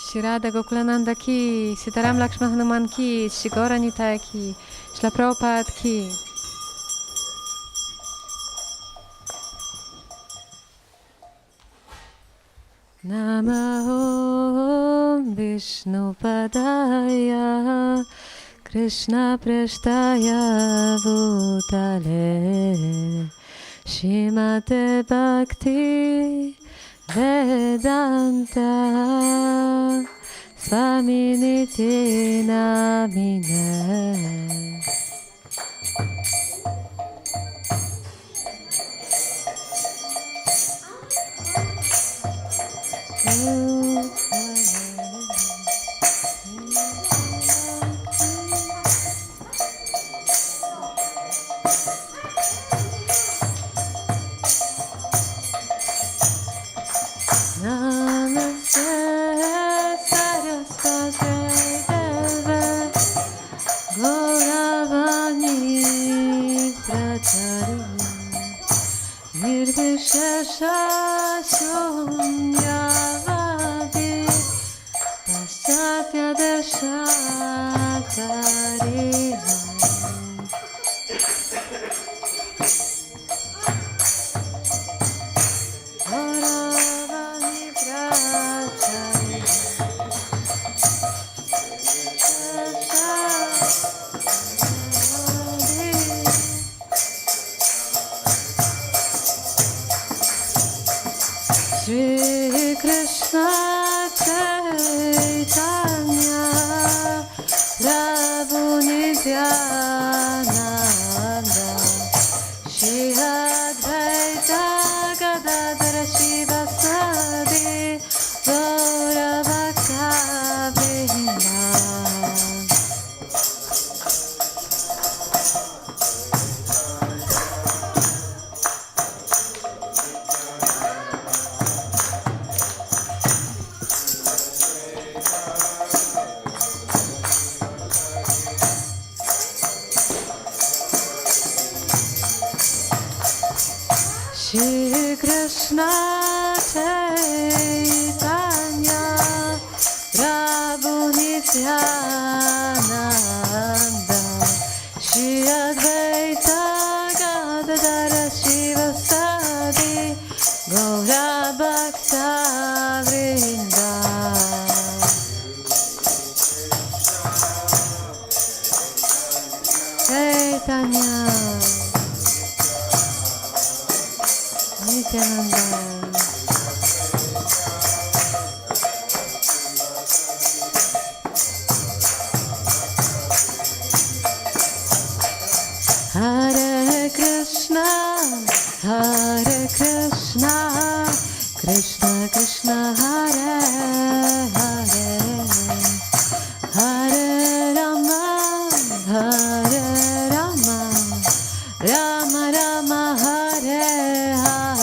Shri Radha Gokulananda ki, Sitaram Lakshmana Hanuman ki, Shri Gaura Nitai ki, Shri Prabhupada ki. Namo Vishnu Padaya Krishna Prashtaya Bhutale Shrimate Bhakti Vedanta Swaminiti Namine. Shri Krishna Chaitanya Prabhu Nityananda Shri Advaita Gadadhara Shivasadi Gaura Bhakta Vrinda. Shri Krishna Chaitanya Prabhu Nityananda Shri Advaita Gadadhara Shivasadi Gaura Bhakta Vrinda. Chaitanya Nityananda. Hare Krishna, Hare Krishna, Krishna Krishna, Hare Hare, Hare Rama, Hare Rama, Rama Rama, Hare Hare.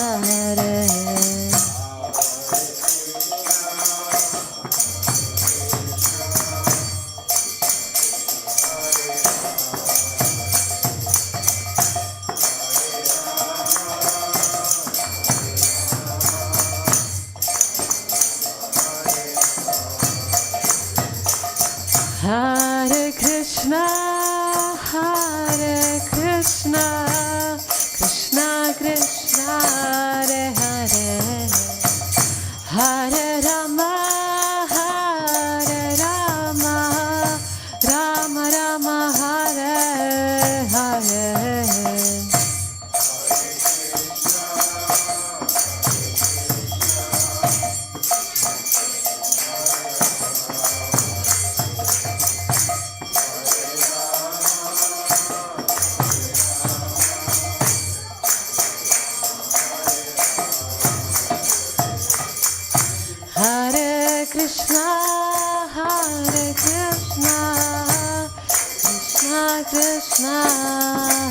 Krishna,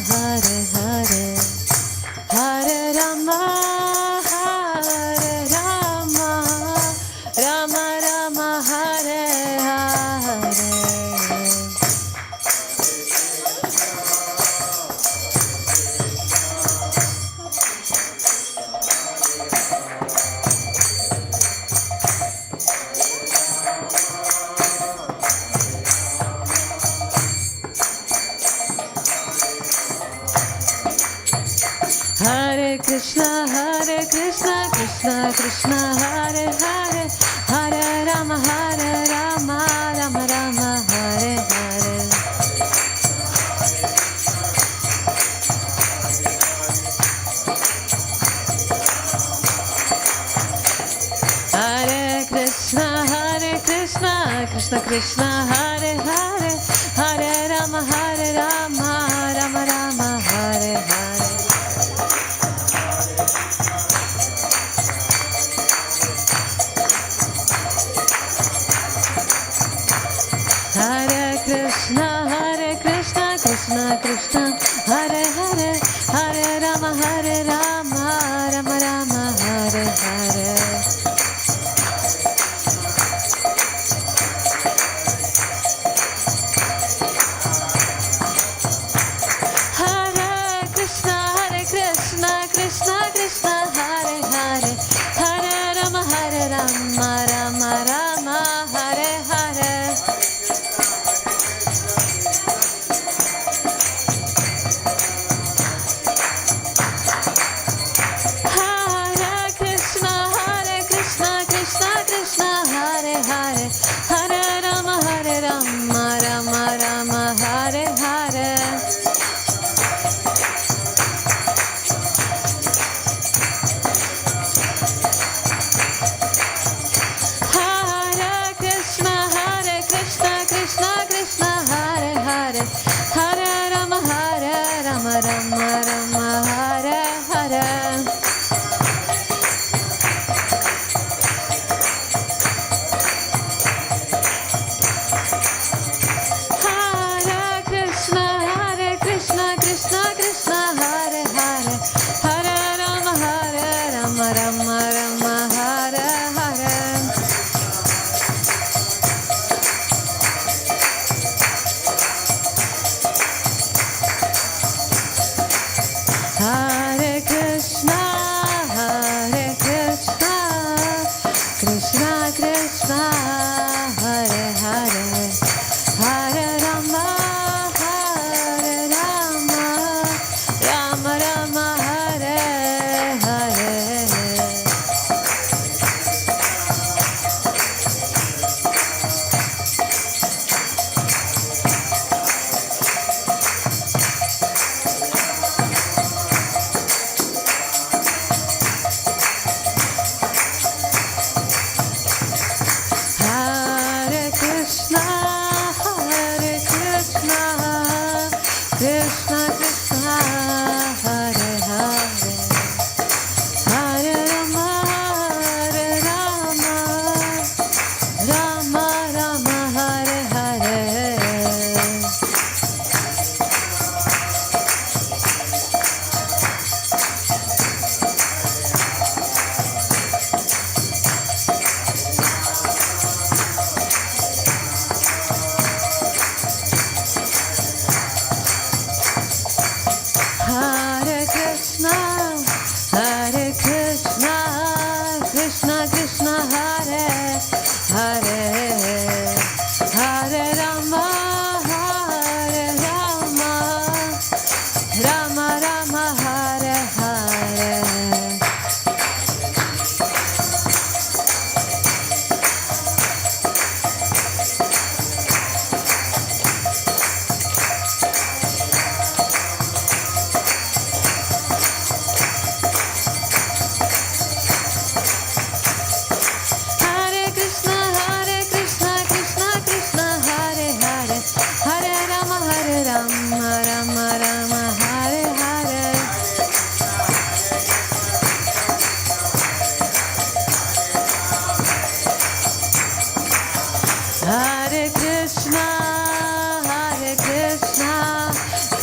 Hare Hare, Hare Rama, Hare Rama, Rama Rama, Hare Hare. Hare Krishna, Krishna Krishna, Hare Hare, Hare Rama, Rama Rama, Hare Hare. Hare Krishna, Krishna Krishna, Hare Hare, Hare Rama, Rama Rama, Hare Hare. Hare Krishna, Krishna Krishna, Hare Hare, Hare Rama, Rama Rama, Hare Hare. Krishna Krishna, Hare Hare, Hare Rama, Rama Rama, Hare Hare. Hare Krishna, Krishna Krishna, Hare Hare, Hare Rama, Rama Rama, Hare Hare.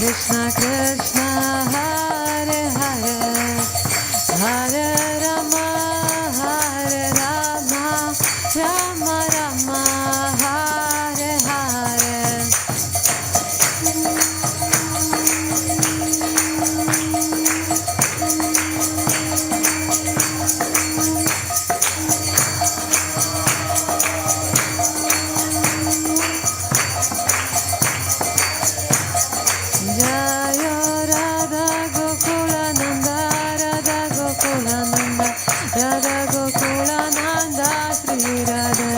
Krishna Krishna Hare Hare Hare Rama Hare Rama Rama Rama Hare Hare Jaya Radha Gokula Nanda Radha Gokula Nanda Radha Gokula Nanda Sri Radha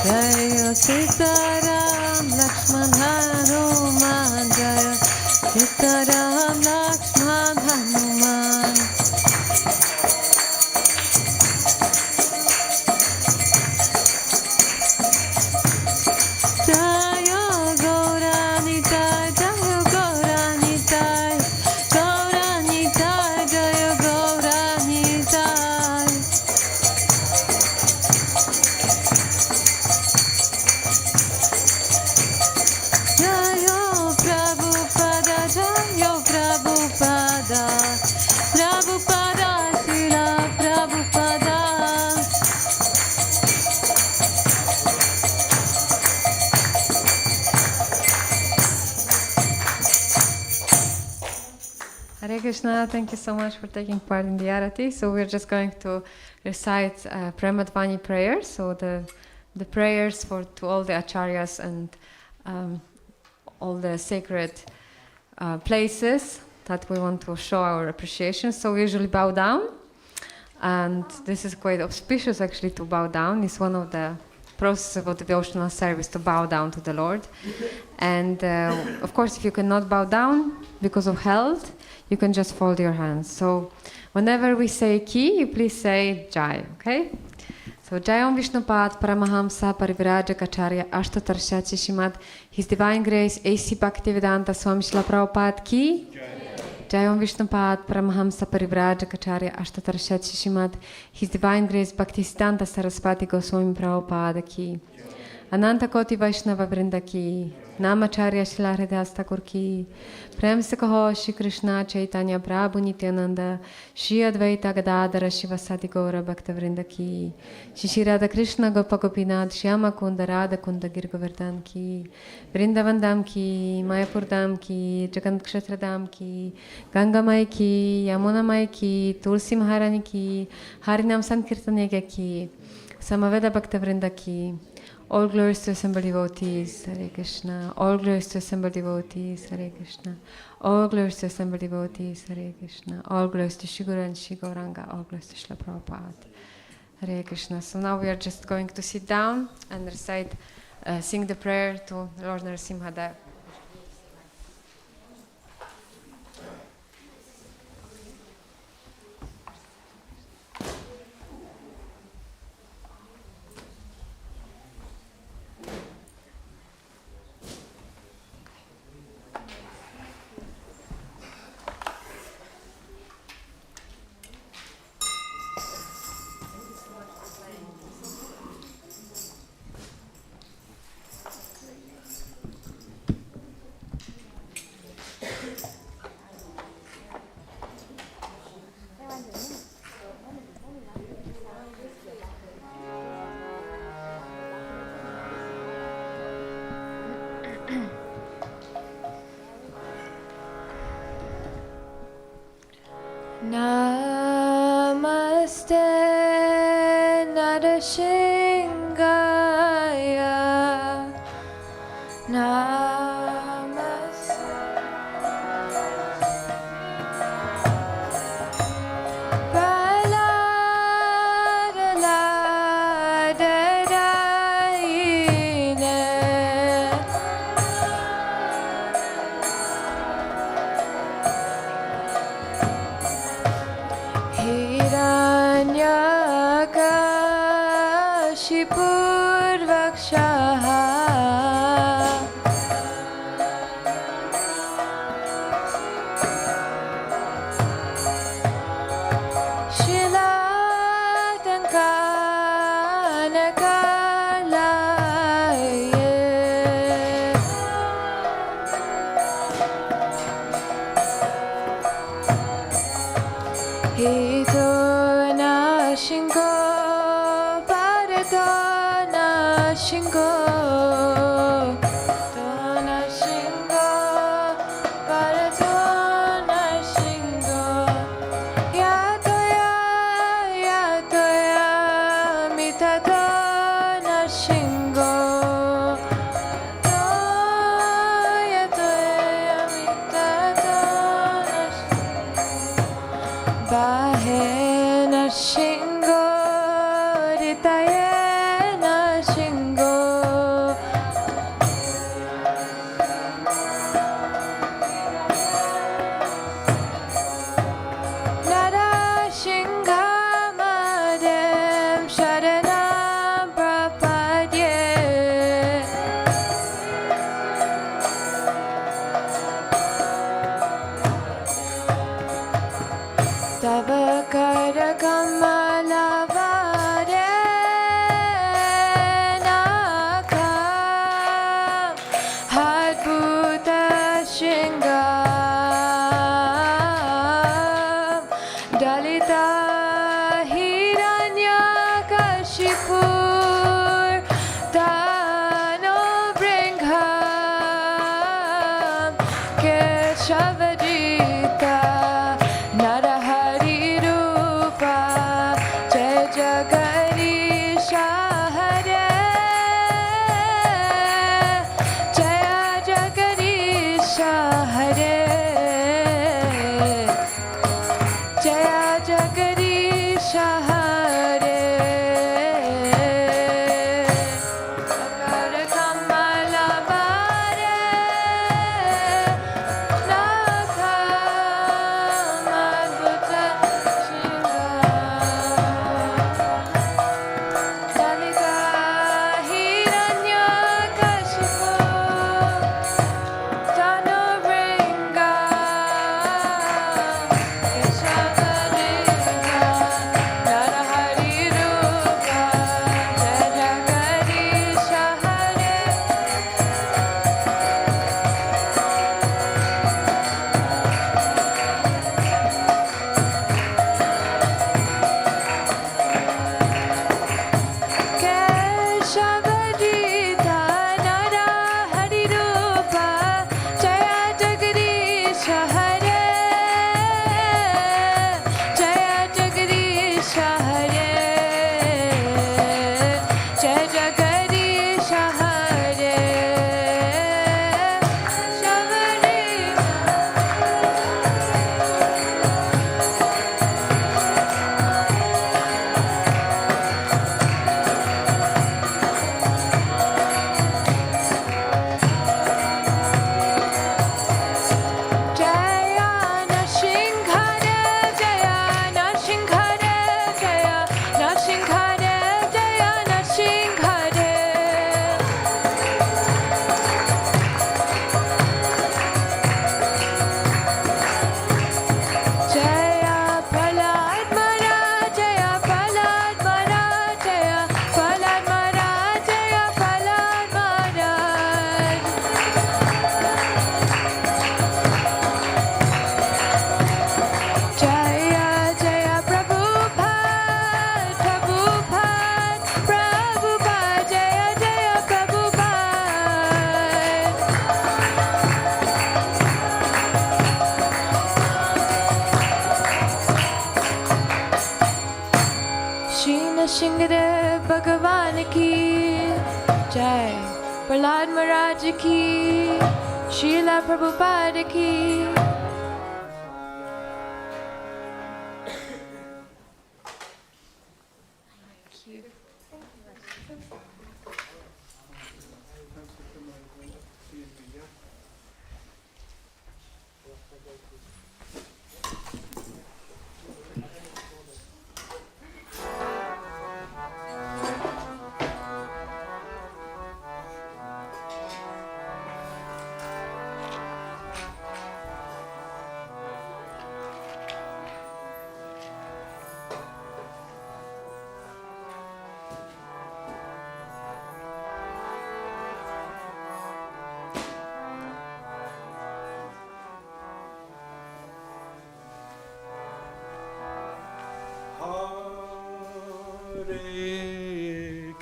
Jaya Sitaram Lakshman Hanuman Jaya Sitaram Lakshman Hanuman Jaya Gauranitai Jaya Gauranitai Gauranitai Jaya Gauranitai Jaya Prabhupada Jaya Prabhupada Prabhupada Srila Prabhupada Hare Krishna, thank you so much for taking part in the arati. So we're just going to recite Premadvani prayers, so the prayers to all the acharyas and all the sacred places that we want to show our appreciation. So we usually bow down, and this is quite auspicious actually to bow down. It's one of the processes of devotional service to bow down to the Lord. And of course, if you cannot bow down because of health, you can just fold your hands. So whenever we say ki, you please say jai, okay? So Jayam Vishnupad Paramahamsa Parivrajacharya Ashtatarshati Shimad, His Divine Grace A.C. Bhaktivedanta Swami Srila Prabhupada ki. Jayam Vishnupad Paramahamsa Parivrajacharya Ashtatarshati Shimad, His Divine Grace Bhaktisiddhanta Saraswati Goswami Prabhupada ki. Ananta Koti Vaishnava Vrinda ki. Namacharya Srila Hridayas Thakur ki. Prem se kaho Shri Krishna Chaitanya Prabhu Nityananda Shri Advaita Gadadhara Shivasati Gaura Bhaktavrinda ki. Shri Radha Krishna Gopa Gopinath Shyama Kunda Radha Kunda Gir Govardhan ki. Vrindavan Dham ki, Mayapur Dham ki, Jagant Kshetra Dham ki, Ganga Mai ki, Yamuna Mai ki, Tulsi Maharani ki, Harinam Sankirtan ki, Samaveda Bhaktavrinda ki. All glories to assembled devotees, Hare Krishna. All glories to assembled devotees, Hare Krishna. All glories to assembled devotees, Hare Krishna. All glories to Shri Guru and Shri Gauranga. All glories to Srila Prabhupada, Hare Krishna. So now we are just going to sit down and recite, sing the prayer to Lord Narasimha Dev. Namaste Narashingaya Namaste Shila Shingo, Dona Shingo, Paratona Shingo, Yatoya, Yatoya, Mitadona Shingo, Yatoya, Mitadona Shingo, Bahena Shingo, Ritayena Shingo, Nara Shingamadem Sharanam Prapadye, Tava Karakamalabare Nakam Hadbhuta Shingam Dalita Hiranyakashipur Dano Bringham Keshavajita Narahari Rupa Jai Jagarisha Hare Jaya Jagarisha Hare Jaya Jagarisha Hare Akara Kamala Bare Nakam Adbhuta Shingam Dalita Hiranyakashipu Dano Bringam Keshavadika Narahari Rupa Jai Jagarisha Hare Keshavadita Narahari Rupa Jaya Jagarisha Hare Jaya Jagarisha Hare Jaya Jagarisha Hare Shavadita Jaya Nashinghare, Jaya Nashinghare, Jaya Nashinghare, Jaya Nashinghare. Jaya Paladmara, Jaya Paladmara, Jaya Paladmara, Jaya Paladmara. Jaya Jaya Prabhupada, Prabhupada, Prabhupada, Jaya Jaya Prabhupada. Shri Nrsimhadev Bhagavan ki Jai, Prahlad Maharaj ki, Srila Prabhupada ki.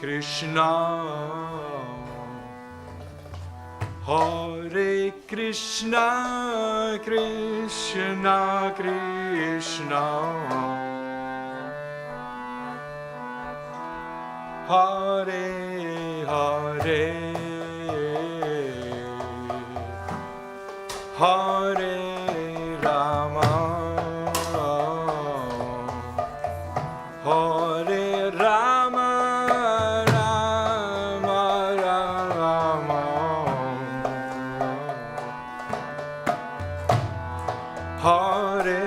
Krishna, Hare Krishna, Krishna Krishna, Hare Hare, Hare Rama, Hare Rama, Rama Rama, Hare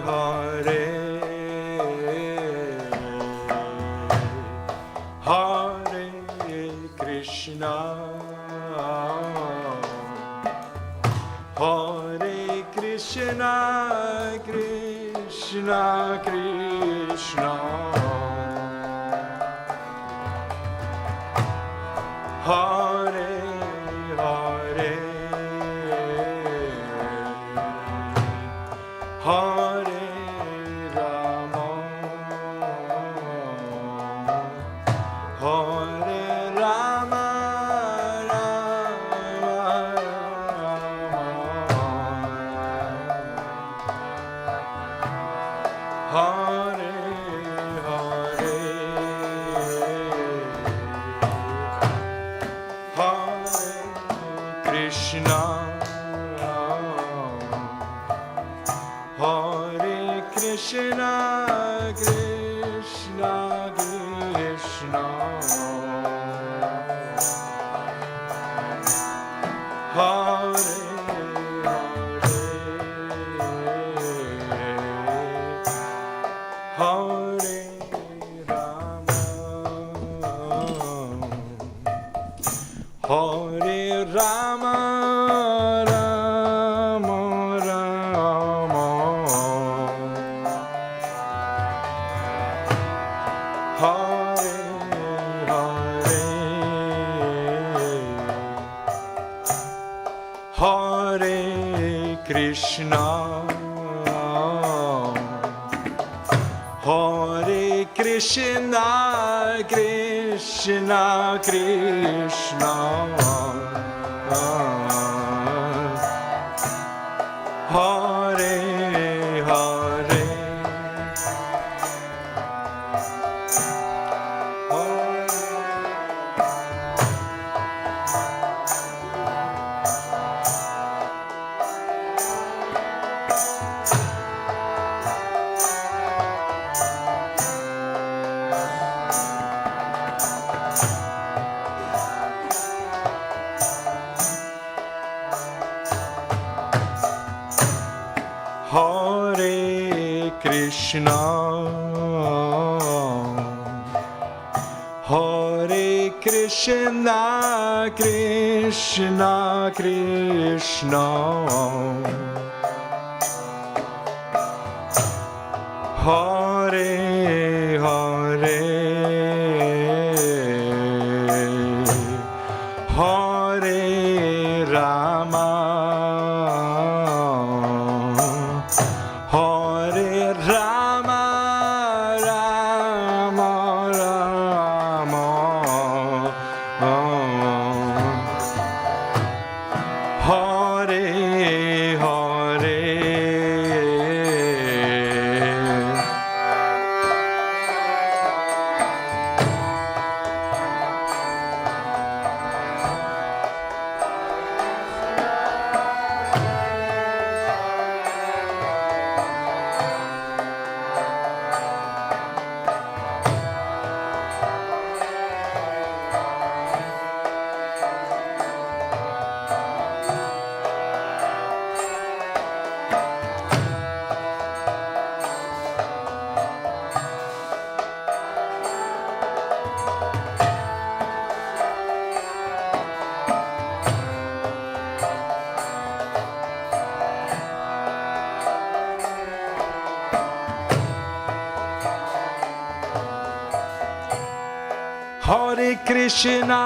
Hare, Hare Krishna, Hare Krishna, Krishna Krishna, Hare Hare, Hare Rama, Hare Rama, Hare Hare, Hare Krishna, Hare Krishna, Krishna Krishna, Hare Hare, Hare Rama, Hare Rama, Rama Rama, Hare Hare, Hare Krishna, Hare Krishna, Krishna Krishna, Hare Hare, Hare Krishna, Hare Krishna, Krishna Krishna, Hare Hare, Hare Rama, Hare Rama, Rama Rama, Hare Hare, Hare Krishna,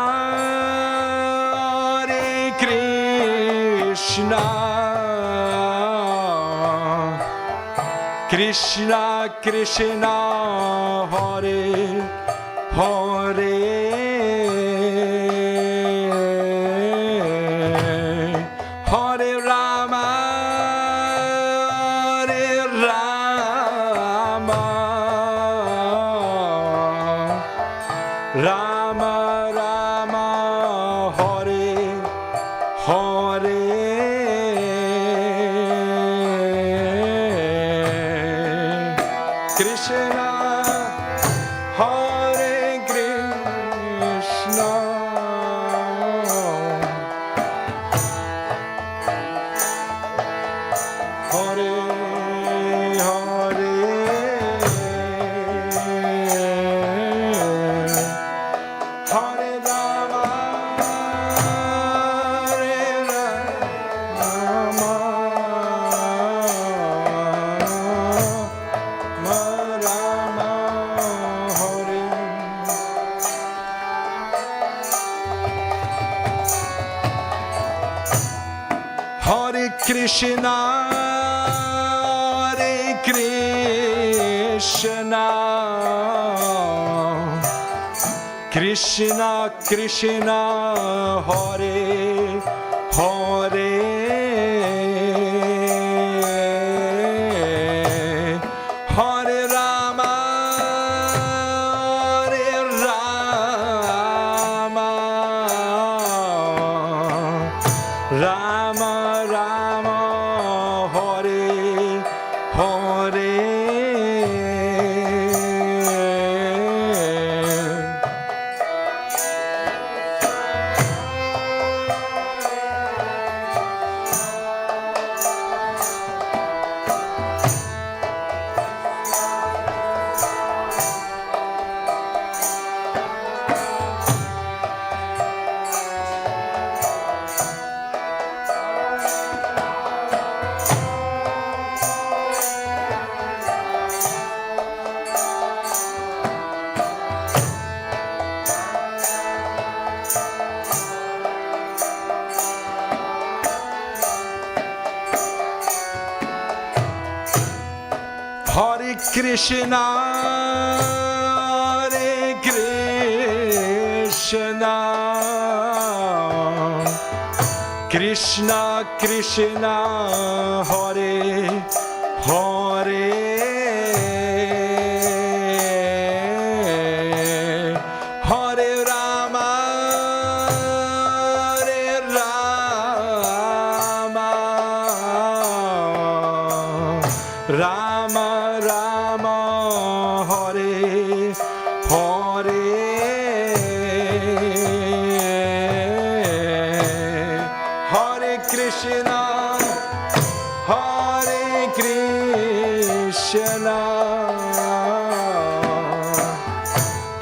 Hare Krishna, Krishna Krishna, Hare Hare, Hare Rama, Rama Rama, Hare Hare. Krishna, Hare Krishna, Hare Hare, Hare Rama, Hare Krishna, Hare Krishna, Krishna Krishna, Hare Hare, Hare Rama, Hare Rama, Rama Rama, Hare Hare. Hare Krishna, Hare Krishna, Krishna Krishna, Hare Hare, Hare Rama, Hare Rama, Rama Rama, Hare Hare, Hare Krishna, Hare Krishna,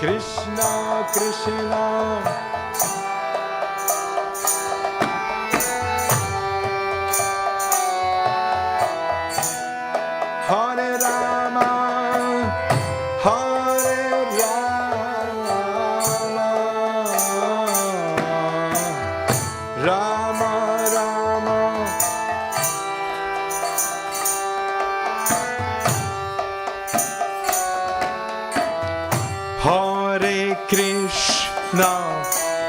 Krishna Krishna, Hare Rama, Hare Rama, Rama Rama, Hare Krishna,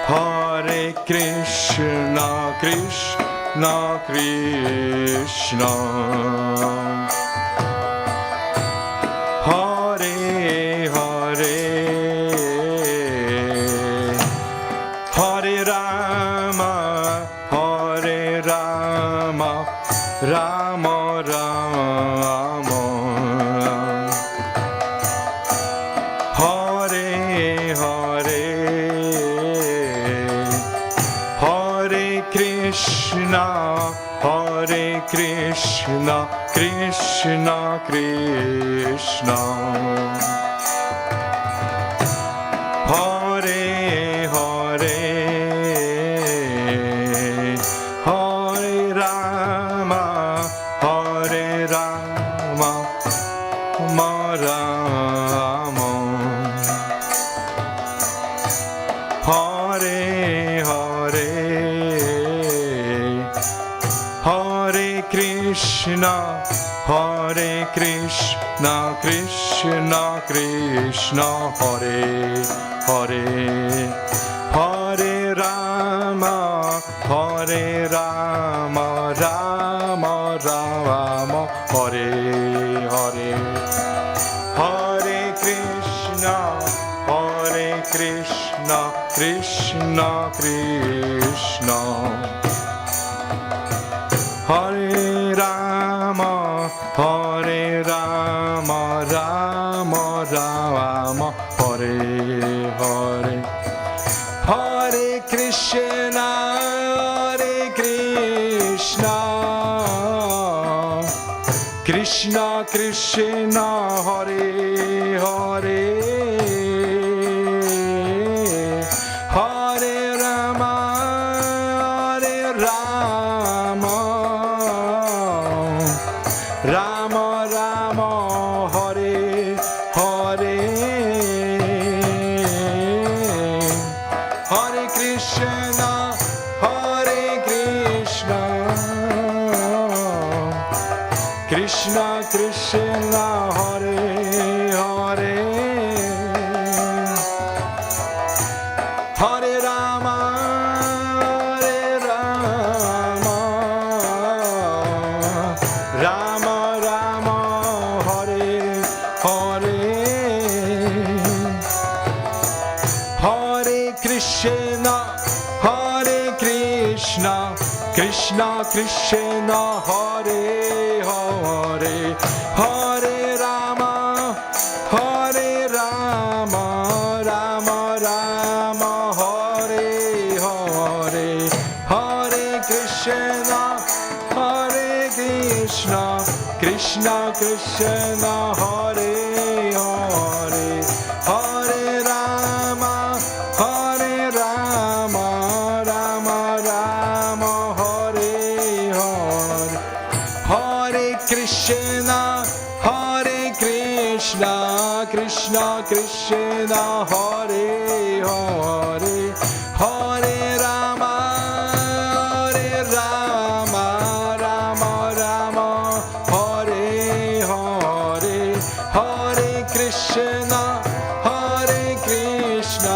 Hare Krishna, Krishna Krishna, Hare Hare, Hare Rama, Hare Rama, Rama Rama, Hare Hare, Hare Krishna, Hare Krishna, Krishna Krishna, Hare Hare, Hare Rama, Hare Rama, Rama Rama, Hare Hare, Hare Krishna, Hare Krishna, Krishna Krishna, Hare Hare Hare Rama Hare Rama Rama Rama Hare Hare Hare Krishna Krishna Krishna Hare Rama Rama Rama Hare Hare Hare Krishna Krishna Krishna Hare Hare Hare Rama Rama Rama Hare Hare Hare Krishna Krishna Krishna Hare Hare Hare Rama Rama Rama Hare Hare Hare Krishna Krishna Krishna Hare Hare Hare Rama Rama Rama Hare Hare Hare Krishna Krishna Krishna Hare Hare Hare Rama Rama Rama Hare Hare Hare Krishna Krishna Krishna Hare Hare Hare Rama Rama Rama Hare Hare Hare Krishna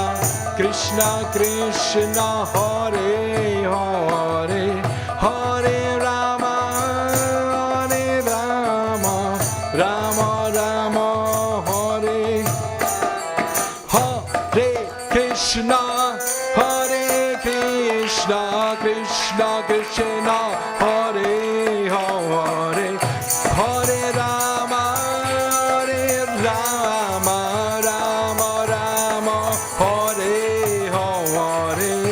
Krishna Krishna Hare Hare Hare Rama Rama Rama Hare Hare Krishna Krishna Krishna Hare Hare Hare Rama Rama Rama Hare Hare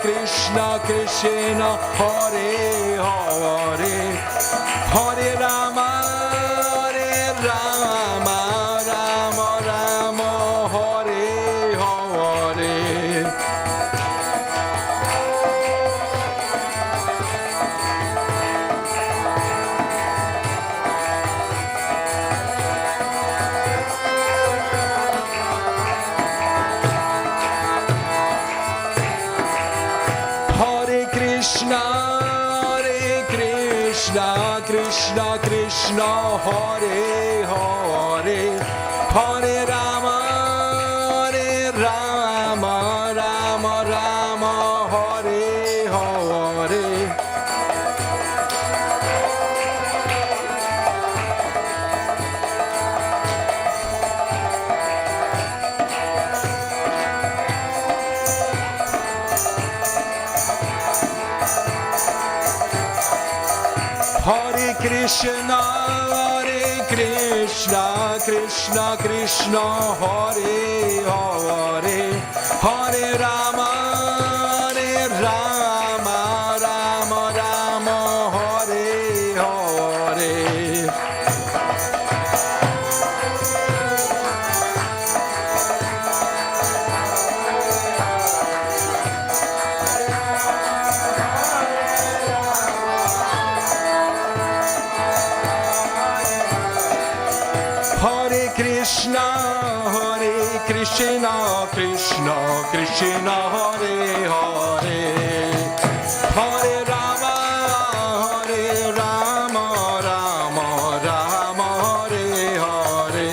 Krishna Krishna Hare Hare Hare Rama Rama Rama Hare Hare Krishna Krishna Hare Hare Hare Rama Rama Rama Hare Hare Hare Krishna Krishna Krishna Hare Hare Hare Rama Rama Rama Hare Hare Krishna, Krishna Krishna, Hare Hare, Hare Rama, Rama Rama, Hare Hare,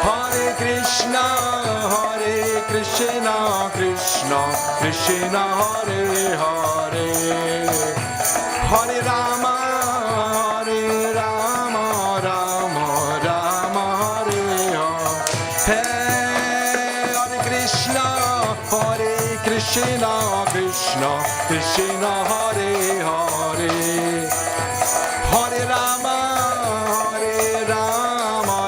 Hare Krishna, Krishna Krishna, Hare Hare, Hare Rama, Rama Rama, Hare Hare, Hare Krishna, Krishna Krishna, Hare Hare, Hare Rama, Rama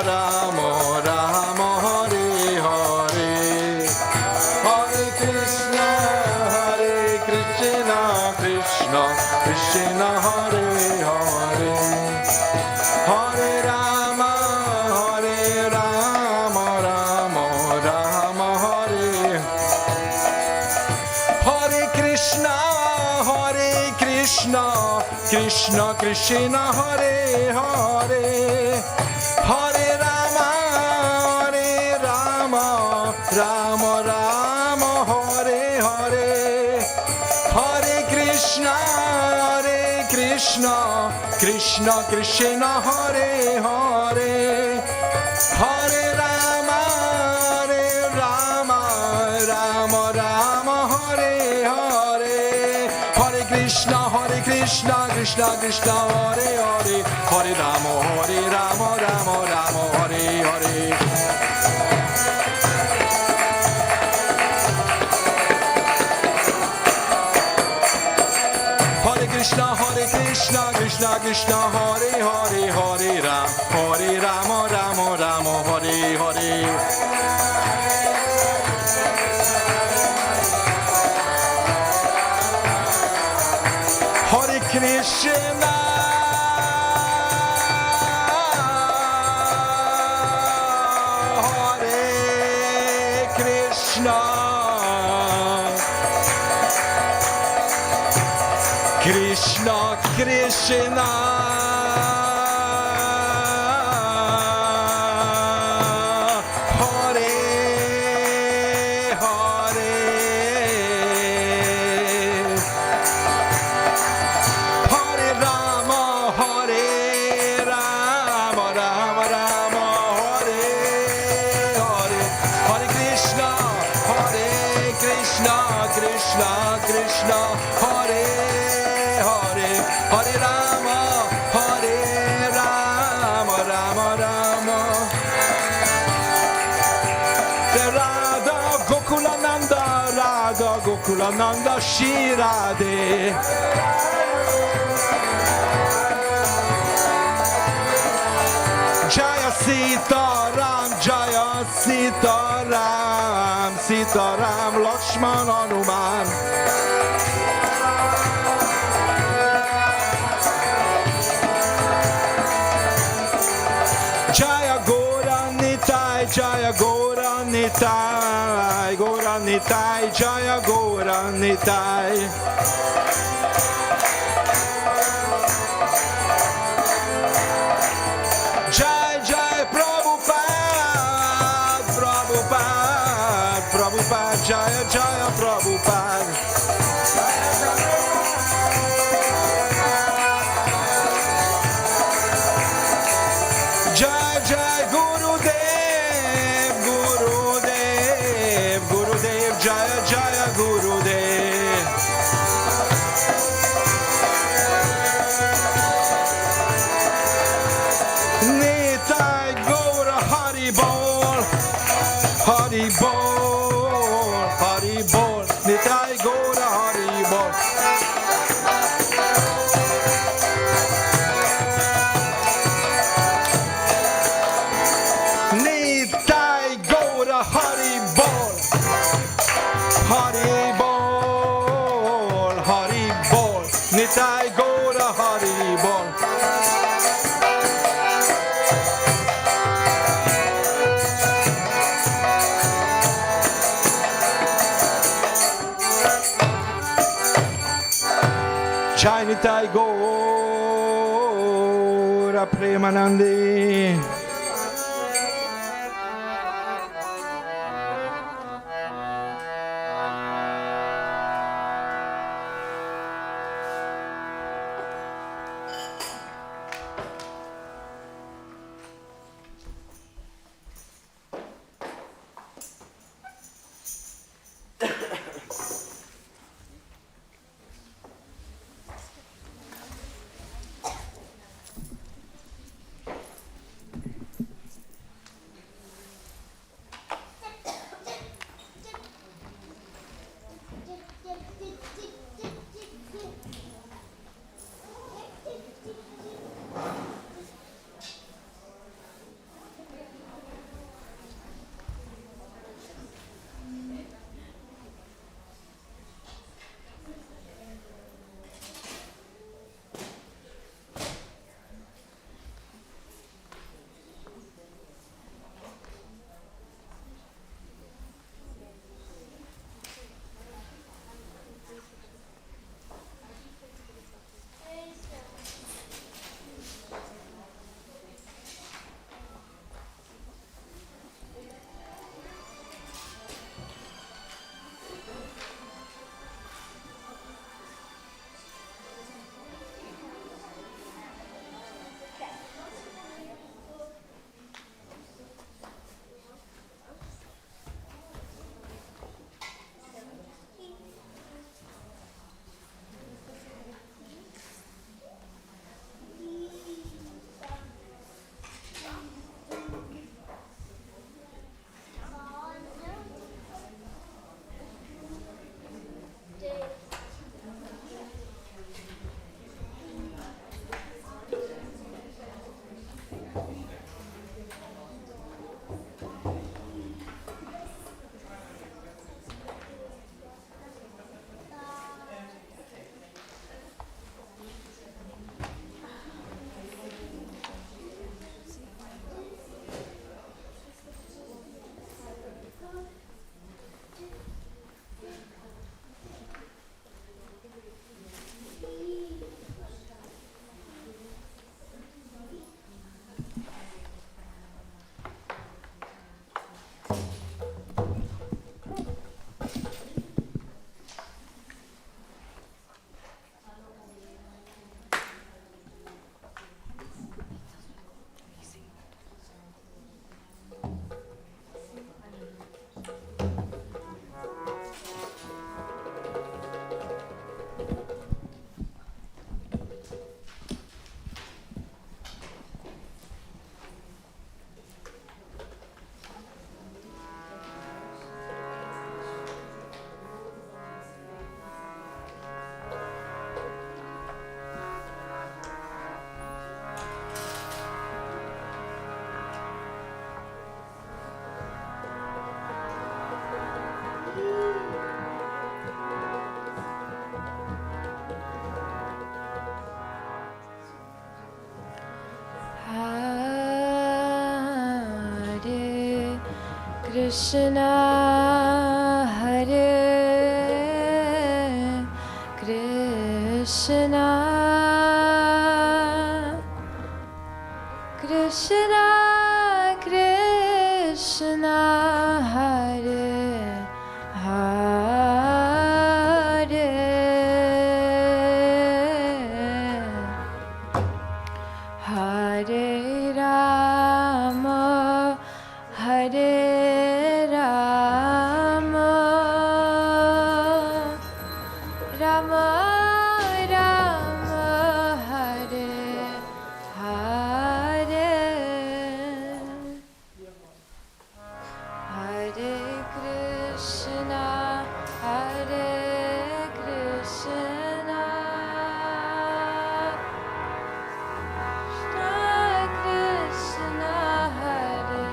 Rama, Hare Hare, Hare Krishna, Krishna Krishna, Hare Hare, Hare Rama, Rama Rama, Hare, Hare Krishna, Krishna Krishna, Hare Hare, Hare Rama, Rama Rama, Hare Hare, Hare Krishna, Krishna Krishna, Hare Hare, Hare Rama, Rama Rama, Hare Hare, Hare Krishna, Krishna Krishna, Hare Hare, Hare Rama, Rama, Hare Hare. Hare Krishna, Krishna Krishna, Hare Hare, Hare Rama, Rama, Hare Hare. Hare Krishna, Hare Krishna, Krishna Krishna, Hare Hare, Hare Rama, Rama Rama, Hare Hare, Hare Krishna, Krishna Krishna, Hare Hare, Hare Rama, Rama Rama. Radha Gokulananda, Shri Radhe. Jaya Sitaram, Sitaram, Lakshman Hanuman. Jaya Goranitai, Jaya Goranitai, Jaya Goranitai. Jai Prabhupada, Jaya Prabhupada. Jai Gurudev, Jaya Gurudev. Nitai Gaura Haribol, Nitai Gaura Haribol. Nitai Gaura Haribol, Nitai Gaura Haribol. Jai Nitai Gaura Premanande. Hare Krishna, Hare Krishna, Krishna Krishna, Hare Hare, Hare Rama, Hare Rama, Rama Rama, Hare Hare, Hare Krishna, Hare Krishna, Krishna Hare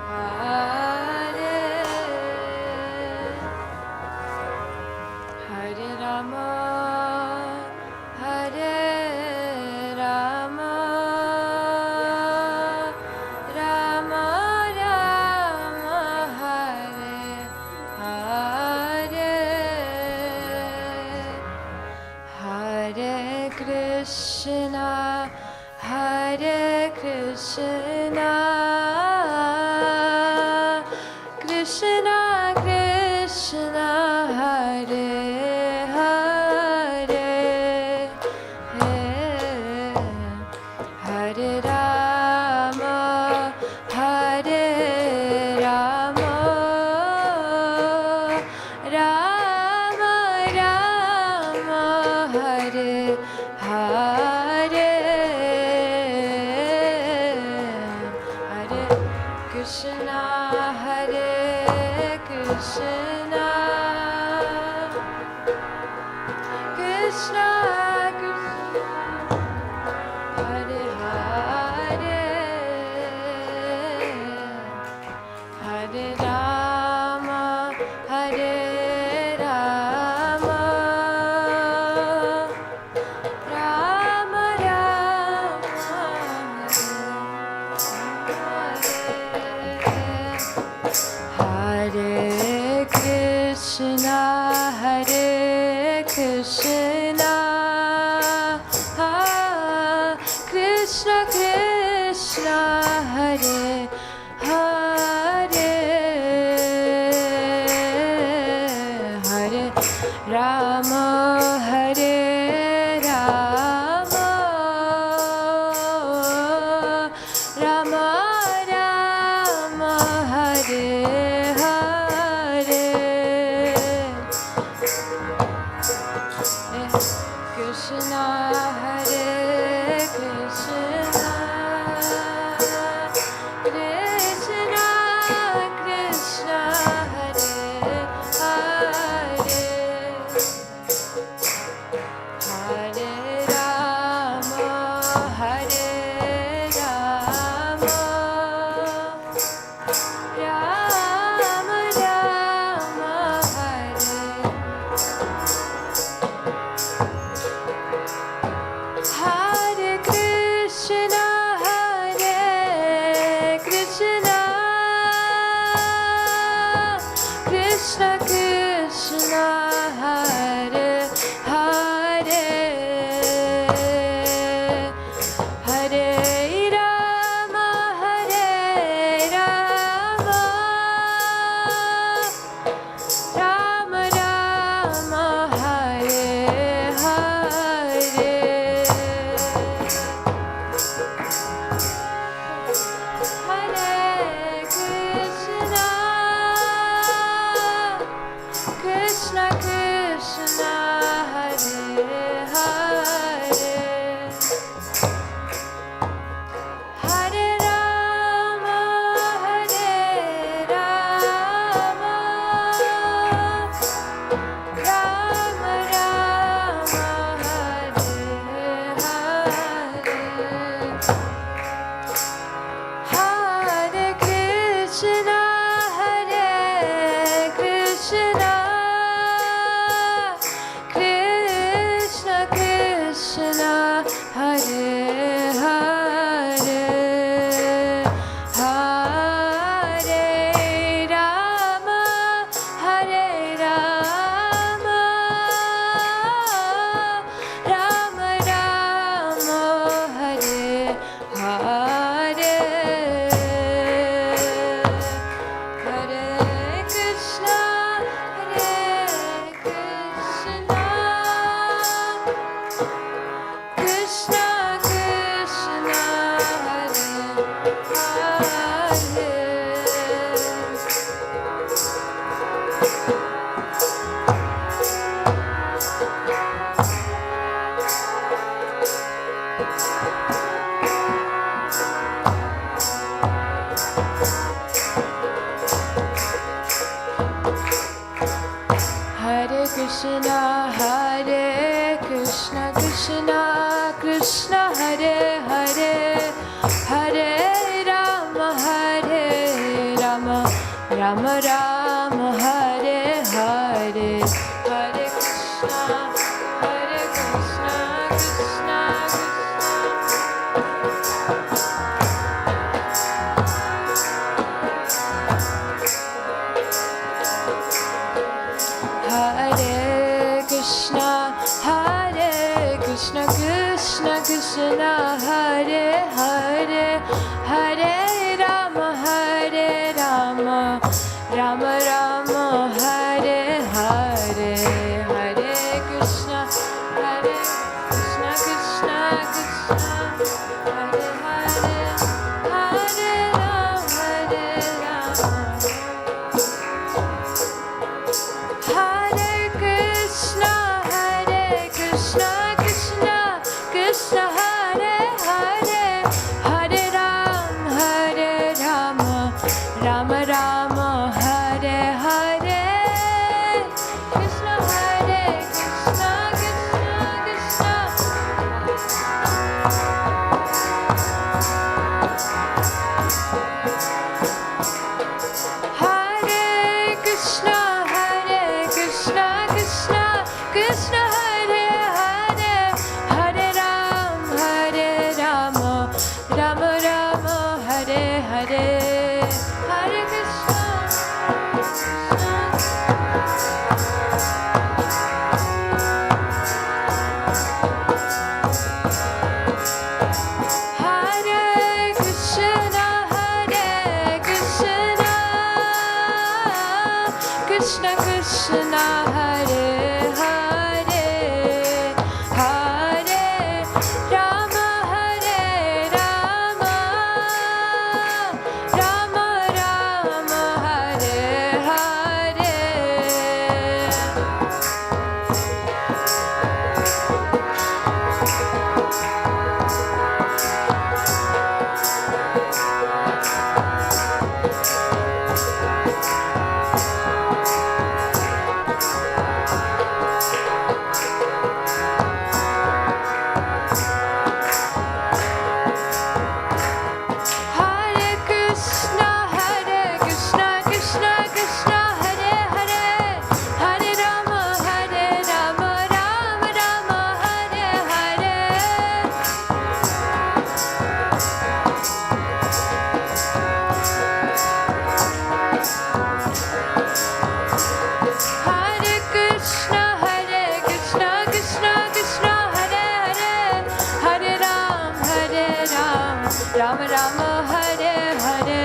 Hare, Hare Rama, Hare Rama, Rama Rama, Hare Hare, Hare Krishna, Hare Krishna, Krishna Krishna, Hare Hare, Hare Rama, Hare Rama, Rama Rama, Hare Hare, Hare Krishna, Hare Krishna, Krishna Krishna, Hare Hare, Hare Rama, Hare Rama, Rama Rama, Hare Krishna, Hare Krishna, Krishna Krishna, Hare Hare, Hare Rama, Hare Rama, Rama Rama, Hare Hare, Krishna, Hare Krishna, Krishna Krishna, Hare Hare, Hare Rama, Hare Rama, Rama Rama, Hare Hare Krishna, Hare Krishna, Krishna Krishna, Hare Hare, Hare Rama, Hare Rama, Rama Rama, Hare Hare, Hare Krishna, Krishna Krishna, Hare Krishna, Krishna Krishna, Hare Hare, Hare Rama, Hare Rama, Rama Rama, Hare Hare, Hare Krishna, Hare Krishna, Krishna Krishna, Krishna, Hare Hare, Hare Rama, Hare Rama, Rama Rama, Hare Hare, Hare Krishna, Krishna, Krishna, Hare Hare, Hare Rama, Hare Rama, Hare Krishna, Hare Krishna, Krishna Hare Hare, Hare Rama, Hare Rama, Rama Rama, Hare Hare, Krishna Hare Krishna, Krishna Krishna, Hare Krishna, Hare Krishna, Krishna Krishna Hare Hare, Hare Rama, Hare Rama, Rama Rama, Hare Hare, Hare Krishna, Hare Krishna, Hare Krishna, Krishna Krishna, Hare Hare, Hare Rama, Hare Rama, Rama Rama, Hare Hare. Hare Krishna, Krishna Krishna, Hare Hare, Hare Rama, Rama Rama, Hare Hare. Hare Krishna, Krishna Krishna, Hare Hare, Hare Ram, Rama Rama, Hare Hare.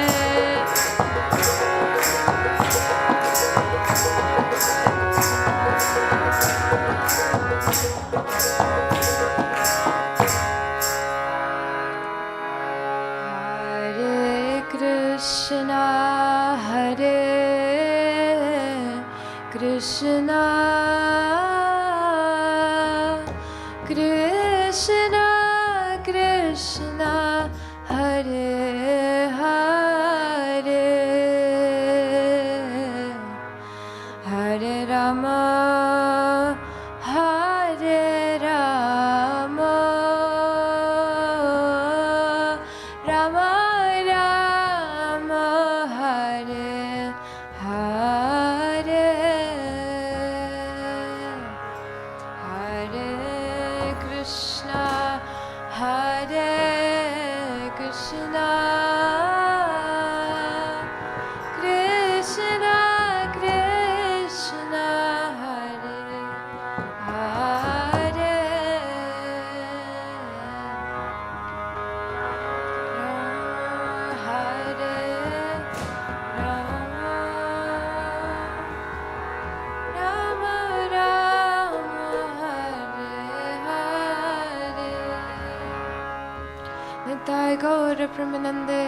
Hare Krishna, Hare Krishna, Krishna Krishna, Hare Hare, Hare Rama, Hare Rama, Rama Rama, Hare Hare, Hare Krishna, Hare Krishna, Krishna Krishna, Hare Hare, Hare Rama, Rama Rama, Hare Hare. Nitai Gaura Pramanande.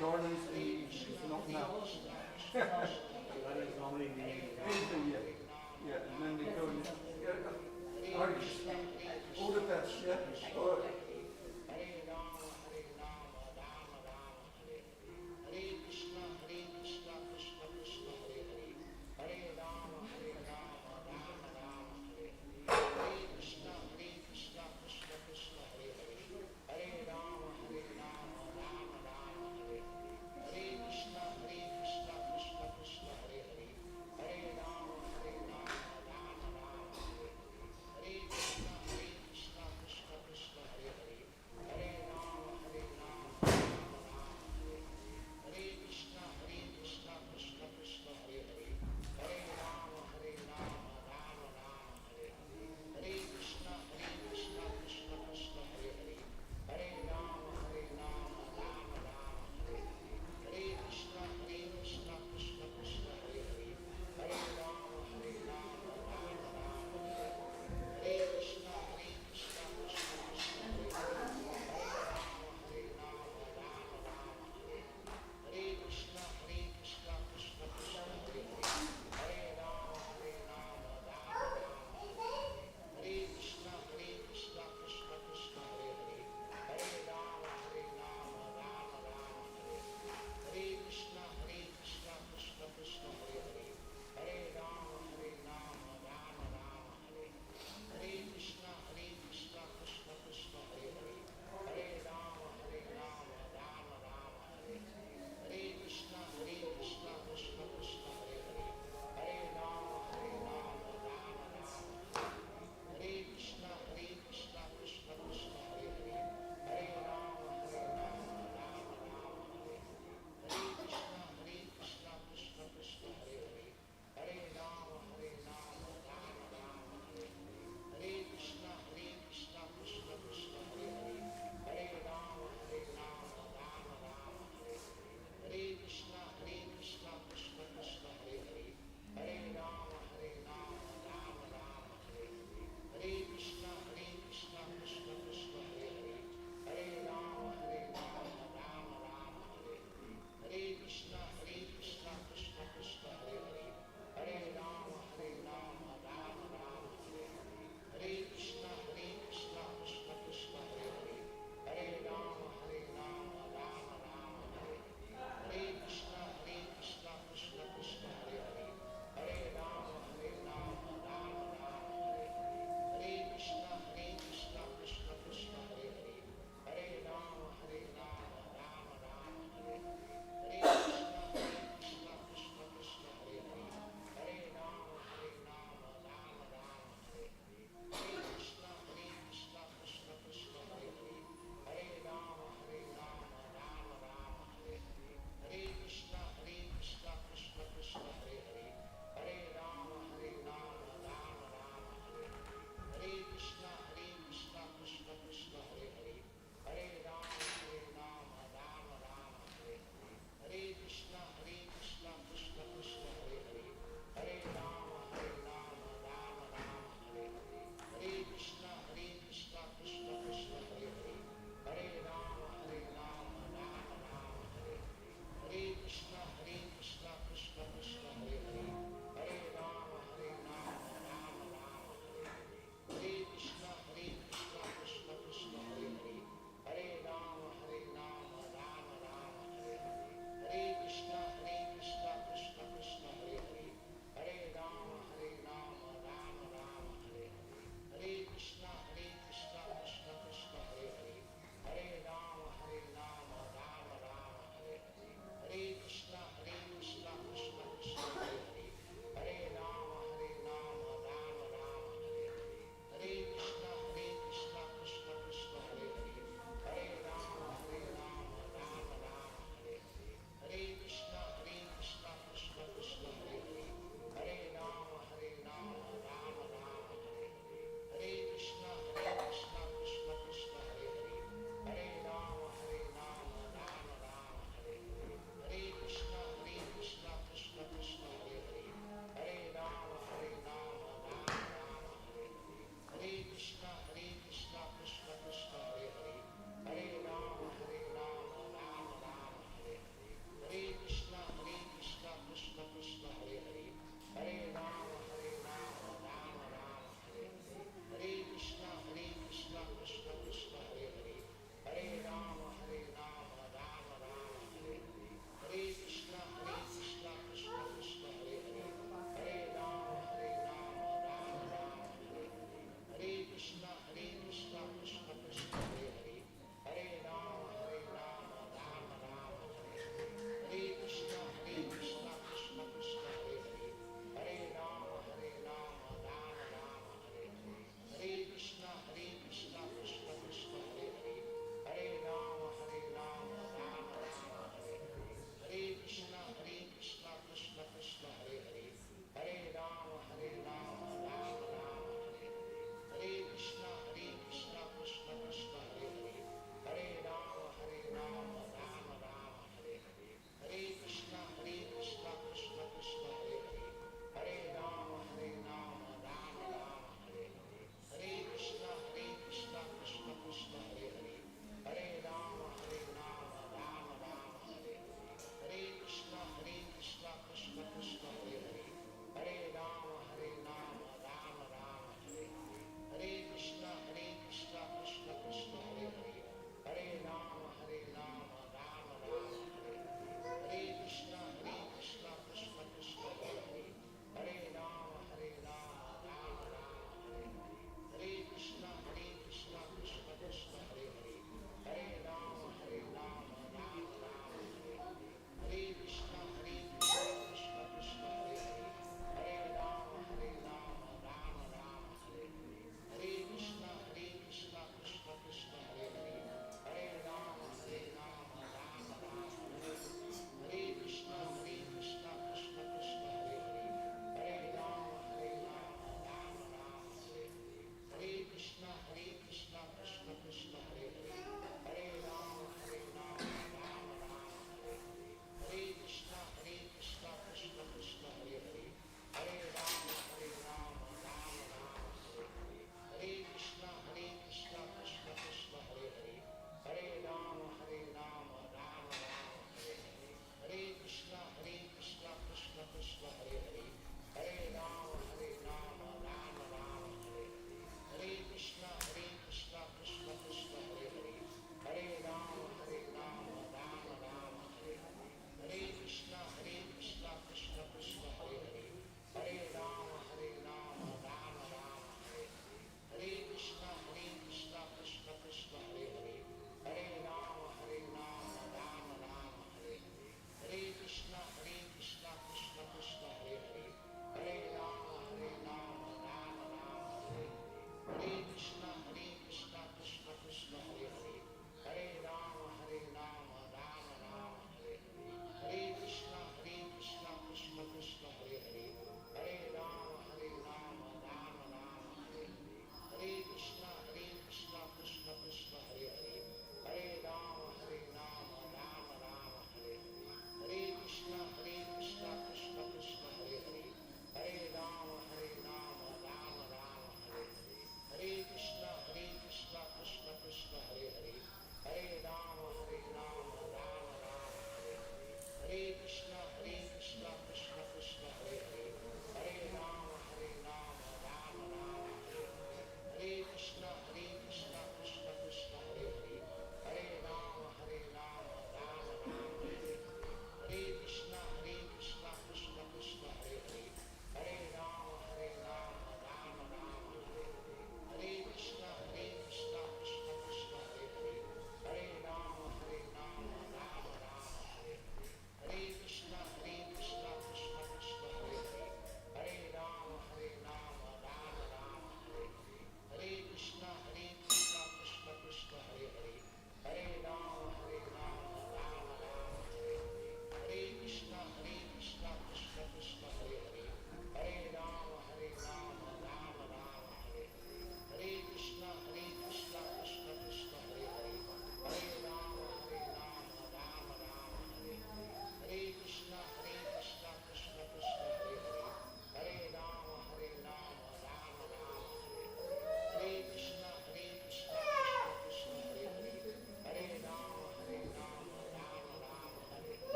Jordan's is not now. That is normally the Yeah, and then they go and all the best, yeah? All right.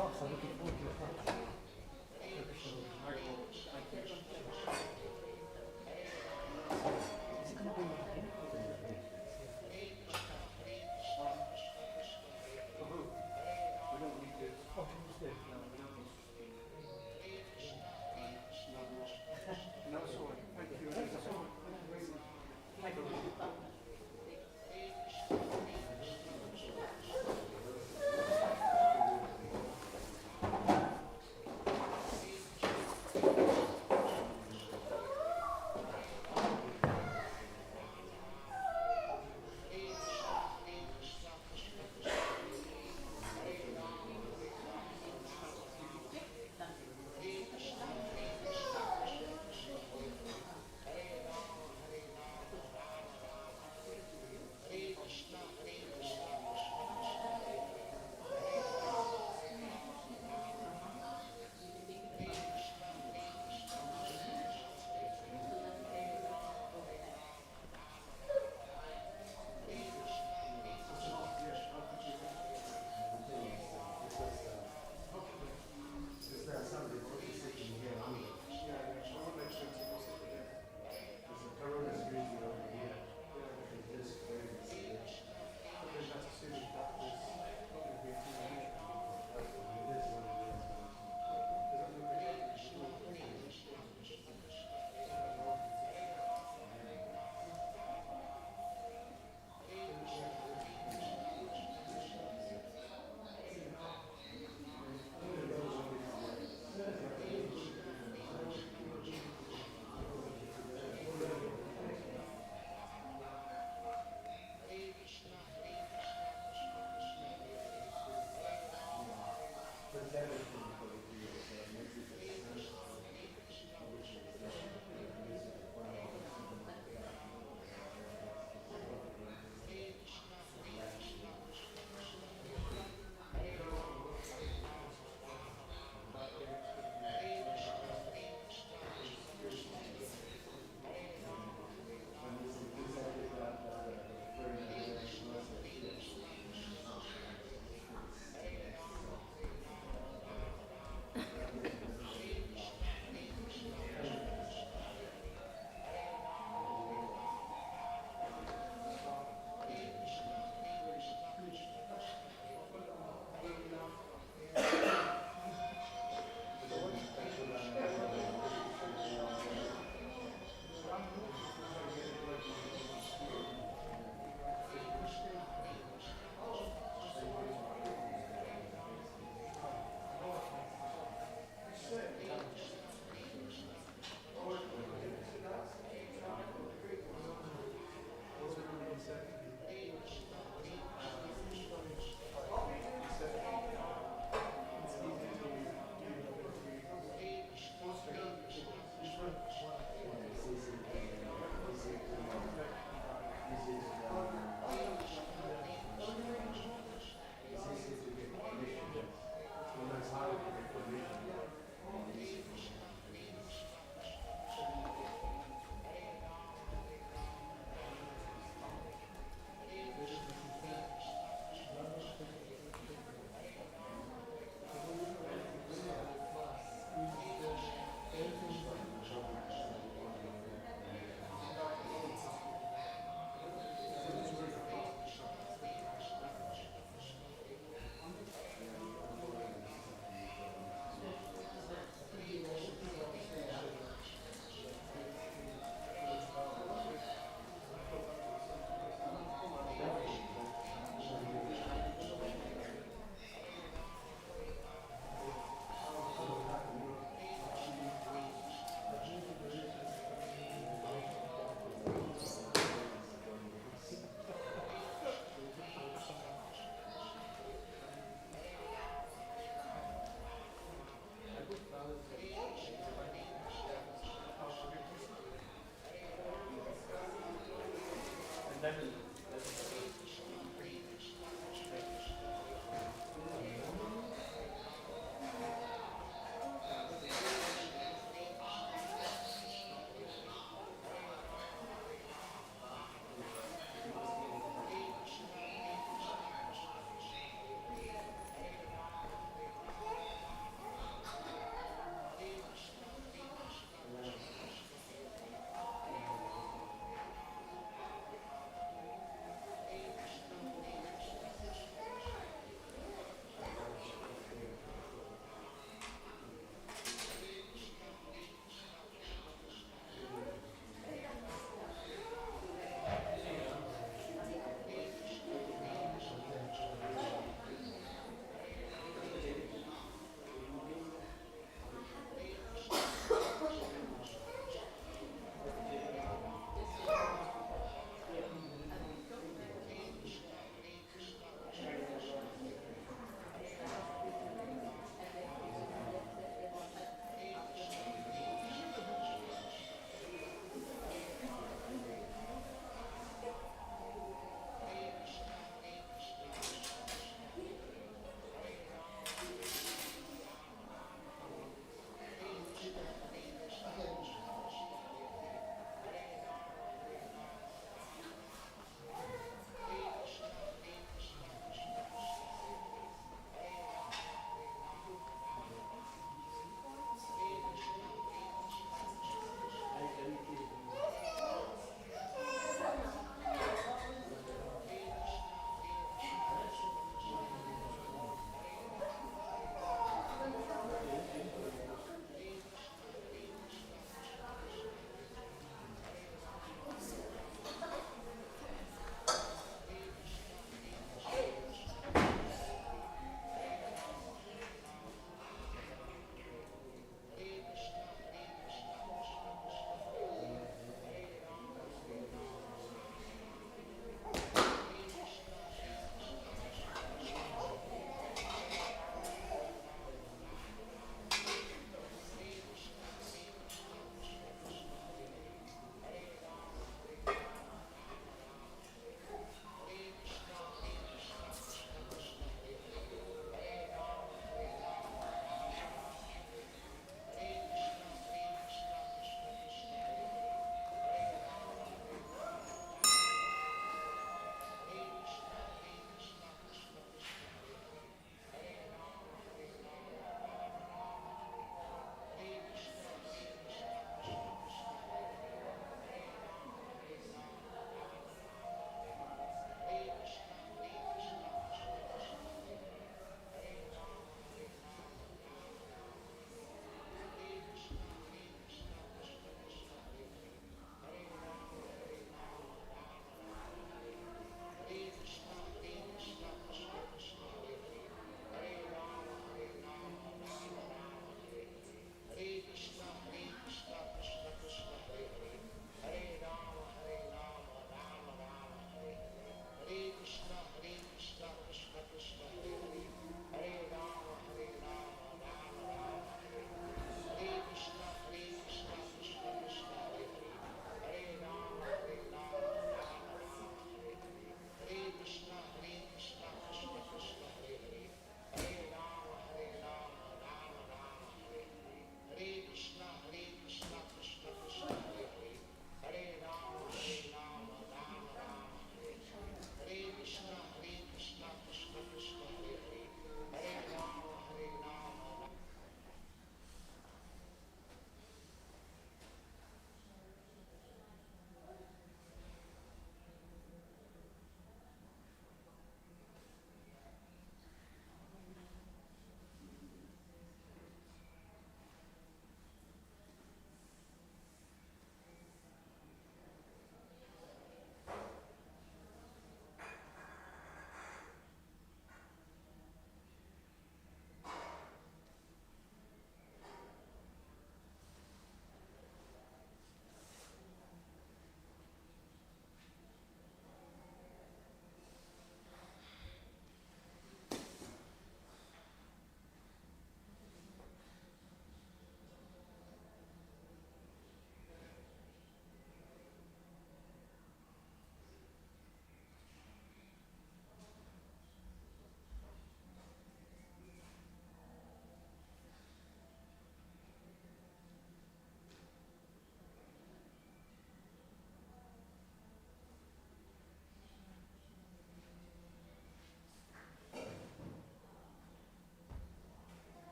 talks. I'm looking forward to your talks. Is it going to be in? For who? We don't need this. Oh, Tuesday. No, we don't need to. No more. No, sorry. Thank you. That's all. Thank you very much.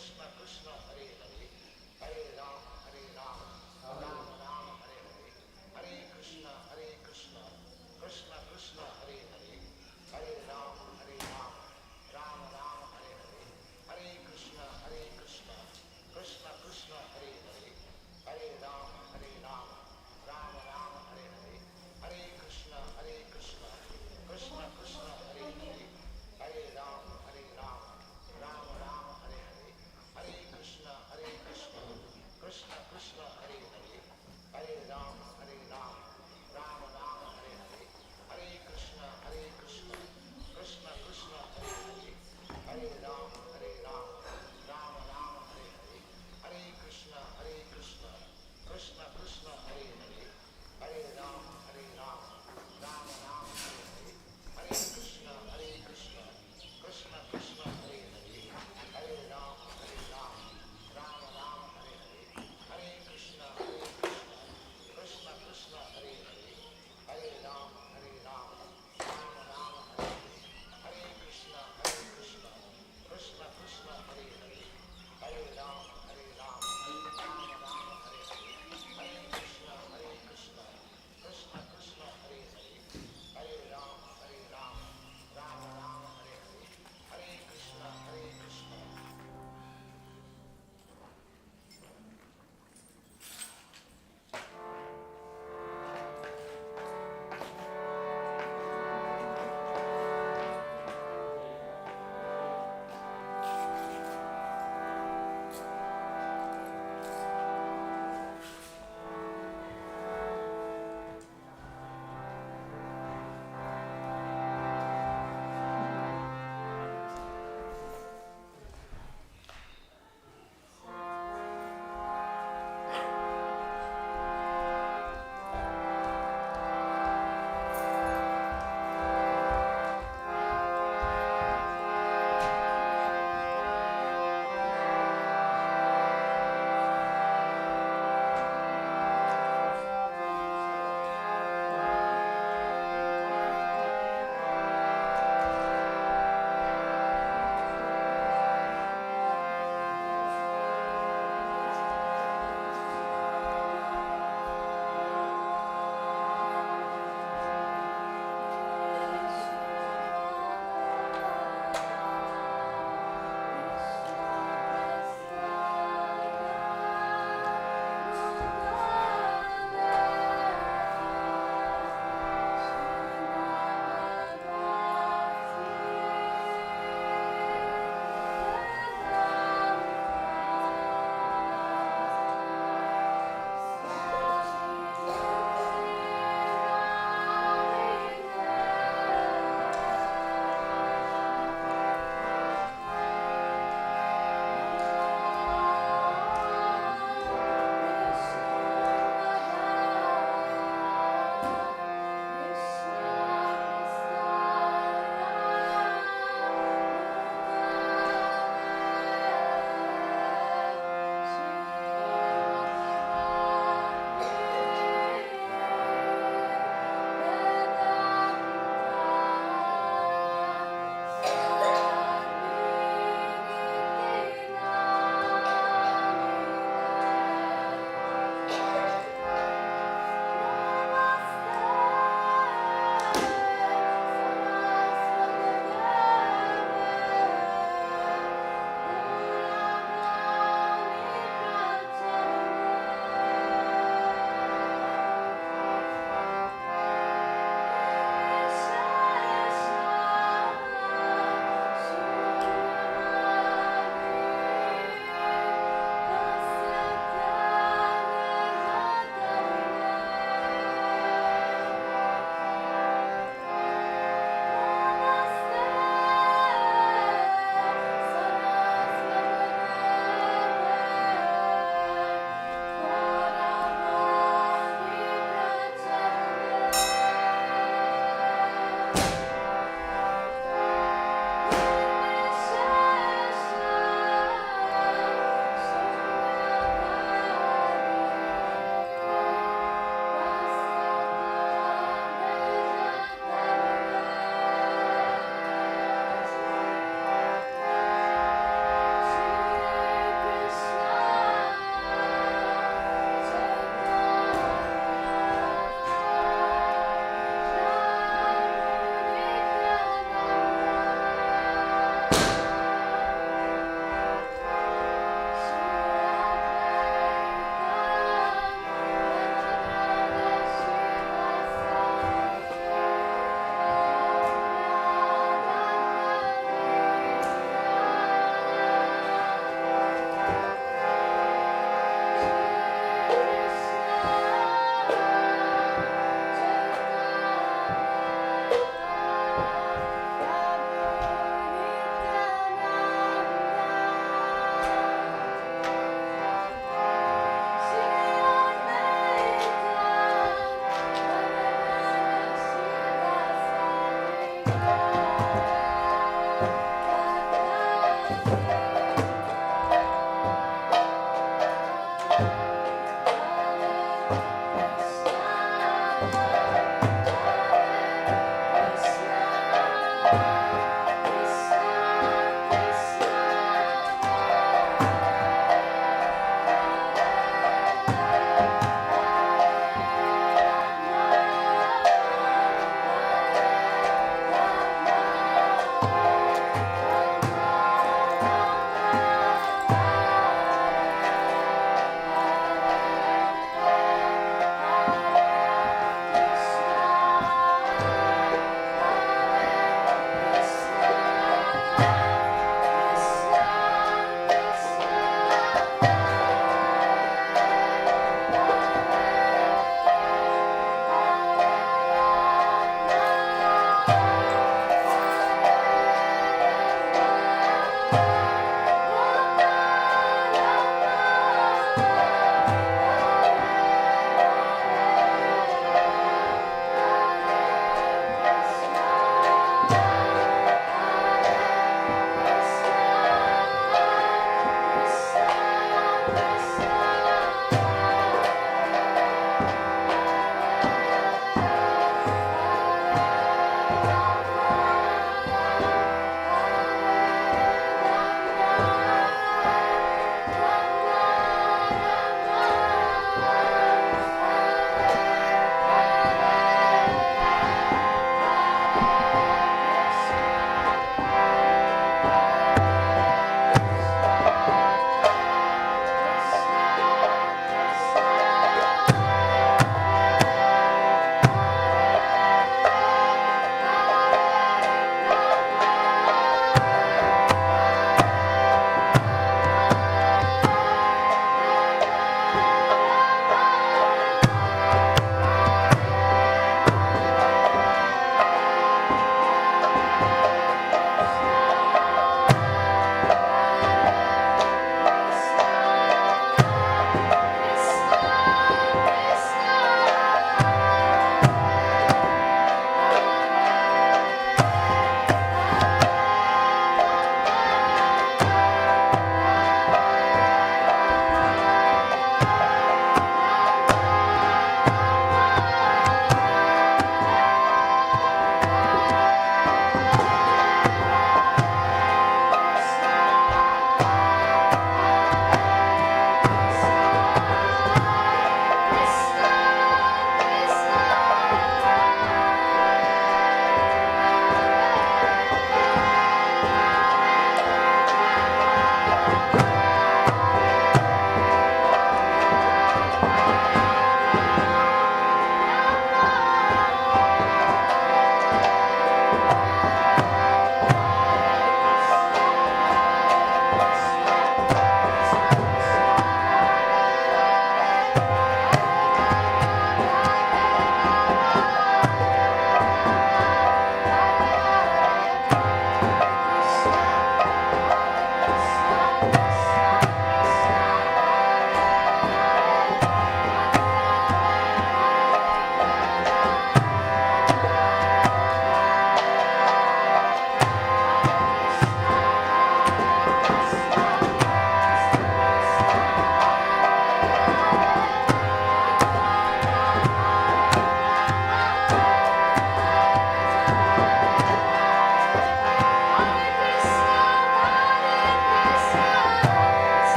Krishna Krishna Hare Hare, Hare Rama, Rama Rama, Hare Hare, Hare Krishna, Krishna Krishna, Hare Hare, Hare Rama, Rama Rama, Hare Hare, Hare Krishna, Krishna Krishna, Hare Hare, Hare Rama, Rama Rama, Hare Hare, Hare Krishna, Krishna Krishna, Hare Hare, Hare Rama, Rama Rama, Hare Hare, Hare Krishna,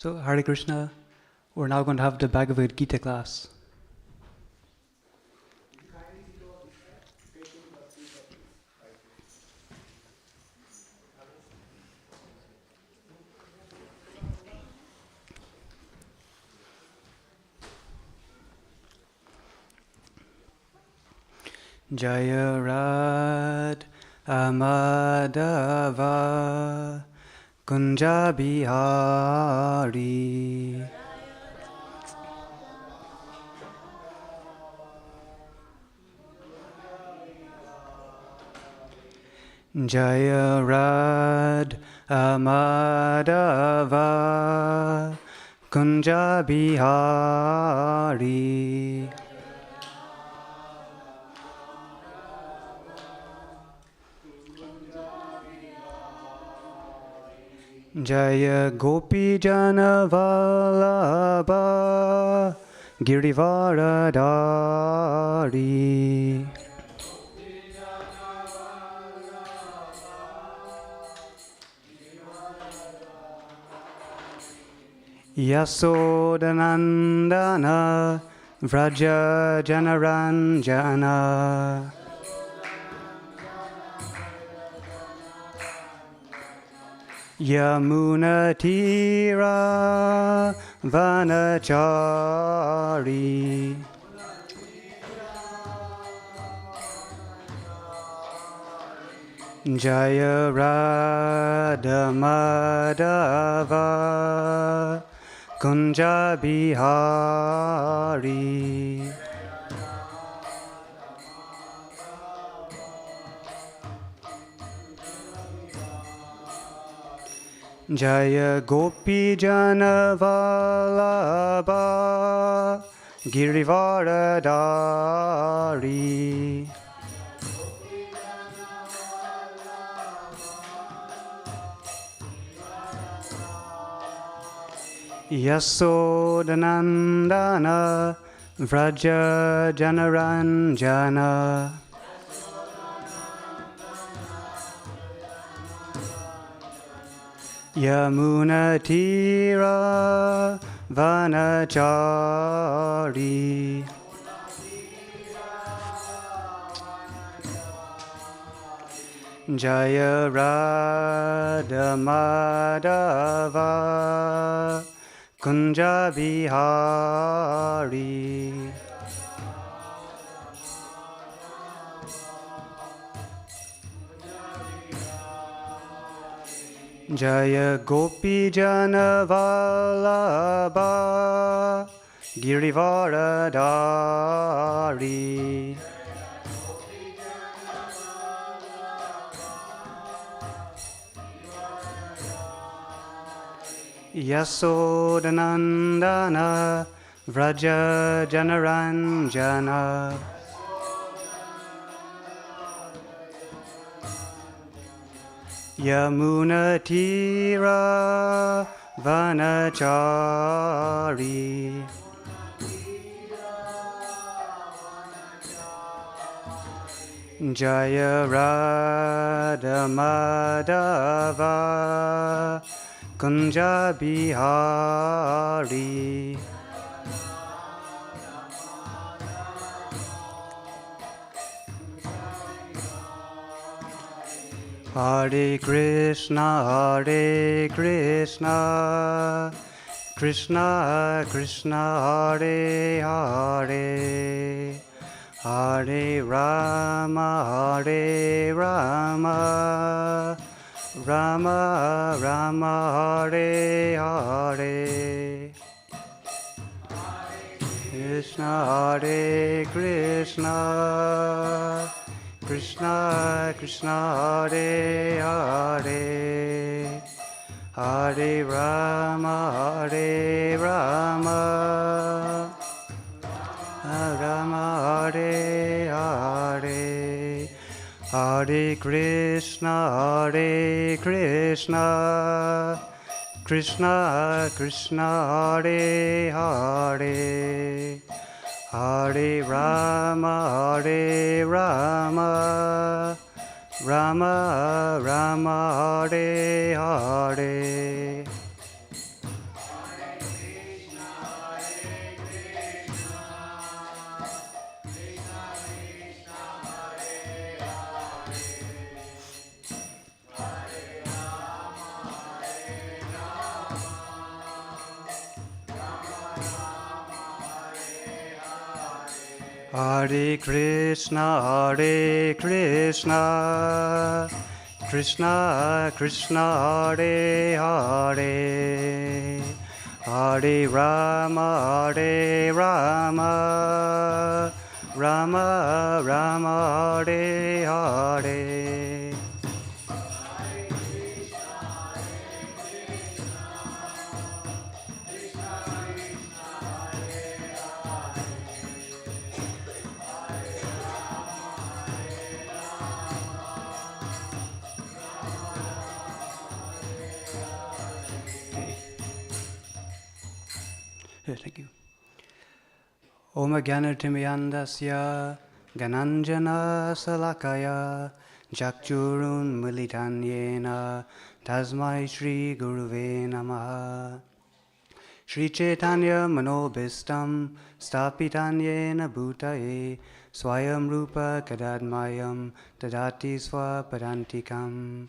So, Hare Krishna, we're now going to have the Bhagavad Gita class. Jaya Rad Amadava Kunja Bihari Jaya Rad Amadava Kunja Bihari Jaya Gopi Jana Vallabha Girivaradari Yasodanandana Vraja Janaranjana Yamunatira Vanachari Jaya Radha Madhava Kunja Bihari Jaya Gopi Jana Vallabha Girivaradari Yasodanandana Vraja Janaranjana Yamunatira Vanachari Jaya Radha Madhava Kunja Bihari Jaya Gopi Jana Vallabha Girivaradari Yasodanandana Vraja Janaranjana Yamunatira Vanachari Jaya Radha Madhava Kunja Bihari Hare Krishna, Krishna Krishna, Hare Hare, Hare Rama, Rama Rama, Hare Hare. Krishna, Hare Krishna, Krishna Krishna, Hare Hare, Hare Rama, Rama Hare Hare, Hare Krishna, Krishna Krishna, Hare Hare, Hare Rama, Rama Rama, Hare Hare. Hare Krishna, Krishna Krishna, Hare Hare, Hare Rama, Rama Rama, Hare Hare. Thank you. Om Gyanartimyandasya Gananjana Salakaya Jakchurun Militanyena Tasmai Shri Guruve Namaha. Shri Chaitanya Manobhistam Stapitanyena Bhutaye Swayam Rupa Kadadmayam Tadati Swapadantikam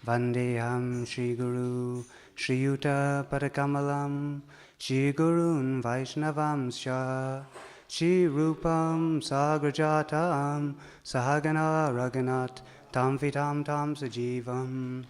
Vandeham Shri Guru Shri Yuta Padakamalam Shri Gurun Vaishnavamscha Shri Rupam Sagrajatam Sahagana Raghunat Tam Vitam Tam Sajivam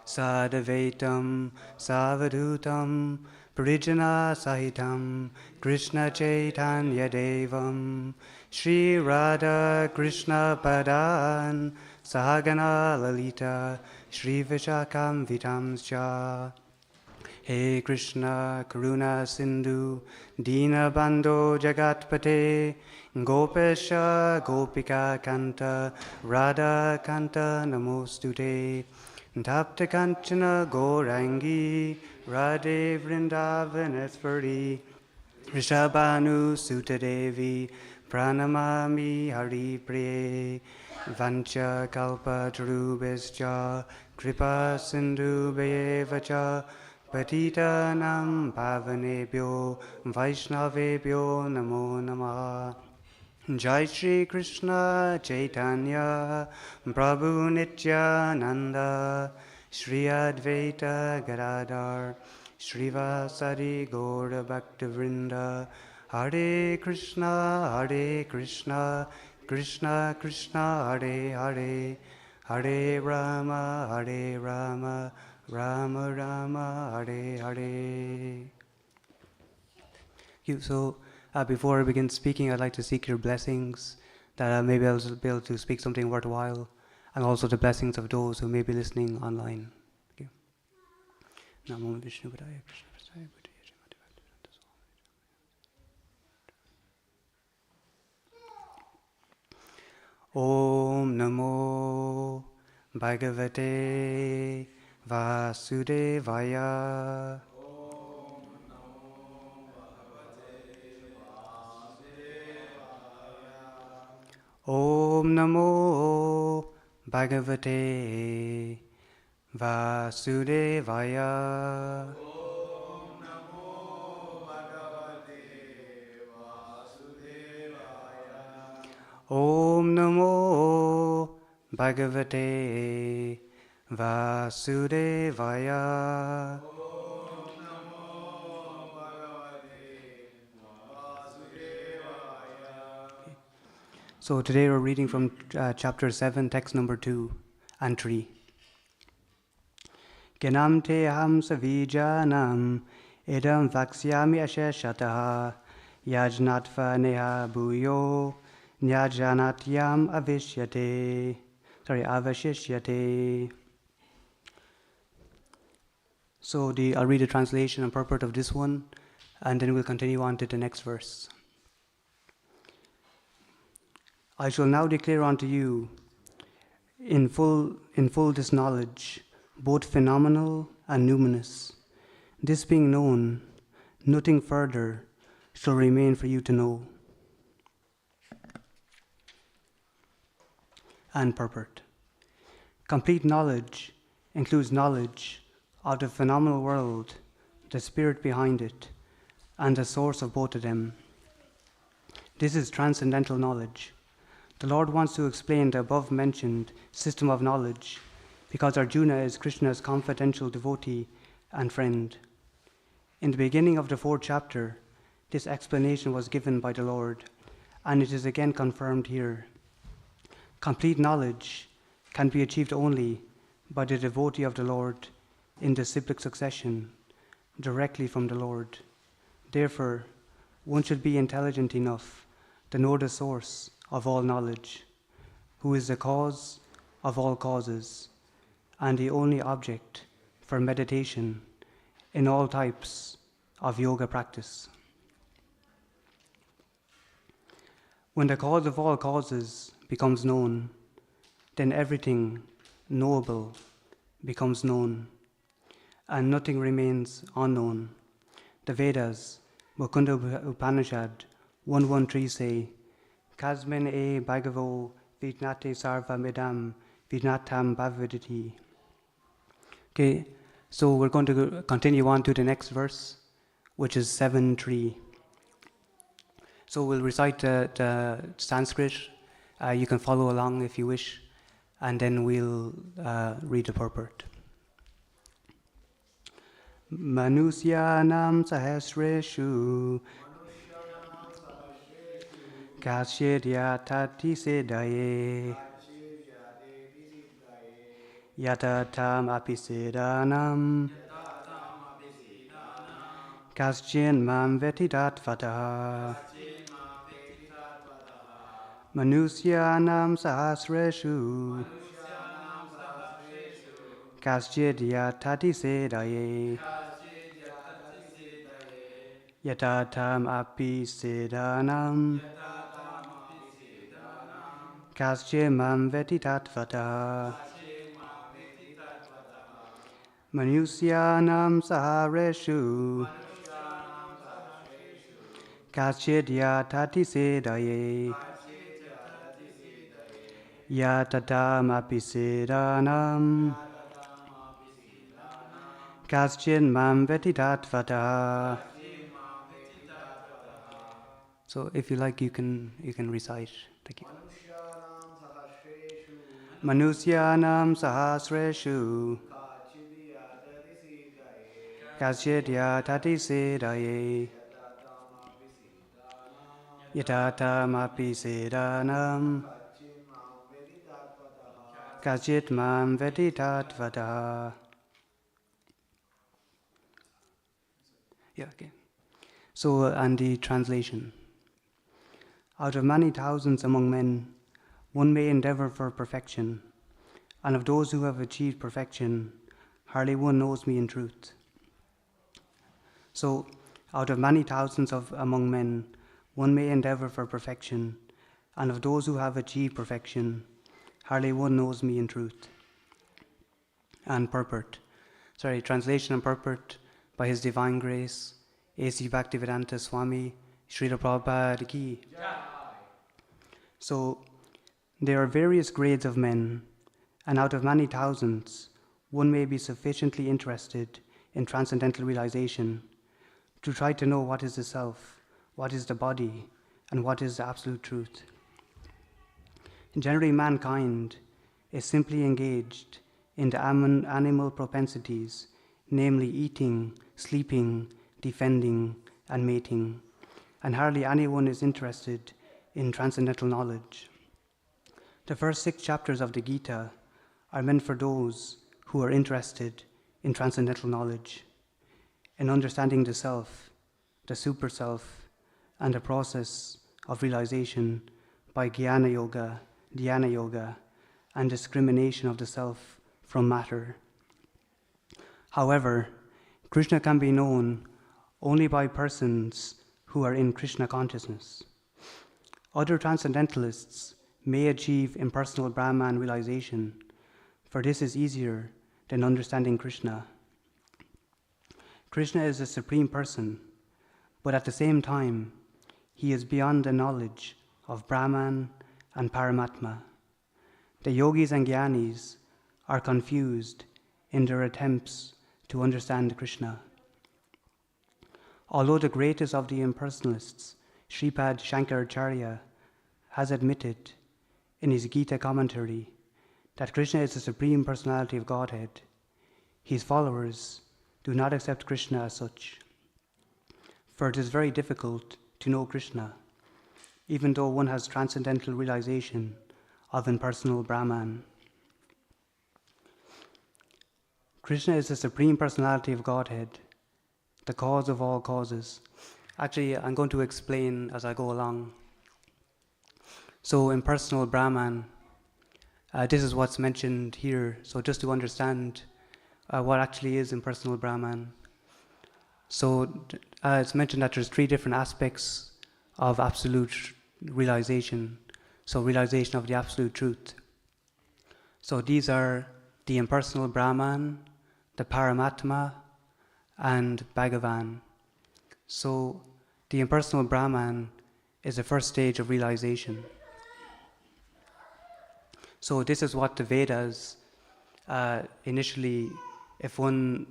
Sadavaitam Savadutam Parijana Sahitam Krishna Chaitanya Devam Shri Radha Krishna Padan Sahagana Lalita Shri Vishakam Vitamscha. He Krishna Karuna Sindhu Dina Bando Jagatpate Gopesha Gopika Kanta Radha Kanta Namostute Tapta Kanchana Gorangi Radhe Vrindavaneshwari Rishabhanu Sutadevi Pranamami Hari Priye Vancha Kalpa Tarubhascha Kripa Sindhu Bhayevacha Patitanam Pavanebhyo Vaishnavebhyo Namo Namaha. Jai Shri Krishna Chaitanya Prabhu Nityananda Shri Advaita Gadadhar Srivasadi Gaura Bhaktivinoda Hare Krishna Krishna Krishna Hare Hare Hare Rama Rama Rama Hare Hare. So before I begin speaking, I'd like to seek your blessings that maybe I'll be able to speak something worthwhile, and also the blessings of those who may be listening online. Thank you. Namo Vishnu Padaya Krishna Prasaya Bhutaya Srimati Bhaktivedanta Swami. Om Namo Bhagavate Vasudevaya. Om Namo Bhagavate Vasudevaya. Om Namo Bhagavate Vasudevaya. Om Namo Bhagavate Vasudevaya. So today we're reading from chapter 7, text number 2 and 3. Genam te aham savijanam idam vaksyami asheshataha yajnatva neha bhuyo nyajanatyam avashishyate. So I'll read the translation and purport of this one, and then we'll continue on to the next verse. I shall now declare unto you in full this knowledge, both phenomenal and numinous. This being known, nothing further shall remain for you to know. And purport. Complete knowledge includes knowledge of the phenomenal world, the spirit behind it, and the source of both of them. This is transcendental knowledge. The Lord wants to explain the above-mentioned system of knowledge because Arjuna is Krishna's confidential devotee and friend. In the beginning of the 4th chapter, this explanation was given by the Lord, and it is again confirmed here. Complete knowledge can be achieved only by the devotee of the Lord in disciplic succession, directly from the Lord. Therefore, one should be intelligent enough to know the source of all knowledge, who is the cause of all causes, and the only object for meditation in all types of yoga practice. When the cause of all causes becomes known, then everything knowable becomes known, and nothing remains unknown. The Vedas, Mukunda Upanishad 113 say, Kasmin e bhagavo vijnate sarva medam vijnatam bhavaviditi. Okay, so we're going to continue on to the next verse, which is 7.3. So we'll recite the Sanskrit. You can follow along if you wish, and then we'll read the purport. Manusyanam sahasreshu kasyedya tati sedaye yatatam apisedanam kaschin mam vetidat vataha manusyanam sahasreshu kaschedya tati sedaye yatatam apisedanam kaschin mam vetidat vataha manusyanam sahareshu kaschedya tati sedaye yatatam apisedanam kaschin mam vetidat vataha. So if you like, you can recite. Thank you. Manusyanam sahasreshu kaschedya tati sedaye yatatam apisedanam kaschit mam vetitat vataha. Yeah, okay. So, and the translation. Out of many thousands among men, one may endeavor for perfection, and of those who have achieved perfection, hardly one knows me in truth. So, out of many thousands among men, one may endeavor for perfection, and of those who have achieved perfection, hardly one knows me in truth. And translation and purport by His Divine Grace, A.C. Bhaktivedanta Swami, Srila Prabhupada Ki. So, there are various grades of men, and out of many thousands, one may be sufficiently interested in transcendental realization to try to know what is the self, what is the body, and what is the absolute truth. Generally, mankind is simply engaged in the animal propensities, namely eating, sleeping, defending, and mating, and hardly anyone is interested in transcendental knowledge. The first 6 chapters of the Gita are meant for those who are interested in transcendental knowledge, in understanding the self, the super self, and the process of realization by Jnana Yoga, Dhyana Yoga, and discrimination of the self from matter. However, Krishna can be known only by persons who are in Krishna consciousness. Other transcendentalists may achieve impersonal Brahman realization, for this is easier than understanding Krishna. Krishna is the Supreme Person, but at the same time, He is beyond the knowledge of Brahman and Paramatma. The yogis and jnanis are confused in their attempts to understand Krishna. Although the greatest of the impersonalists, Sripad Shankaracharya, has admitted in his Gita commentary that Krishna is the Supreme Personality of Godhead, his followers do not accept Krishna as such. For it is very difficult to know Krishna. even though one has transcendental realization of impersonal Brahman. Krishna is the Supreme Personality of Godhead, the cause of all causes. Actually, I'm going to explain as I go along. So, impersonal Brahman, this is what's mentioned here. So, just to understand what actually is impersonal Brahman. So, it's mentioned that there's 3 different aspects of absolute realization. So, realization of the absolute truth. So, these are the impersonal Brahman, the Paramatma, and Bhagavan. So, the impersonal Brahman is the first stage of realization. So, this is what the Vedas initially, if one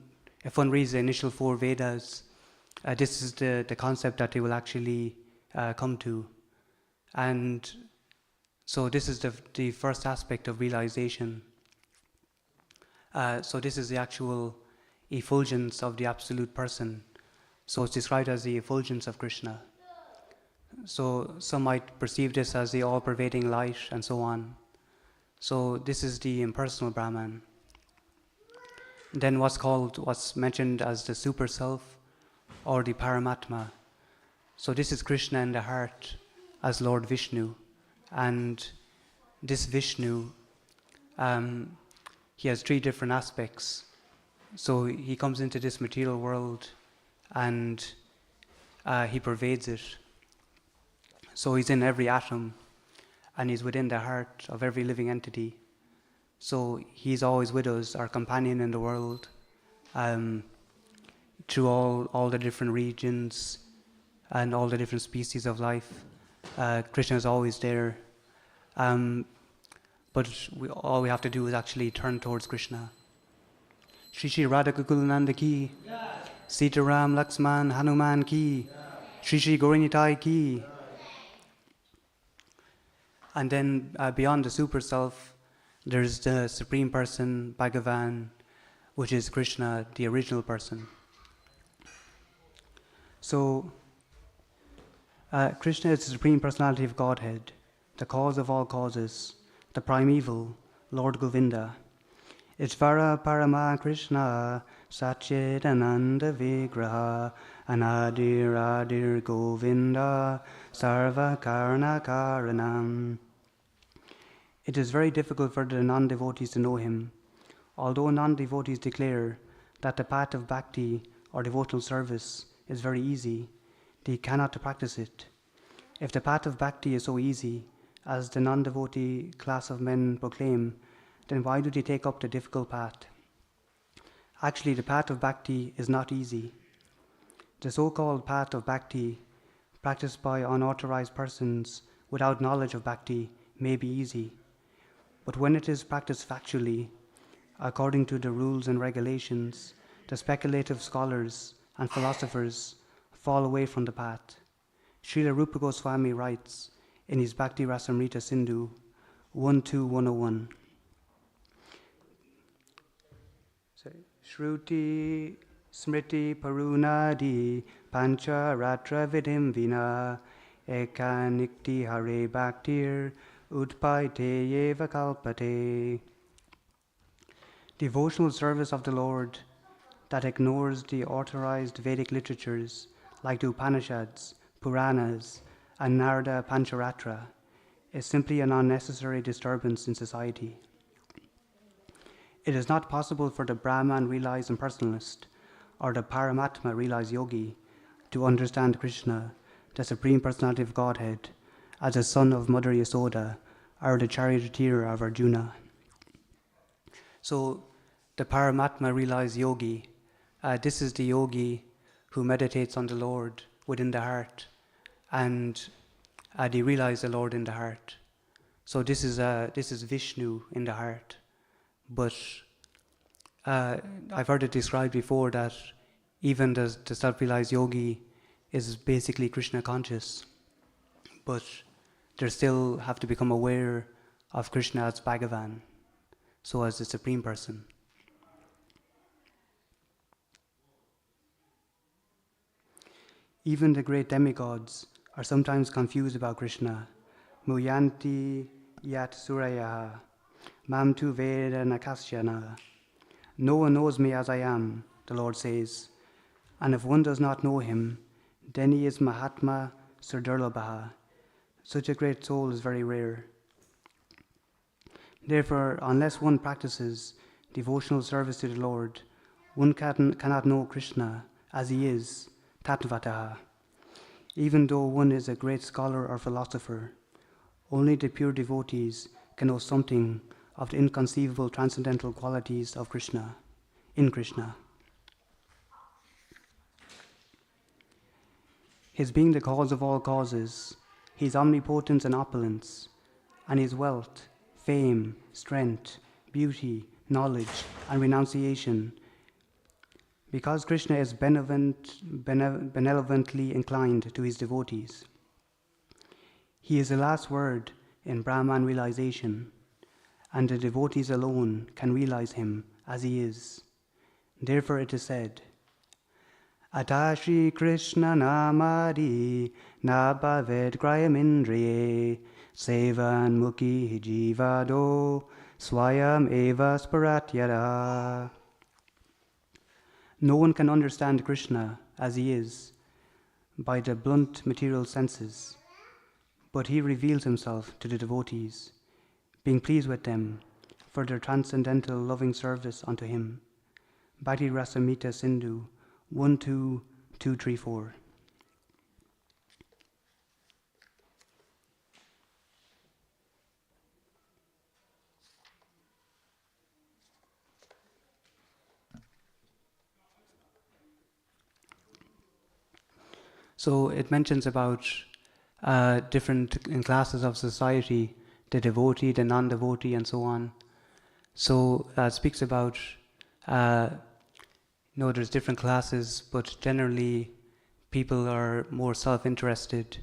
reads the initial 4 Vedas, this is the concept that they will actually come to. And so this is the first aspect of realization. So this is the actual effulgence of the absolute person. So it's described as the effulgence of Krishna. So some might perceive this as the all-pervading light and so on. So this is the impersonal Brahman. Then what's mentioned as the super self or the Paramatma. So this is Krishna in the heart as Lord Vishnu. And this Vishnu, he has 3 different aspects. So he comes into this material world and he pervades it. So he's in every atom and he's within the heart of every living entity. So he's always with us, our companion in the world, through all the different regions and all the different species of life. Krishna is always there. But all we have to do is actually turn towards Krishna. Shri Shri Radha Kukulananda ki, Sita Ram Laxman Hanuman ki, Shri Shri Gauranitai ki. And then beyond the super self, there's the Supreme Person, Bhagavan, which is Krishna, the original person. So, Krishna is the Supreme Personality of Godhead, the cause of all causes, the primeval, Lord Govinda. Ishvara Parama Krishna, Satchidananda Vigraha, Anadir Adir Govinda, Sarva Karna Karanam. It is very difficult for the non-devotees to know him, although non-devotees declare that the path of bhakti or devotional service is very easy. They cannot practice it. If the path of bhakti is so easy, as the non-devotee class of men proclaim, then why do they take up the difficult path? Actually, the path of bhakti is not easy. The so-called path of bhakti, practiced by unauthorized persons without knowledge of bhakti, may be easy. But when it is practiced factually, according to the rules and regulations, the speculative scholars and philosophers fall away from the path. Srila Rupa Goswami writes in his Bhakti Rasamrita Sindhu 1.2.101. Shruti Smriti Parunadi Pancha Ratra Vidim Vina Ekanikti Hare Bhaktir Utpaite Yeva Kalpate. Devotional service of the Lord that ignores the authorized Vedic literatures like the Upanishads, Puranas, and Narada Pancharatra is simply an unnecessary disturbance in society. It is not possible for the Brahman realized impersonalist or the Paramatma realized yogi to understand Krishna, the Supreme Personality of Godhead, as the son of Mother Yasoda or the charioteer of Arjuna. So the Paramatma realized yogi, this is the yogi who meditates on the Lord within the heart, and they realize the Lord in the heart. So this is Vishnu in the heart. But I've heard it described before that even the self-realized yogi is basically Krishna conscious, but they still have to become aware of Krishna as Bhagavan, so as the Supreme Person. Even the great demigods are sometimes confused about Krishna. Muyanti yat suraya, mam tu veda nakasyana. No one knows me as I am, the Lord says, and if one does not know him, then he is Mahatma Surdurlabha. Such a great soul is very rare. Therefore, unless one practices devotional service to the Lord, one cannot know Krishna as he is, Tattvataha. Even though one is a great scholar or philosopher, only the pure devotees can know something of the inconceivable transcendental qualities of Krishna, in Krishna. His being the cause of all causes, his omnipotence and opulence, and his wealth, fame, strength, beauty, knowledge, and renunciation. Because Krishna is benevolently inclined to his devotees. He is the last word in Brahman realization, and the devotees alone can realize him as he is. Therefore it is said, Atashi Krishna namadi nabhaved grayamindriye sevan mukhi jivado swayam eva sparatyada. No one can understand Krishna as he is by the blunt material senses, but he reveals himself to the devotees, being pleased with them for their transcendental loving service unto him. Bhakti Rasamrita Sindhu 1-2-2-3-4. So it mentions about different classes of society, the devotee, the non-devotee, and so on. So it speaks about, there's different classes, but generally people are more self-interested.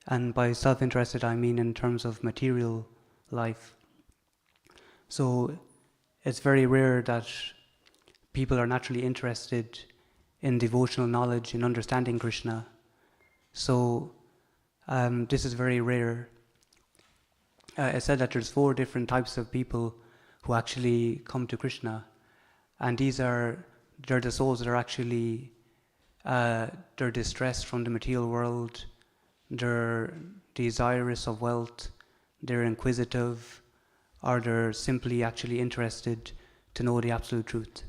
And by self-interested, I mean in terms of material life. So it's very rare that people are naturally interested in devotional knowledge, in understanding Krishna. So this is very rare. It said that there's 4 different types of people who actually come to Krishna, and they're the souls that are actually they're distressed from the material world, they're desirous of wealth, they're inquisitive, or they're simply actually interested to know the absolute truth.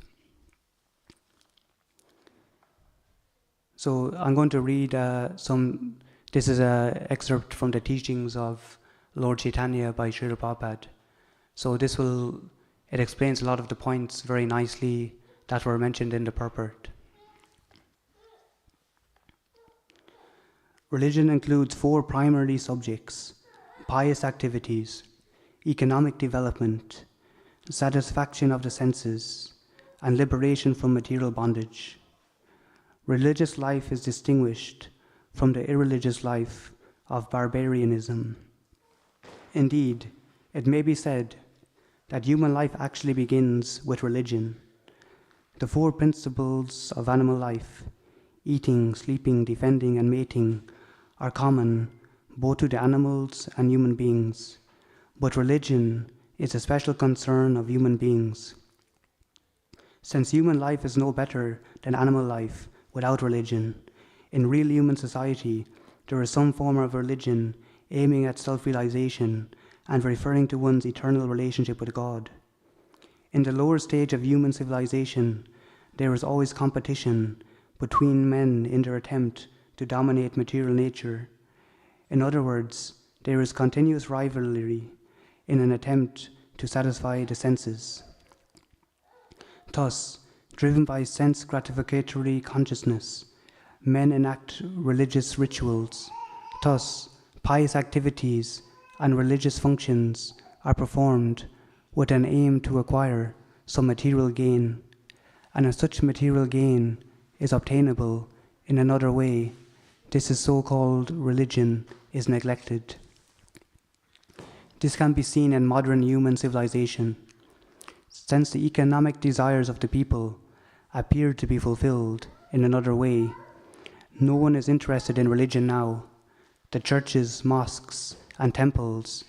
So I'm going to read this is an excerpt from the teachings of Lord Chaitanya by Srila Prabhupada. So it explains a lot of the points very nicely that were mentioned in the purport. Religion includes 4 primary subjects: pious activities, economic development, satisfaction of the senses, and liberation from material bondage. Religious life is distinguished from the irreligious life of barbarianism. Indeed, it may be said that human life actually begins with religion. The 4 principles of animal life, eating, sleeping, defending, and mating, are common both to the animals and human beings, but religion is a special concern of human beings. Since human life is no better than animal life without religion, in real human society there is some form of religion aiming at self-realization and referring to one's eternal relationship with God. In the lower stage of human civilization, there is always competition between men in their attempt to dominate material nature. In other words, there is continuous rivalry in an attempt to satisfy the senses. Thus, driven by sense gratificatory consciousness, men enact religious rituals. Thus, pious activities and religious functions are performed with an aim to acquire some material gain, and if such material gain is obtainable in another way, this is so-called religion is neglected. This can be seen in modern human civilization. Since the economic desires of the people appear to be fulfilled in another way, no one is interested in religion now, The churches, mosques, and temples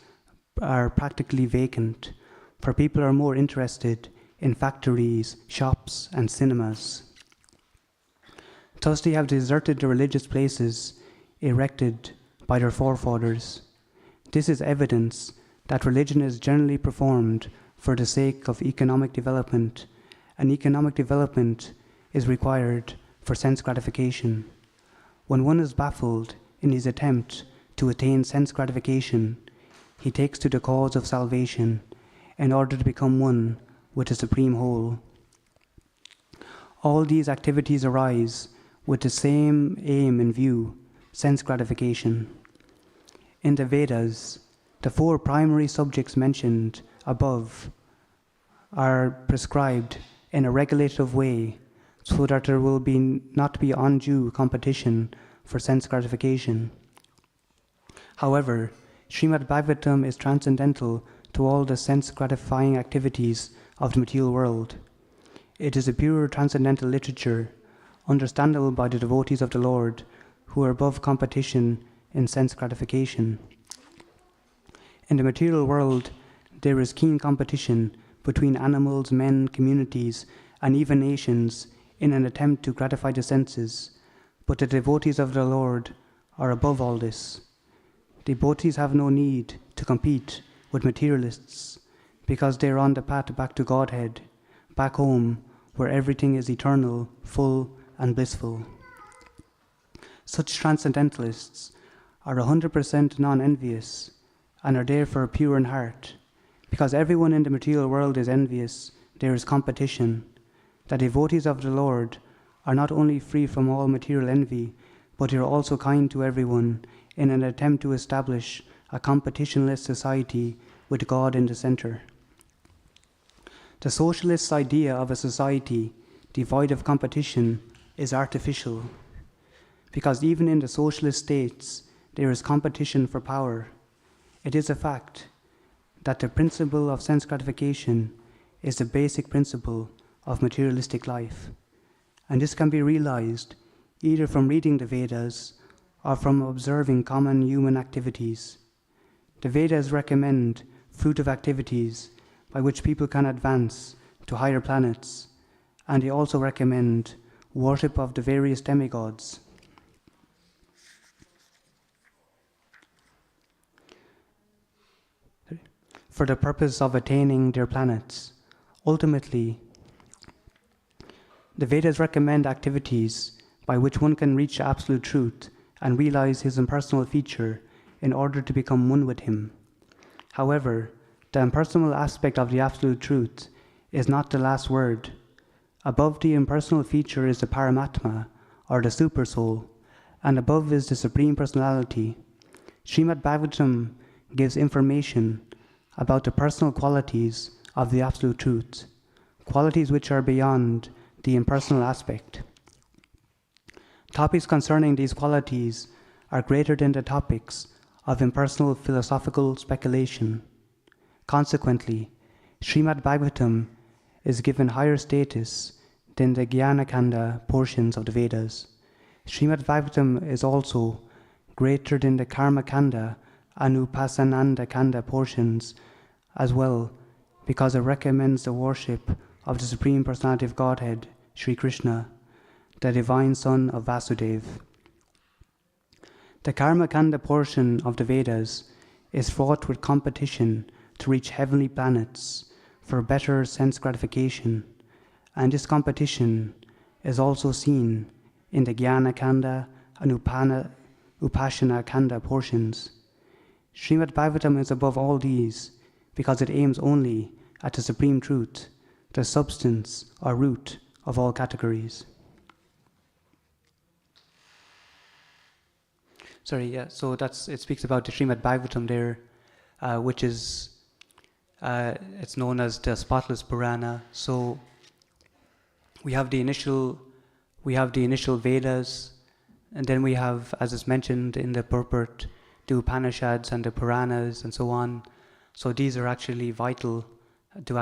are practically vacant, for people are more interested in factories, shops, and cinemas. Thus they have deserted the religious places erected by their forefathers. This is evidence that religion is generally performed for the sake of economic development, and economic development is required for sense gratification. When one is baffled in his attempt to attain sense gratification, he takes to the cause of salvation in order to become one with the Supreme Whole. All these activities arise with the same aim in view, sense gratification. In the Vedas, the 4 primary subjects mentioned above are prescribed in a regulative way so that there will not be undue competition for sense gratification. However, Srimad Bhagavatam is transcendental to all the sense-gratifying activities of the material world. It is a pure transcendental literature, understandable by the devotees of the Lord, who are above competition in sense gratification. In the material world, there is keen competition between animals, men, communities, and even nations in an attempt to gratify the senses, but the devotees of the Lord are above all this. Devotees have no need to compete with materialists because they are on the path back to Godhead, back home where everything is eternal, full, and blissful. Such transcendentalists are 100% non-envious and are therefore pure in heart. Because everyone in the material world is envious, there is competition. The devotees of the Lord are not only free from all material envy, but they are also kind to everyone in an attempt to establish a competitionless society with God in the center. The socialist's idea of a society devoid of competition is artificial, because even in the socialist states there is competition for power. It is a fact that the principle of sense gratification is the basic principle of materialistic life, and this can be realized either from reading the Vedas or from observing common human activities. The Vedas recommend fruitive activities by which people can advance to higher planets, and they also recommend worship of the various demigods. For the purpose of attaining their planets. Ultimately, the Vedas recommend activities by which one can reach absolute truth and realize his impersonal feature in order to become one with him. However, the impersonal aspect of the absolute truth is not the last word. Above the impersonal feature is the Paramatma, or the Supersoul, and above is the Supreme Personality. Srimad Bhagavatam gives information about the personal qualities of the Absolute Truth, qualities which are beyond the impersonal aspect. Topics concerning these qualities are greater than the topics of impersonal philosophical speculation. Consequently, Srimad Bhagavatam is given higher status than the Jnana-kanda portions of the Vedas. Srimad Bhagavatam is also greater than the Karma-kanda and Upasananda-kanda portions as well, because it recommends the worship of the Supreme Personality of Godhead, Sri Krishna, the divine son of Vasudeva. The Karma-kanda portion of the Vedas is fraught with competition to reach heavenly planets for better sense gratification, and this competition is also seen in the Jnana-kanda and Upasana-kanda portions. Srimad Bhagavatam is above all these because it aims only at the Supreme Truth, the substance or root of all categories. So it speaks about the Srimad Bhagavatam there, which is it's known as the spotless Purana. So we have the initial Vedas, and then we have, as is mentioned in the purport, the Upanishads and the Puranas and so on. So these are actually vital to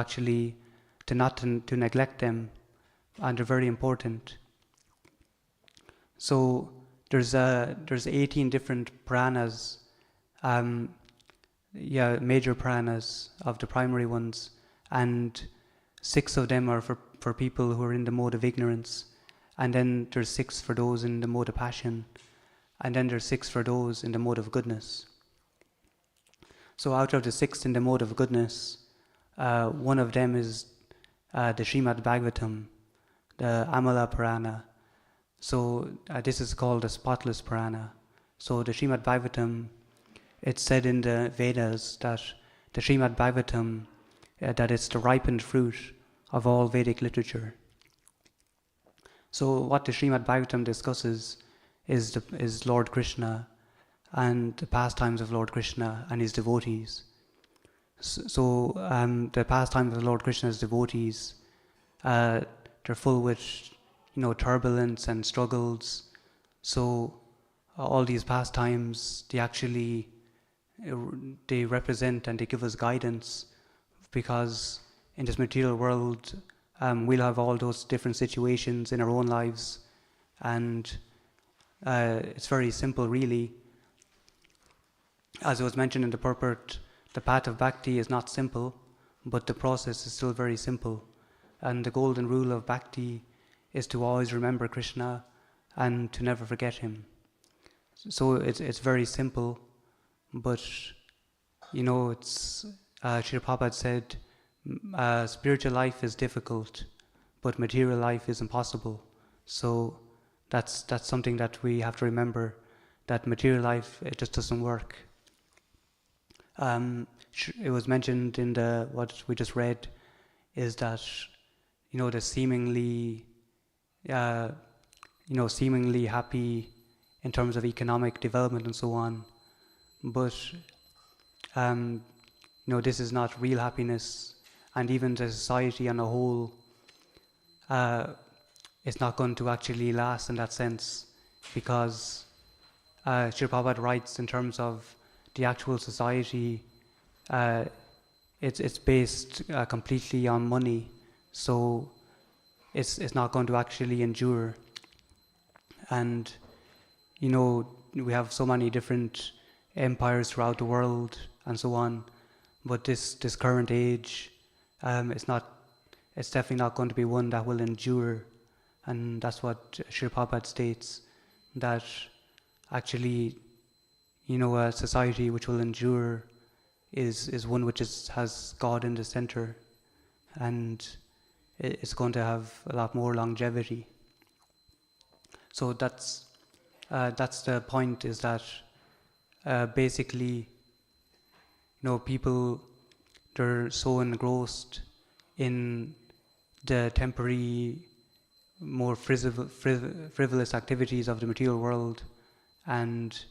neglect them, and they're very important. So there's 18 different pranas, major pranas of the primary ones, and 6 of them are for people who are in the mode of ignorance, and then there's 6 for those in the mode of passion, and then there's 6 for those in the mode of goodness. So out of the 6 in the mode of goodness, one of them is the Srimad Bhagavatam, the Amala Purana. So this is called the spotless Purana. So the Srimad Bhagavatam, it's said in the Vedas that the Srimad Bhagavatam, that it's the ripened fruit of all Vedic literature. So what the Srimad Bhagavatam discusses is Lord Krishna and the pastimes of Lord Krishna and his devotees. So the pastimes of Lord Krishna's devotees, they're full with turbulence and struggles. So all these pastimes, they represent and they give us guidance, because in this material world we'll have all those different situations in our own lives, and it's very simple really. As it was mentioned in the purport, the path of bhakti is not simple, but the process is still very simple. And the golden rule of bhakti is to always remember Krishna and to never forget him. So it's very simple, but it's Srila Prabhupada said, spiritual life is difficult, but material life is impossible. So that's something that we have to remember, that material life, it just doesn't work. It was mentioned in what we just read, is that the seemingly happy in terms of economic development and so on, but this is not real happiness, and even the society on a whole, it's not going to actually last in that sense, because Srila Prabhupada writes in terms of the actual society, it's based completely on money, so it's not going to actually endure. And we have so many different empires throughout the world and so on, but this current age, it's definitely not going to be one that will endure. And that's what Srila Prabhupada states, that actually a society which will endure is one which has God in the center, and it's going to have a lot more longevity. So that's the point, is that basically people, they're so engrossed in the temporary, more frivolous activities of the material world, and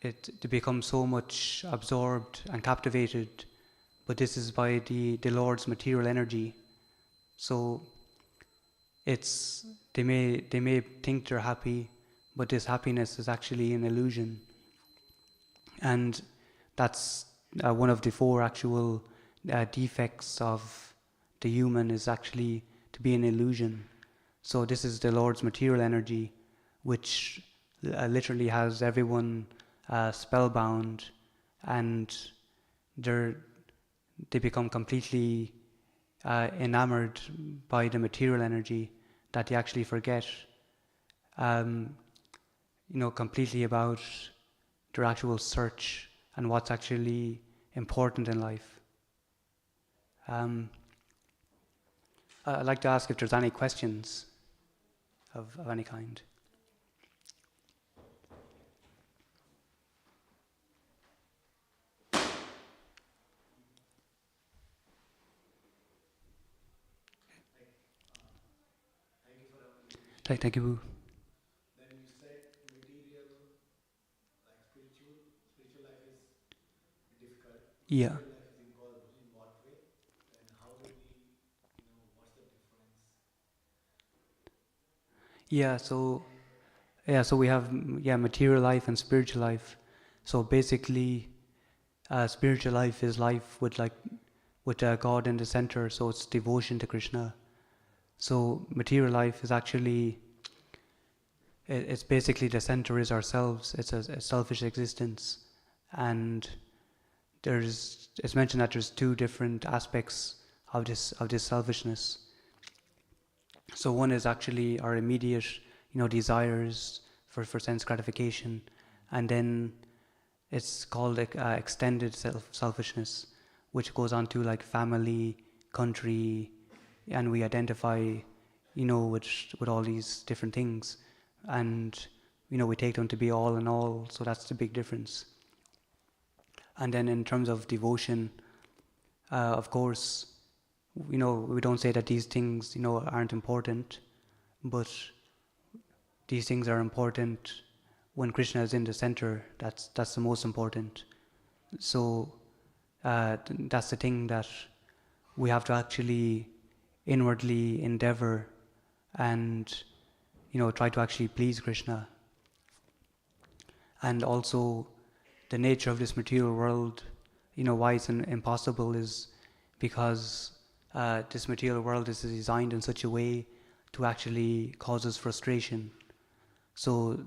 they become so much absorbed and captivated, but this is by the Lord's material energy. So they may think they're happy, but this happiness is actually an illusion, and that's one of the 4 actual defects of the human, is actually to be an illusion. So this is the Lord's material energy, which literally has everyone spellbound, and they become completely enamored by the material energy, that they actually forget completely about their actual search and what's actually important in life. I'd like to ask if there's any questions of any kind. Thank you. Then you said material, like spiritual life is difficult. Yeah. Material life is impossible. In what way? And how do we, what's the difference? So we have material life and spiritual life. So basically, spiritual life is life with God in the center. So it's devotion to Krishna. So material life is actually it's basically the center is ourselves. It's a selfish existence, and it's mentioned that there's two different aspects of this selfishness. So one is actually our immediate, desires for sense gratification, and then it's called extended selfishness, which goes on to like family, country, and we identify, with all these different things, and we take them to be all in all. So that's the big difference. And then in terms of devotion, of course, we don't say that these things, aren't important, but these things are important when Krishna is in the center. That's the most important. So that's the thing that we have to actually inwardly endeavor and try to actually please Krishna. And also the nature of this material world, why it's impossible is because this material world is designed in such a way to actually cause us frustration. So,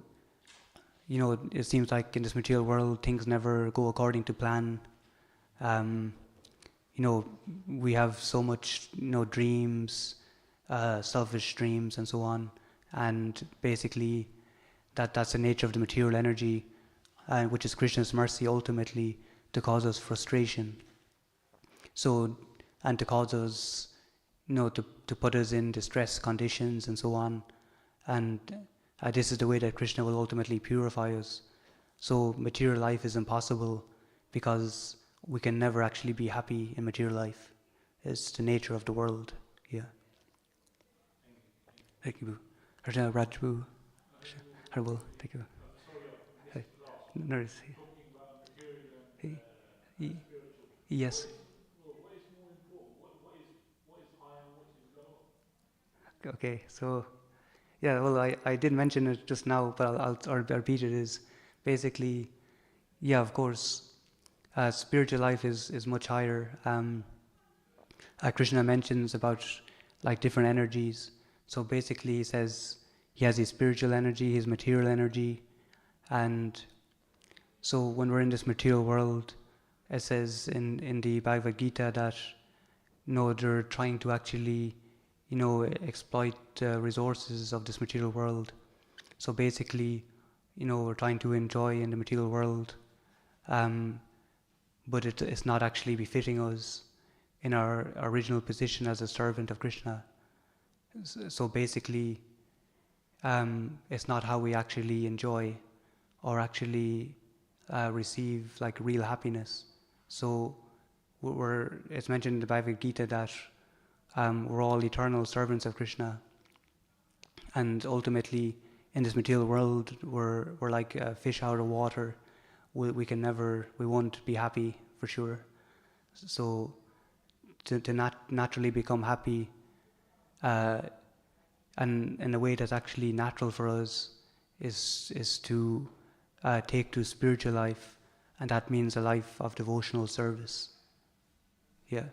it seems like in this material world things never go according to plan. We have so much, dreams, selfish dreams and so on, and basically that's the nature of the material energy, which is Krishna's mercy ultimately to cause us frustration. So, and to cause us, to put us in distress conditions and so on, and this is the way that Krishna will ultimately purify us. So material life is impossible because we can never actually be happy in material life. It's the nature of the world. Yeah. Thank you. Harjana Rajbu. Harbol. Thank you. Hey. Nurse. Yes. Okay, so yeah, well, I did mention it just now, but I'll repeat it. Is basically, yeah, of course, spiritual life is much higher. Krishna mentions about like different energies. So basically, he says he has his spiritual energy, his material energy, and so when we're in this material world, it says in the Bhagavad Gita that they're trying to actually exploit resources of this material world. So basically, we're trying to enjoy in the material world, but it's not actually befitting us in our original position as a servant of Krishna. So basically, it's not how we actually enjoy or actually receive like real happiness. So it's mentioned in the Bhagavad Gita that we're all eternal servants of Krishna, and ultimately in this material world we're like a fish out of water. We won't be happy for sure. So to naturally become happy, and in a way that's actually natural for us, is to take to spiritual life, and that means a life of devotional service. Yeah.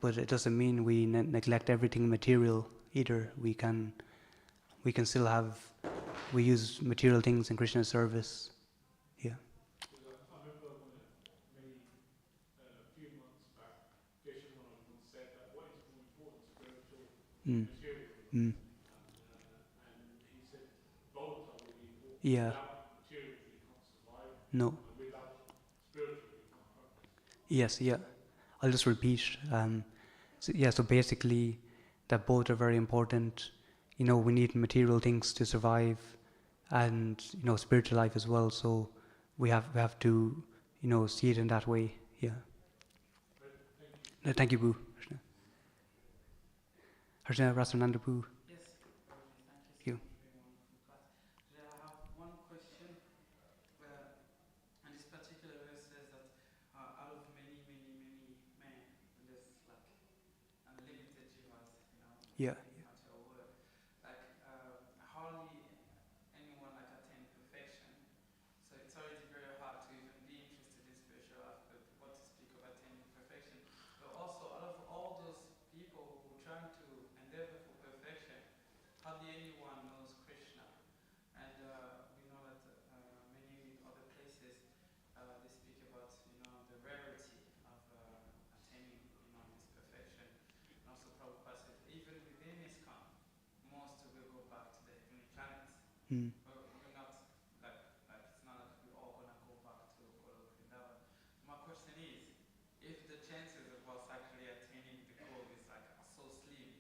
But it doesn't mean we neglect everything material either. We can still we use material things in Krishna's service. Yeah. I remember maybe a few months back, Darshan once said that what is more important, spiritual and material? Mm. And he said both are really important. Yeah. Without material we can't survive. No. And without spiritual we can't progress. Yes. Yeah. I'll just repeat. So basically, that both are very important. We need material things to survive, and spiritual life as well. So we have to see it in that way. Yeah. Thank you, Boo. Harjana Rasananda Boo. Yes, thank you. you. I have one question. And this particular verse says that out of many men, there's like unlimited jivas, Yeah. material world. Like hardly anyone like attain perfection. So it's already very hard to even be interested in spiritual life, but what to speak of attaining perfection. But also out of all those people who trying to endeavor for perfection, hardly anyone knows Krishna. And Mm. We're not like it's not like we're all gonna go back to Goloka Vrindavan. My question is, if the chances of us actually attaining the goal is like so slim,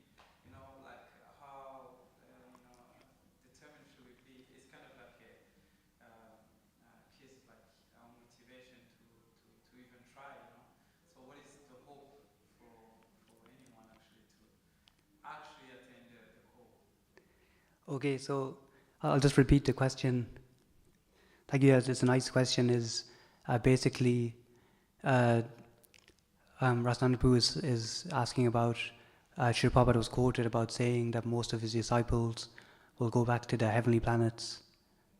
like how determined should we be? It's kind of like a case of like motivation to even try. So what is the hope for anyone actually to actually attain the goal? Okay, so I'll just repeat the question. Thank you. Yes, it's a nice question. Is basically Rasnandapu is asking about Sri Prabhupada was quoted about saying that most of his disciples will go back to the heavenly planets,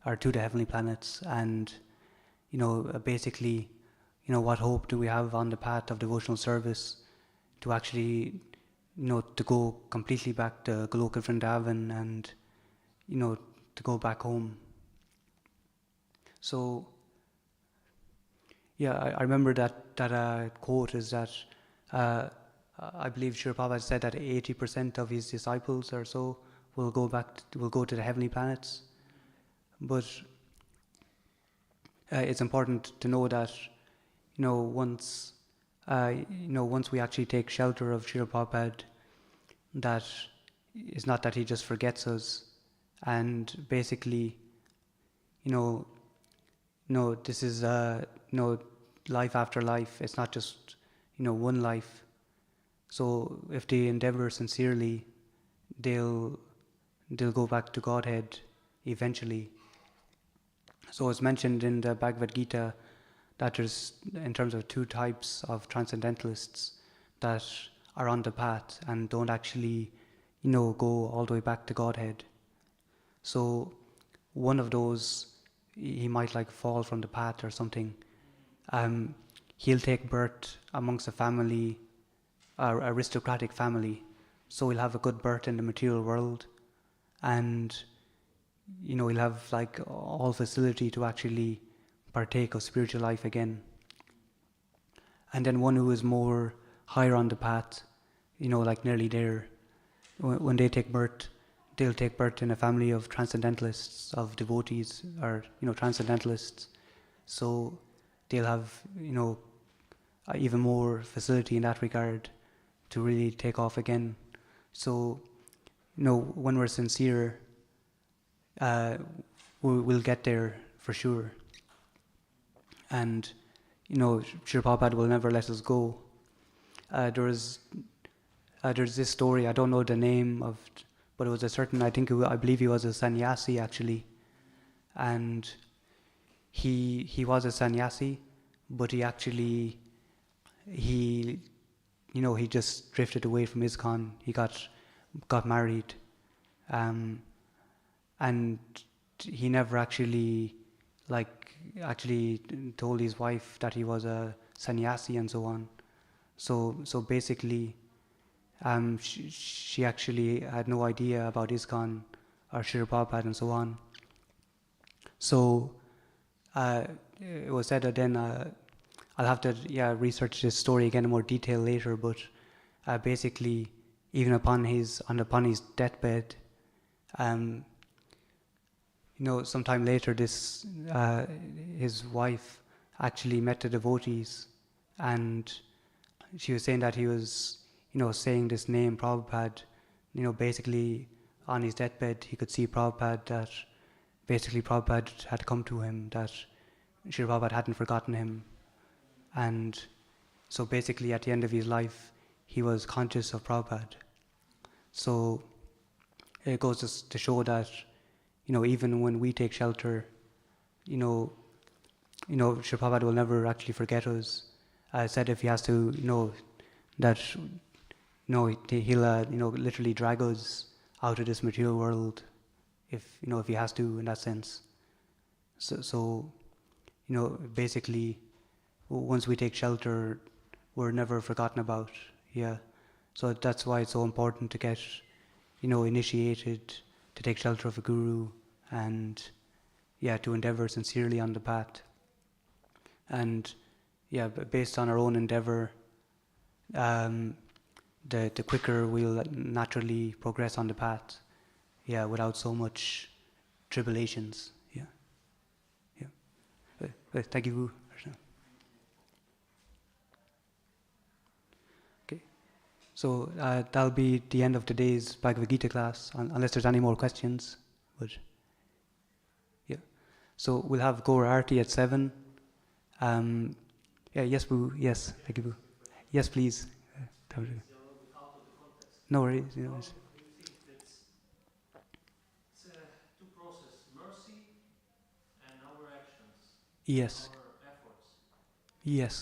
or to the heavenly planets, and basically, what hope do we have on the path of devotional service to actually, to go completely back to Goloka Vrindavan and, to go back home. So, yeah, I remember that quote is that I believe Sri Prabhupada said that 80% of his disciples or so will go to the heavenly planets. But it's important to know that once we actually take shelter of Sri Prabhupada, that it's not that he just forgets us, and basically, this is life after life. It's not just one life. So if they endeavor sincerely, they'll go back to Godhead eventually. So it's mentioned in the Bhagavad Gita that there's, in terms of two types of transcendentalists that are on the path and don't actually, go all the way back to Godhead. So one of those, he might like fall from the path or something. He'll take birth amongst a family, aristocratic family, so he'll have a good birth in the material world, and he'll have like all facility to actually partake of spiritual life again. And then one who is more higher on the path, like nearly there, when they take birth, they'll take birth in a family of transcendentalists, of devotees, or transcendentalists. So they'll have even more facility in that regard to really take off again. So when we're sincere, we'll get there for sure. And Sri Prabhupada will never let us go. There's this story, I don't know the name of, but it was a certain, I believe he was a sannyasi actually, and he was a sannyasi, but he actually he just drifted away from ISKCON. He got married, and he never actually told his wife that he was a sannyasi and so on. So basically, she actually had no idea about ISKCON or Srila Prabhupada and so on. So it was said that then I'll have to research this story again in more detail later. But basically, even upon his deathbed, sometime later, this his wife actually met the devotees, and she was saying that he was, saying this name Prabhupada. Basically on his deathbed, he could see Prabhupada, that basically Prabhupada had come to him, that Srila Prabhupada hadn't forgotten him, and so basically at the end of his life, he was conscious of Prabhupada. So it goes to show that, even when we take shelter, Srila Prabhupada will never actually forget us. I said if he has to, that, he'll, literally drag us out of this material world, if he has to, in that sense. So basically, once we take shelter, we're never forgotten about. Yeah. So that's why it's so important to get, initiated, to take shelter of a guru, and to endeavor sincerely on the path. And based on our own endeavor, the quicker we'll naturally progress on the path, without so much tribulations. Yeah. Thank you. Okay. So that'll be the end of today's Bhagavad Gita class, unless there's any more questions. But yeah. So we'll have Gaur Arti at 7. Yes, Boo. Yes, thank you, Boo. Yes, please. That would be- No worries. No worries. Do you think it's two process, mercy and our actions, Yes. our efforts? Yes.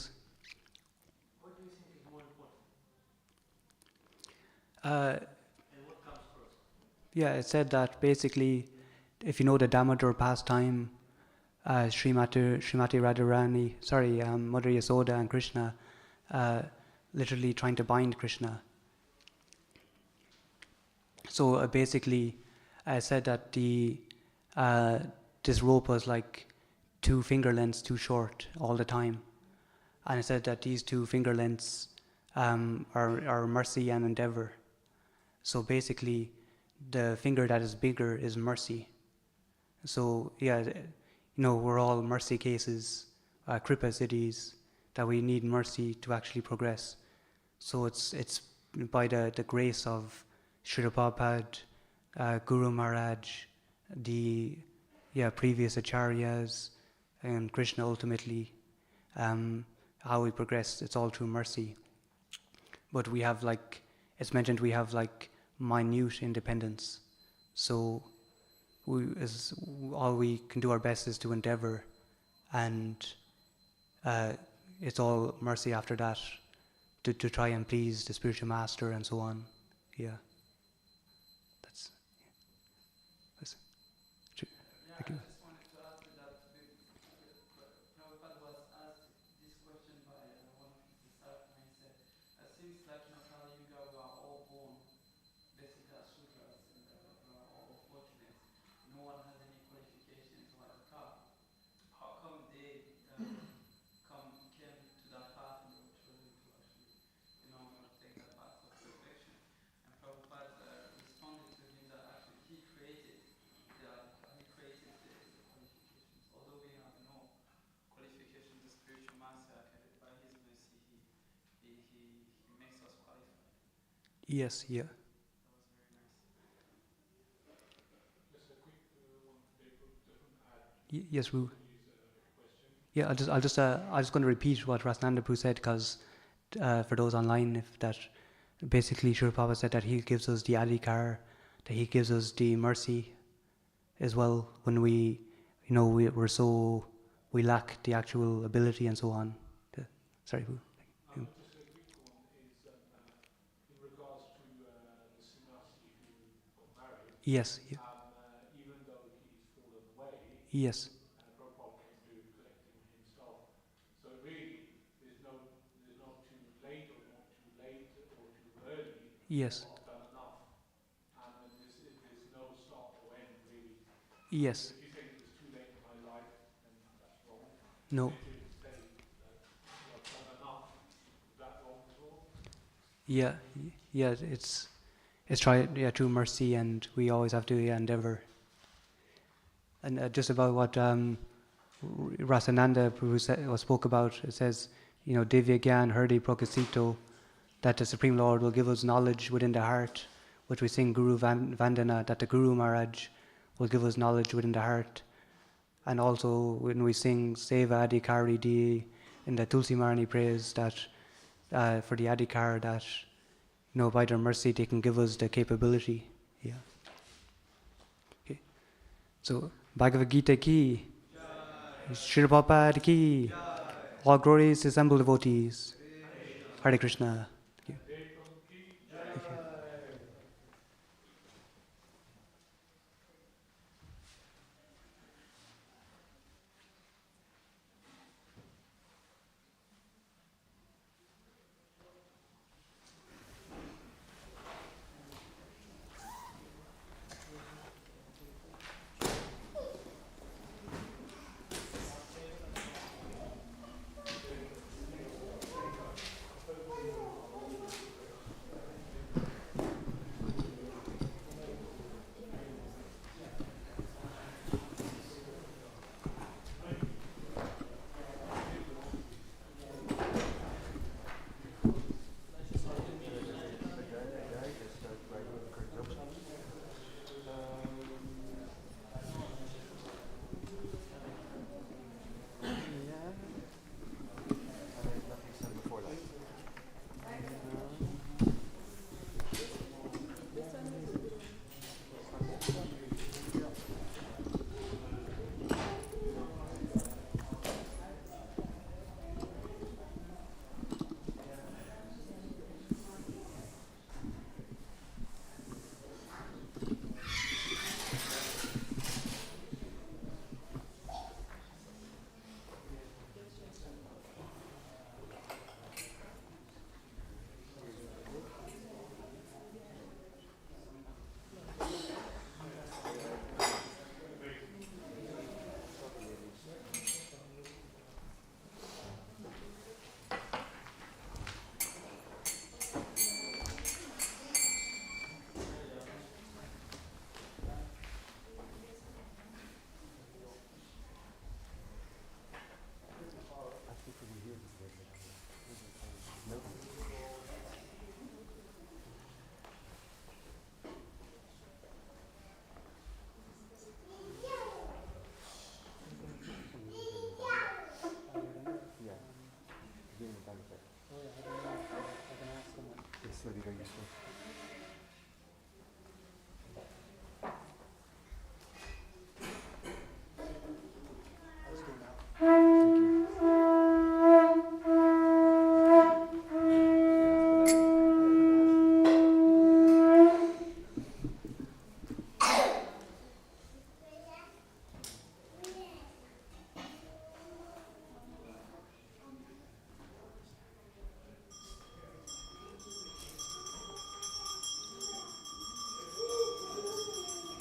What do you think is more important? Uh, And what comes first? Yeah, it said that basically, if you know the Damodar pastime, Srimati Radharani, Mother Yasoda and Krishna, literally trying to bind Krishna. So basically, I said that this rope was like 2 finger lengths too short all the time, and it said that these 2 finger lengths are mercy and endeavor. So basically, the finger that is bigger is mercy. So yeah, we're all mercy cases, Kripa cities, that we need mercy to actually progress. So it's by the grace of Srila Prabhupada, Guru Maharaj, the previous acharyas, and Krishna ultimately, how we progress. It's all through mercy. But we have it's mentioned, we have minute independence. So all we can do our best is to endeavor, and it's all mercy after that to try and please the spiritual master and so on. Yeah. That's true. Yeah, Thank you. I just wanted to add to that. Prabhupada was asked this question by one of his disciples, and he said, "Seems like in Kali Yuga we are all born basically as Shudras, and we are all fortunate. No one has any qualification to have a car. How come they came to that path and they were chosen to actually, take that path of perfection?" And Prabhupada responded to him that actually he created the qualifications. Although we have no qualification, the spiritual master, by his mercy, he makes us qualified. Yes. Yeah. That was very nice. Just a quick one today, different add Yes, Ru. question. Yeah, I'm just going to repeat what Rasananda Prabhu said, because for those online, if that basically Srila Prabhupada said that he gives us the adhikar, that he gives us the mercy as well when we lack the actual ability and so on. Sorry, Prabhu. Just a quick one is in regards to the sannyasi who got married. Yes. Yeah. Even though he's fallen away, Yes. Prabhupada came to collect him himself. So really, there's not too late or not too late or too early. Yes. I've done enough, and there's no start or end really. Yes. If you think it's too late in my life, then that's wrong. No. If you say that I've done enough, is that wrong as well? Yeah. Yeah. It's true mercy, and we always have to endeavor. And just about what Rasananda Prabhu spoke about, it says, Divya Gyan Hriday Prakasito, that the Supreme Lord will give us knowledge within the heart, which we sing Guru Vandana, that the Guru Maharaj will give us knowledge within the heart. And also when we sing Seva Adhikari Di in the Tulsi Marani praise, that for the Adhikar, that by their mercy they can give us the capability. Yeah. Okay. So Bhagavad Gita ki, Srila Prabhupada ki, all glories assembled devotees. Hare Krishna. Thank you. Thank you.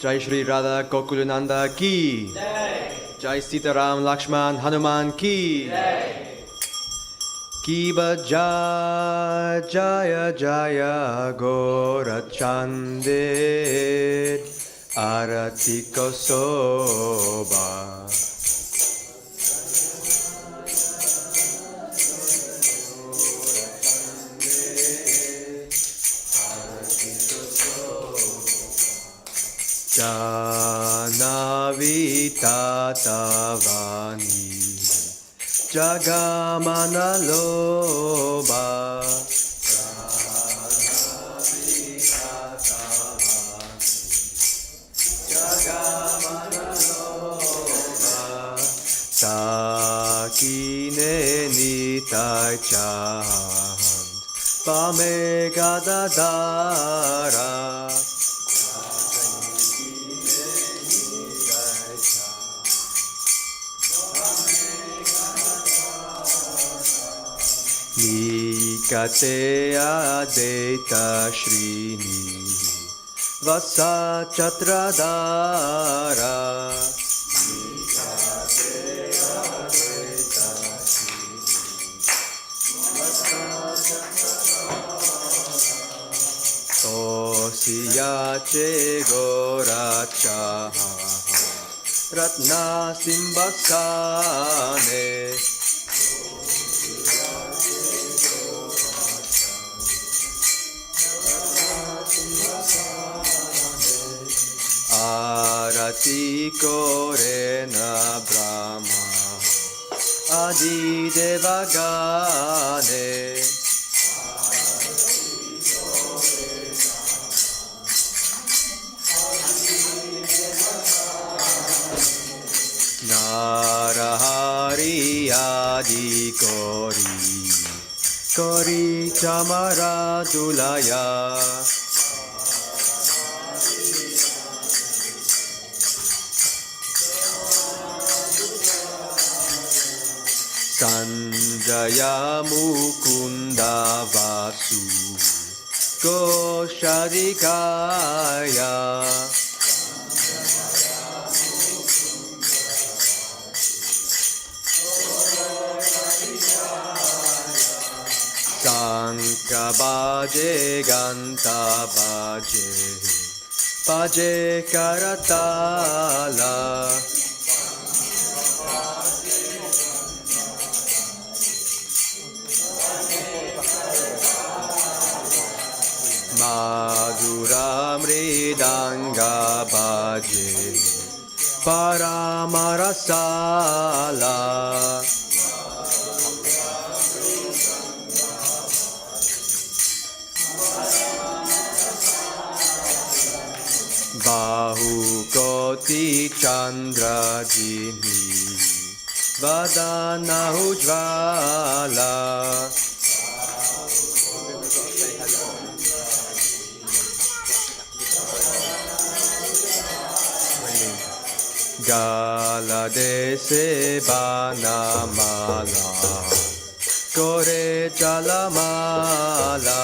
Jai Shri Radha Gokulananda ki. Jai Sitaram Lakshman Hanuman ki. Ki Baja Jaya Jaya Gorachande Arati Kosoba. Janavitatavani Jagamanaloba Sakine nitai chahan Pame gadadara Nikate adeta shrini Vasa chatradara Tosiyache goracha Ratna simbasane Arati korena Brahma Adi devagane Narahari Adi Kori Chamara Dulaya Sanjaya Mukunda Vasu Koshadikaya Sankabaje Ganta Baje Karatala Madhura Mridanga Baje Paramarasala Bahu Koti Chandra Jini Vadana Ujvala Gala Dese Banamala Kore Jalamala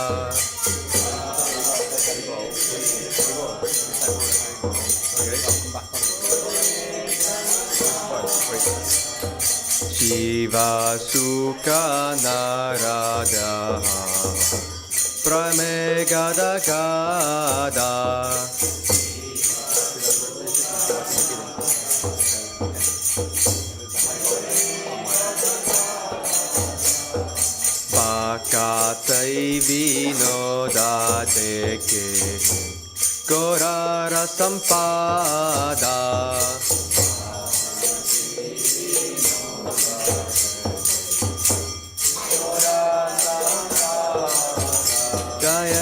Shiva Sukha Narada Prame Gada Gada Bakatai Vinodadeke Gorara Sampada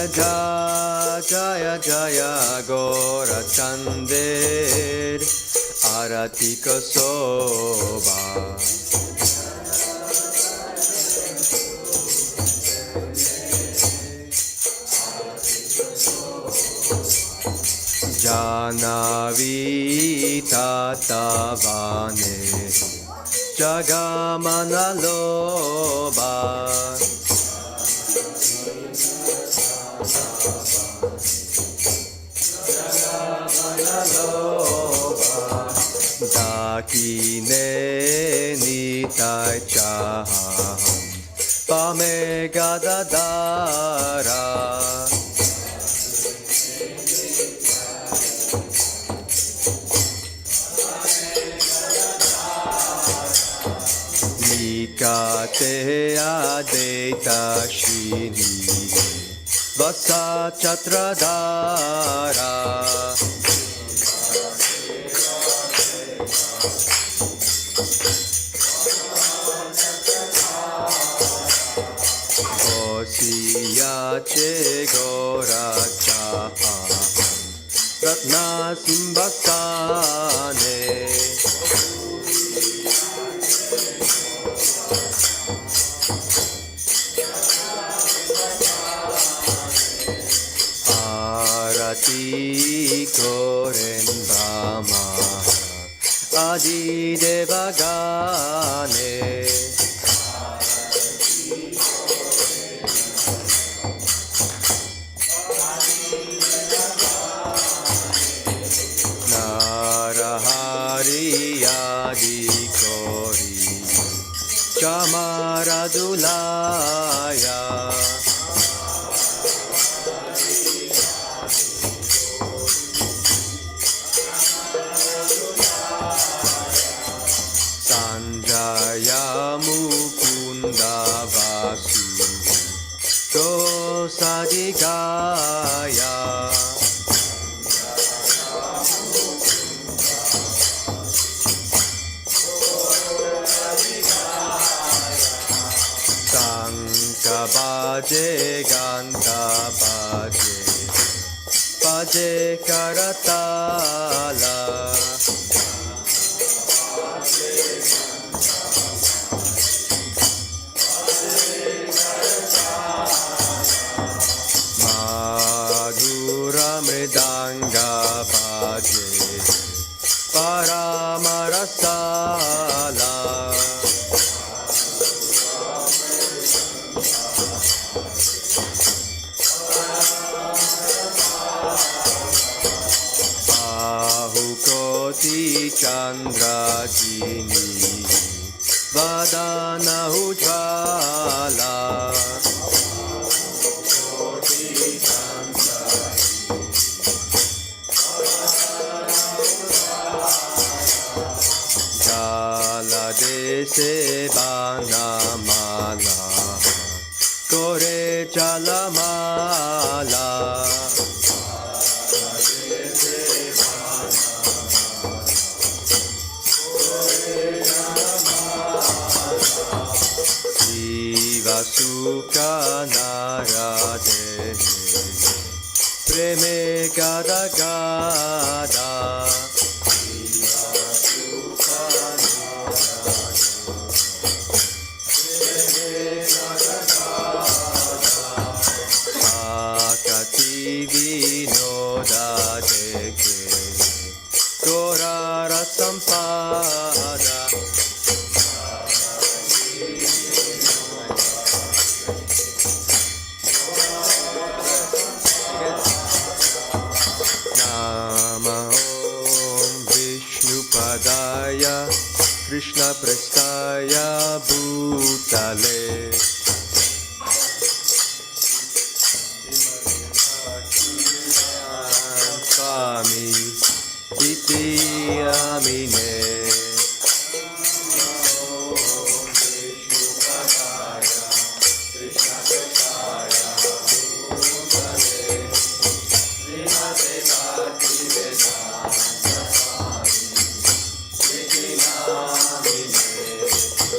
Jaya Jaya Gora Chander Aratika Soba Janavi Tatavane Jagamana Loba Dakine Nitai Chaham Pame Gadadara Nikate Adeta Shini Vasa Chatradara Osiyache Gora Chaha Ratna Simbasane Arati Koren Brahma Adi Devagane Narahari Adi Kori Chamaradulaya Sanjaya Mukunda Vasu Dosadigaya Baje Ganta Baje Baje Karatala Madhura Mridanga Baje Paramarasala Chandra Jini Vadana Ujvala Jala Dese Bana Mala Kore Jala Mala Sukha Narade Preme Gada Gada Akati Vinoda Deke Gorara Sampada Krishna Prestaya Bhutale Swami Iti Amine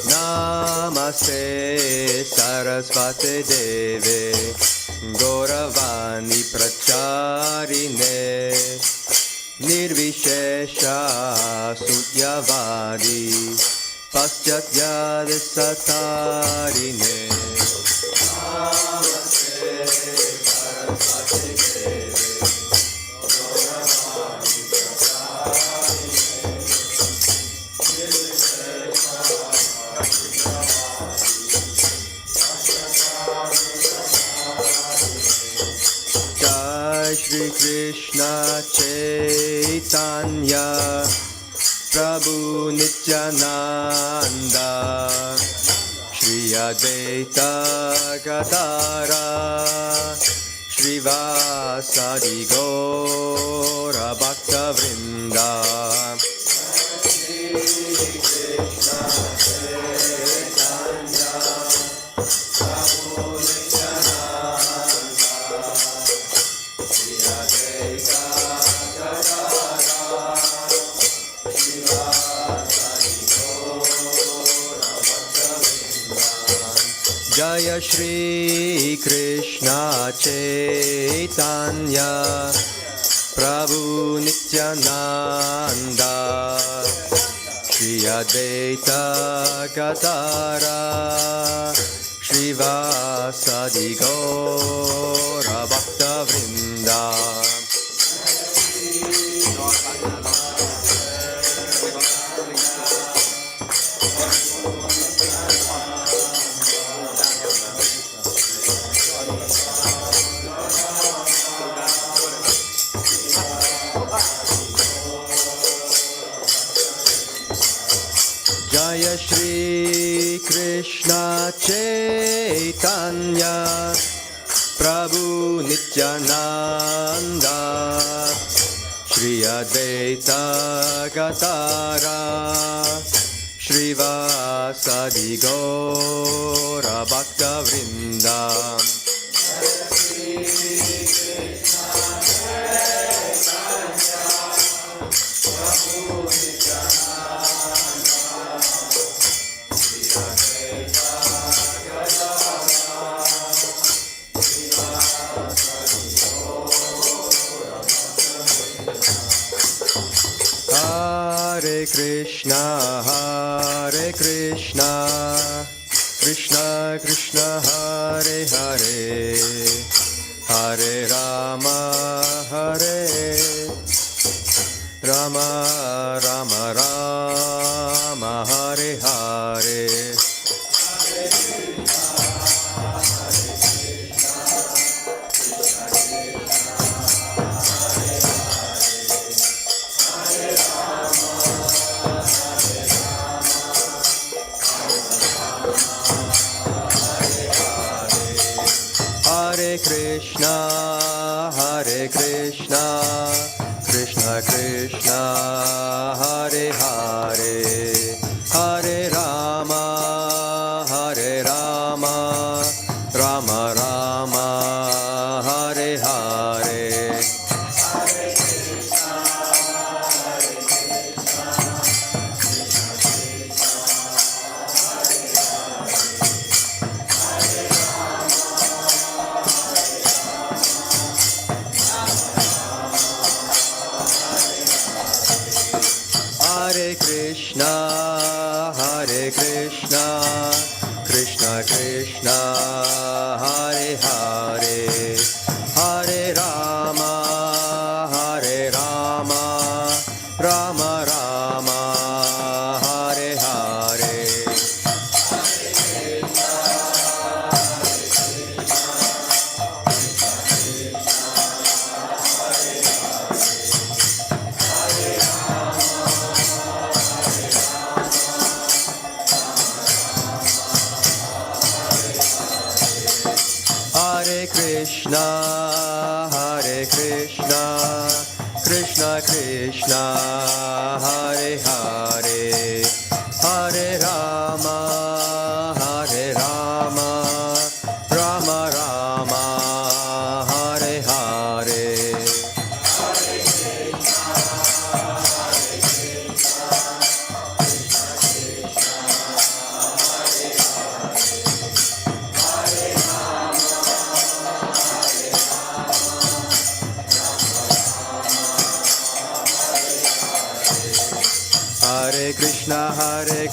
Namaste Sarasvate Deve Gauravani Pracharine Nirvishesha Sutyavadi Paschatyad Satarine Jai Shri Krishna Chaitanya Prabhu Nityananda Shri Advaita Gadara Srivasadi Gaura Bhakta Vrinda Jaya Shri Krishna Chaitanya Prabhu Nityananda Shri Advaita Gadara Srivasadi Gaura Bhakta Vrinda Jaya Shri Krishna Chaitanya Prabhu Nityananda Shri Advaita Gadara Srivasadi Gaura Bhakta Vrinda Hare Krishna, Krishna Krishna, Hare Hare, Hare Rama, Hare Rama, Rama Rama, Hare Hare. Hare Krishna, Krishna Krishna, Hare Hare, Hare Rama, Rama Rama, Hare Hare. Hare Krishna, Krishna Krishna, Hare Hare, Hare Rama, Rama Rama, Hare Hare. Hare Krishna, Krishna Krishna, Hare Hare, Hare Rama, Rama Rama, Hare Hare. Krishna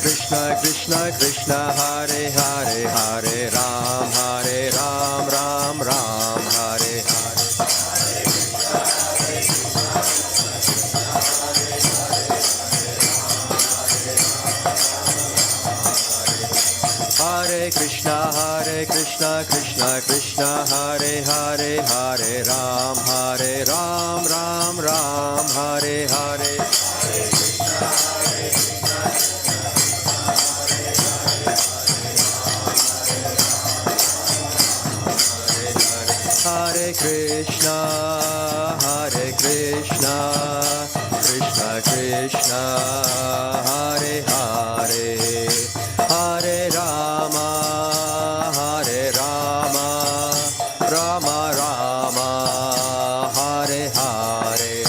Krishna Krishna Hare Hare Hare Ram Ram Ram Hare Hare Hare Krishna Krishna Krishna Hare Hare Hare Ram Ram Ram Hare Hare Hare Krishna Krishna Krishna Hare Hare Hare Rama Rama Rama Hare Hare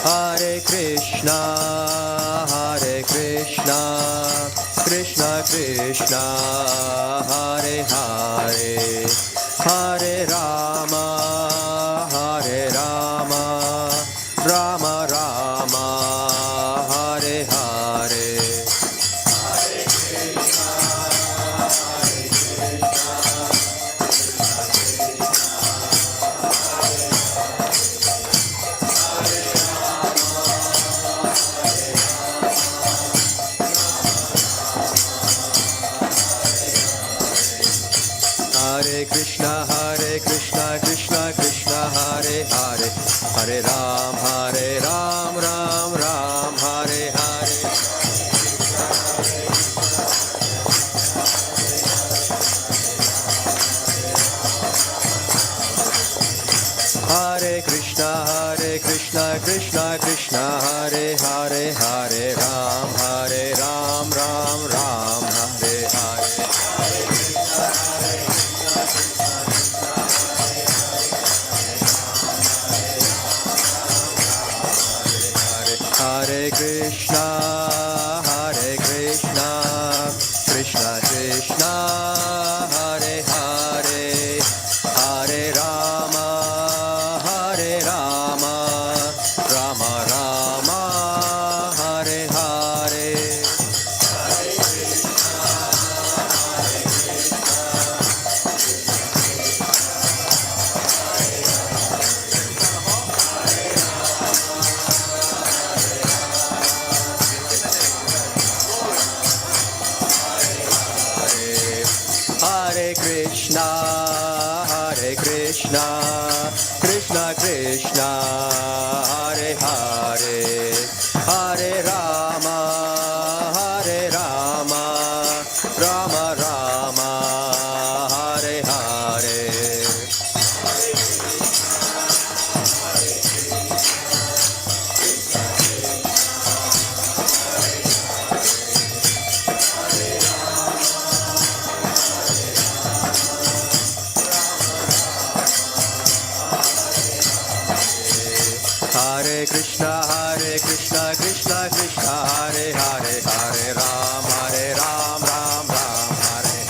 Hare Krishna Krishna Krishna Hare Hare Hare Rama Rama Rama Hare Hare Hare Krishna Krishna Krishna Hare Hare Hare Ram Ram Ram Hare Hare Hare Krishna Krishna Krishna Hare Hare Hare Ram Ram Ram Hare Hare Hare Krishna Krishna Krishna Hare Hare Hare Rama Rama Rama Hare Hare Hare Krishna Krishna Krishna Hare Hare Hare Rama Rama Rama Hare Hare Hare Krishna Krishna Krishna Hare Hare Hare Ram Ram Ram Hare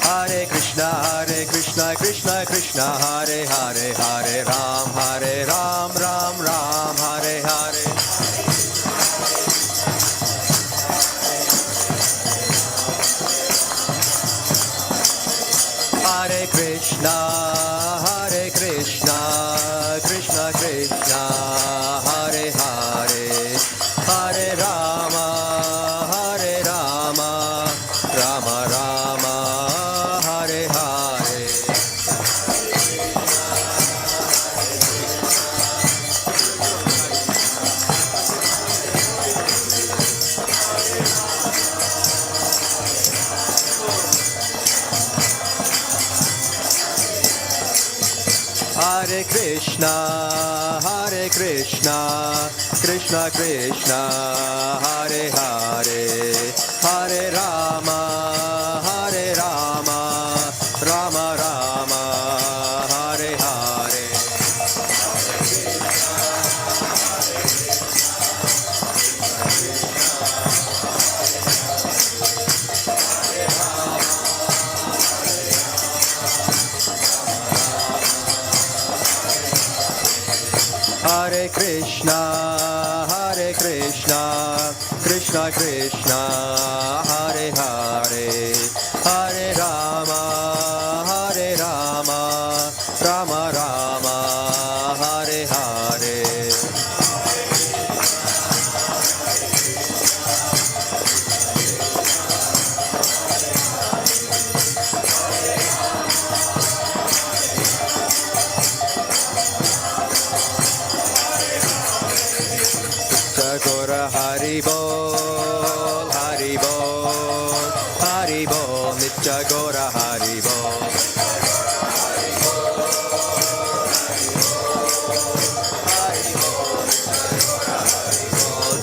Hare Hare Krishna Krishna Hare Hare Hare Ram Ram Ram Hare Hare Hare Krishna Krishna Krishna Hare Hare Hare Rama Rama Rama Hare Hare Hare Krishna Krishna Krishna Hare Hare Hare Rama Hare Krishna, Krishna Krishna, Hare Hare, Hare Rama, Rama Rama, Hare Hare. Gora Hari Bol, Hari Bol, Hari Bol, Nitya Gora Hari Bol.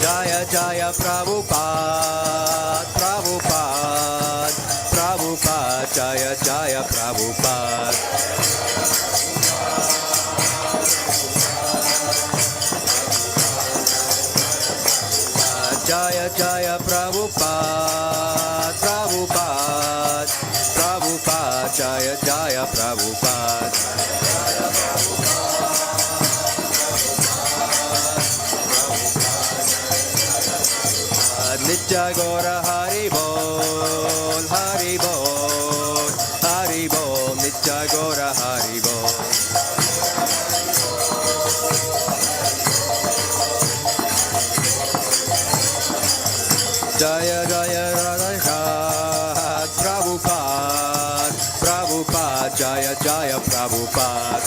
Jaya Jaya Prabhupada, Prabhupada, Prabhupada, Jaya Jaya Prabhupada. Jaya Jaya Prabhupada, Prabhupada, Prabhupada, Jaya Jaya Prabhupada. Nitya Gora Hari Bol, Hari Bol, Hari Bol, Nitya Gora Hari Bol. Jaya Jaya Radha Prabhupada, Prabhupada, Jaya Jaya Prabhupada.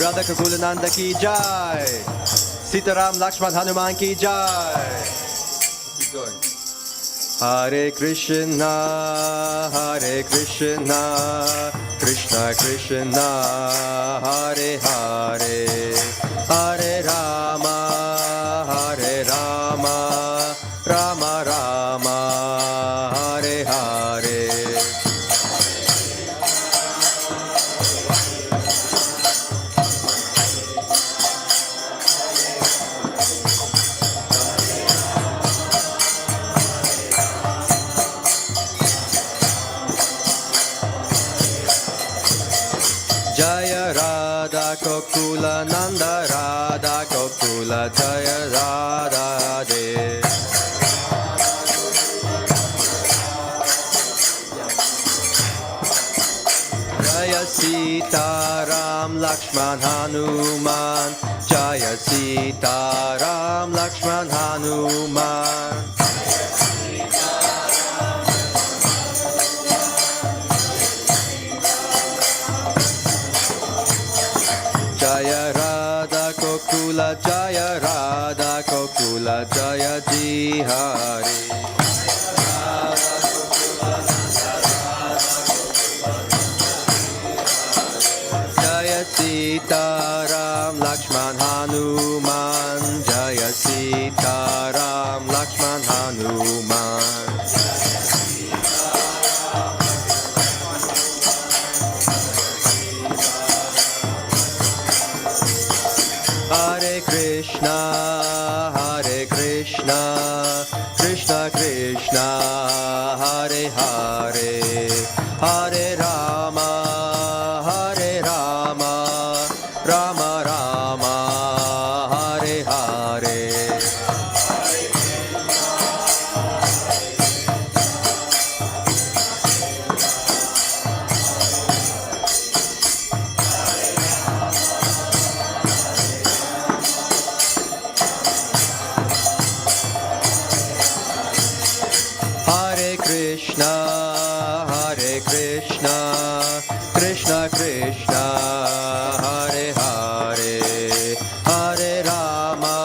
Radha Kakulananda ki jai, Sitaram Lakshman Hanuman ki jai. Keep going. Hare Krishna, Krishna Krishna, Hare Hare, Hare Rama, Rama Rama, Hare Hare. Jaya Radha Gokula Nanda Radha Gokula Jaya Radha De. Jaya Sita Ram Lakshman Hanuman, Jaya Sita Ram Lakshman Hanuman. Jaya Radha Gokula, Jaya Radha Gokula, Jaya Jihari. Jaya Sita Ram Lakshman Hanuman, Jaya Sita Ram Lakshman Hanuman. Hare Krishna, Krishna Krishna, Hare Hare, Hare Rama, Rama Rama, Hare Hare. Hare Krishna, Krishna Krishna, Hare Hare, Hare Rama,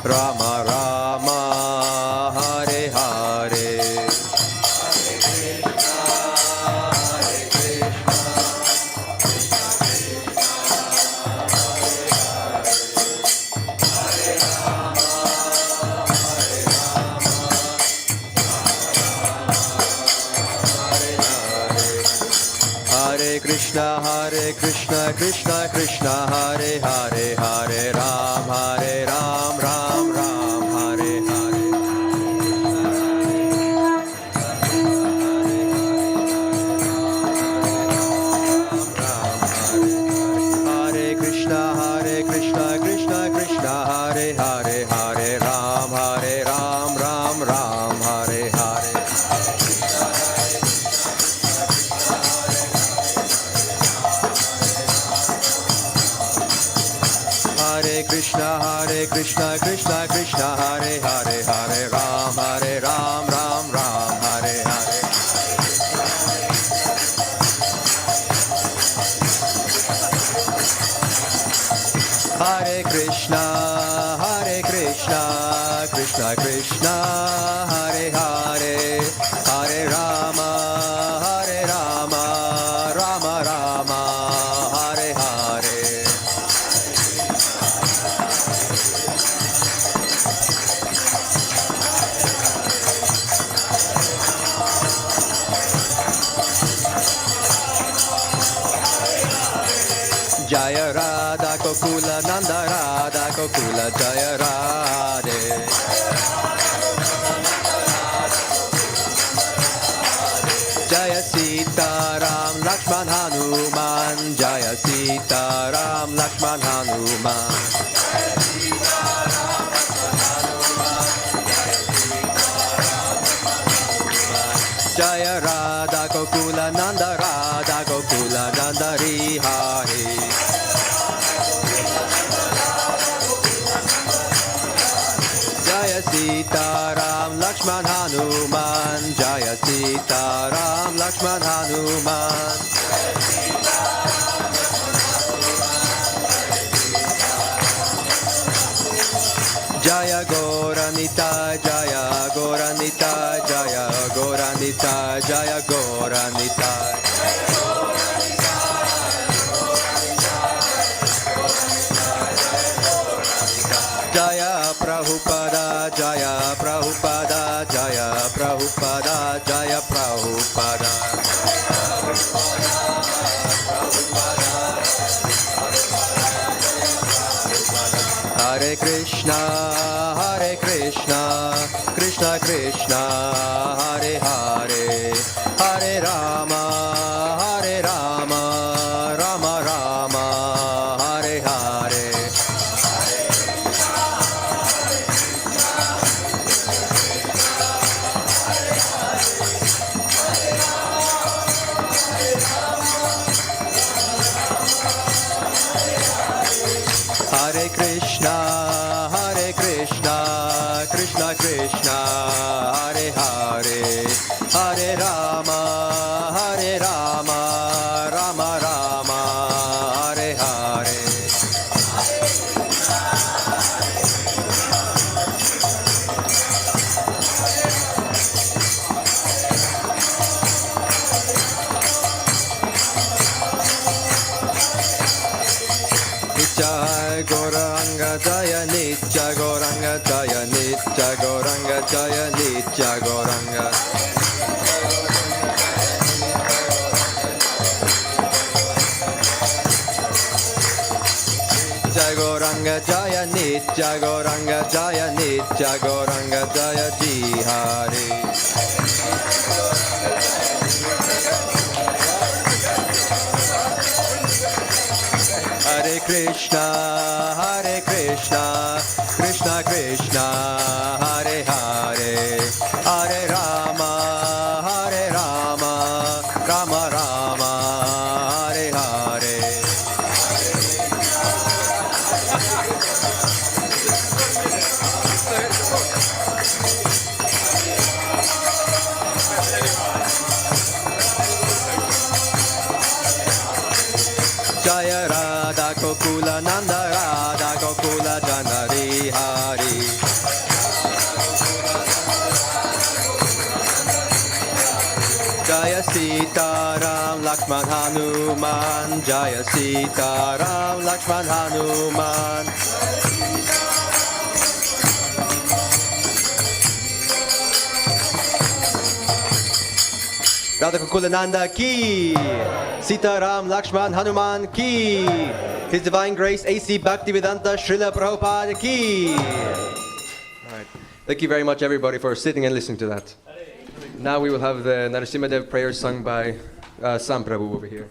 Rama Rama, Hare Hare. Hare Krishna, Krishna Krishna, Hare Hare, Hare Ram, Ram Ram, Hare Hare. Hare Krishna, Krishna Krishna, Hare Hare, Hare Ram, Ram Ram, Hare Hare. Hare Krishna, Krishna Krishna, Hare Hare, Hare Rama, Rama Rama, Hare Hare. Jaya Radha Gokula Nanda Radha Gokula Jaya Radhe. Jaya Sita Ram Lakshman Hanuman, Jaya Sita Ram Lakshman Hanuman. Jaya Radha Gokula Nanda Radha Gokula Nanda Rihari. Jaya Sita Ram Lakshman Hanuman, Jaya Sita Ram Lakshman Hanuman. Jaya Goranita, Jaya Goranita, Jaya Goranita, Jaya Goranita. Jaya Prabhupada, Jaya Prabhupada, Jaya Prabhupada, Jaya Prabhupada. Hare Krishna, Krishna Krishna, Hare Hare, Hare Rama, Rama Rama, Hare Hare. Hare Krishna, Krishna Krishna, Hare Hare, Hare Rama, Rama Rama, Hare Hare. Nitya Gauranga Jaya, Nitya Gauranga Jaya, Nitya Gauranga Jaya, Nitya Gauranga. Nitya Gauranga Jaya, Nitya Gauranga Jaya, Nitya Gauranga Jaya, Jihari. Hare Krishna, Krishna Krishna, Hare Hare, Hare Rama, Rama Rama, Hare Hare. Jaya Radha Gokula Nanda Radha Gokula Janari Hari. Jaya Sita Ram Lakshman Hanuman, Jaya Sita Ram Lakshman Hanuman. Radha Gokulananda ki, Sita Ram Lakshman Hanuman ki, His Divine Grace A.C. Bhaktivedanta Srila Prabhupada ki. Alright, thank you very much everybody for sitting and listening to that. Now we will have the Narasimhadev prayer sung by Sam Prabhu over here.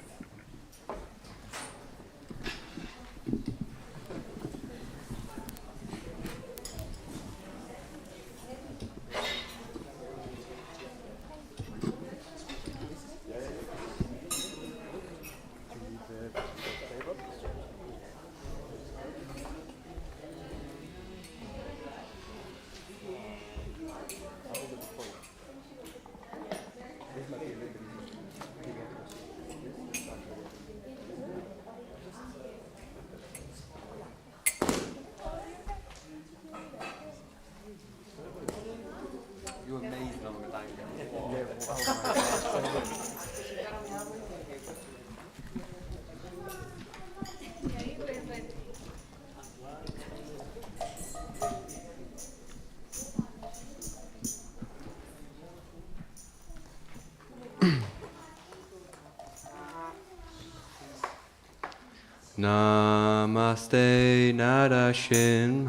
Namaste Narashimhaya.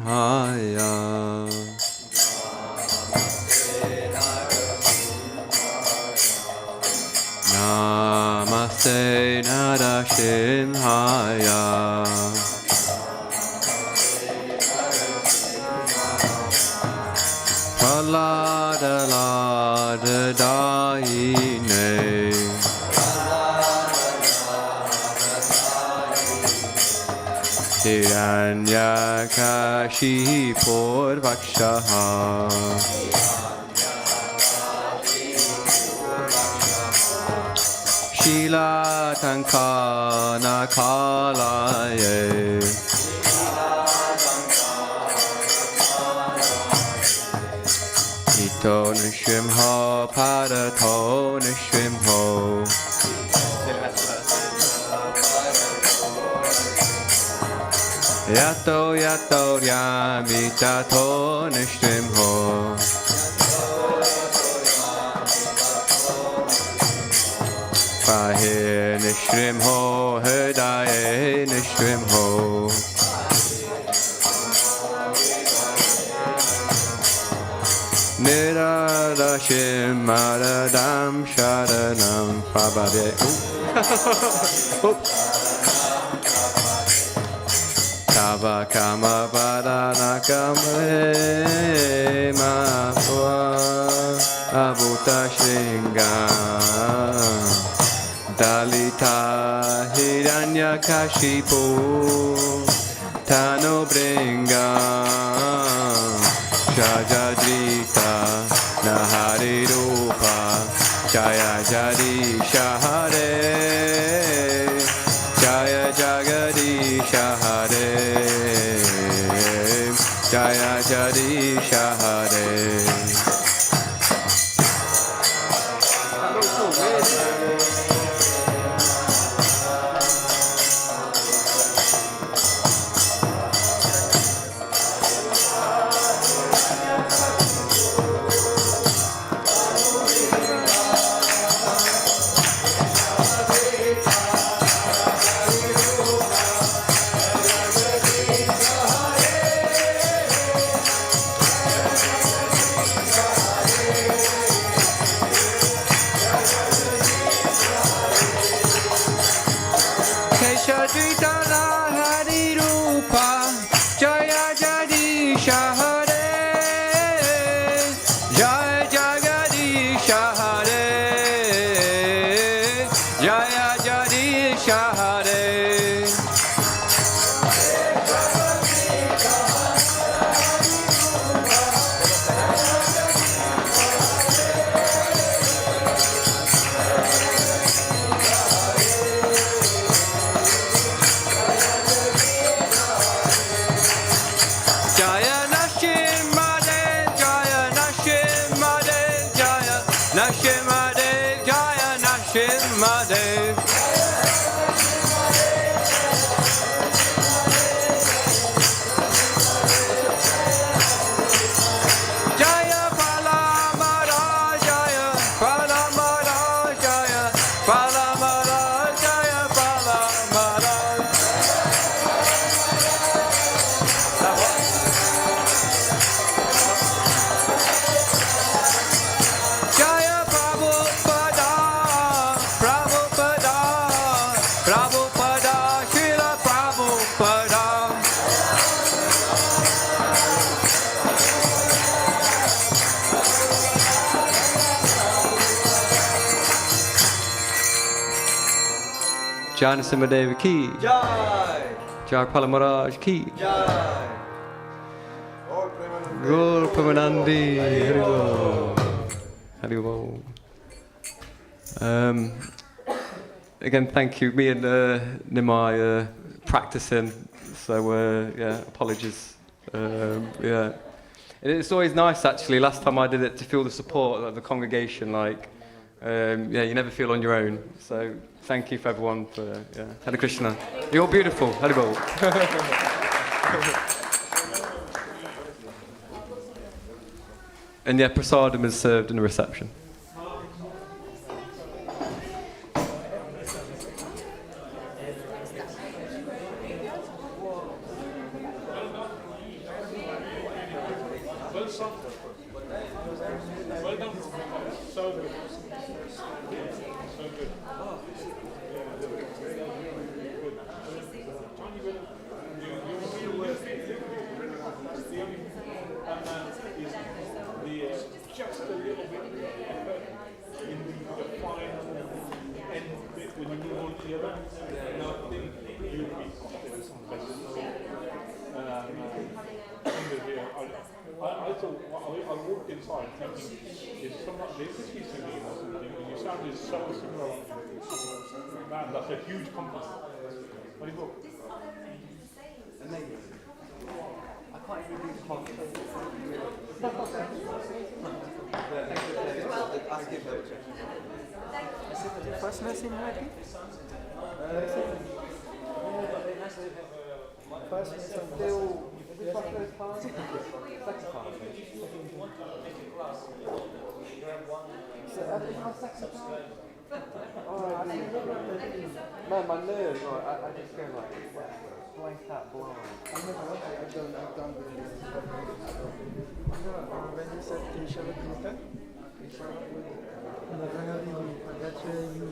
Namaste Narashimhaya. Pralada Lada Daine. Hiranyakashipur Vakshaha. Shila Tankana Kalaye. Ito Nishrimho Parato Nishrimho. Yato yato yamitato nishrimho. Pahir nishrimho hidaye nishrimho. Nirarashim maradam sharanam pabade. Tava kama varana kame mapua abuta shringa dalita hiranya kashipu tano bringa shajadrita nahari rupa jaya jadi shahare jaya jagadisha hare jaya jadisha hare. Jana Simadeva ki Jai. Jagpala Maharaj ki Jai. Gaur Pramanandi Haribol. Haribol. Again, thank you. Me and Nimai practicing, so yeah, apologies. Yeah, It's always nice, actually, last time I did it, to feel the support of the congregation. Yeah, you never feel on your own. So thank you for everyone for, Hare Krishna. You're all beautiful. Hare Bol. And yeah, prasadam is served in the reception. Well done. So good. So good. Tiny bit of you work. The only is just a little bit in the final end bit when you move on to the other. And I think you'll be I thought, I walked inside thinking, is someone, this is he singing or something, and you sounded so similar. Man, that's a huge compliment. Very good. Amazing. I can't even do the podcast. Ask him though. Is it the first lesson already? First lesson still. Second part. So I think my second part. Oh, man, my nerves. I just go like blank out blind. I've done this. When you said Ishala Krita, never have you. That's where you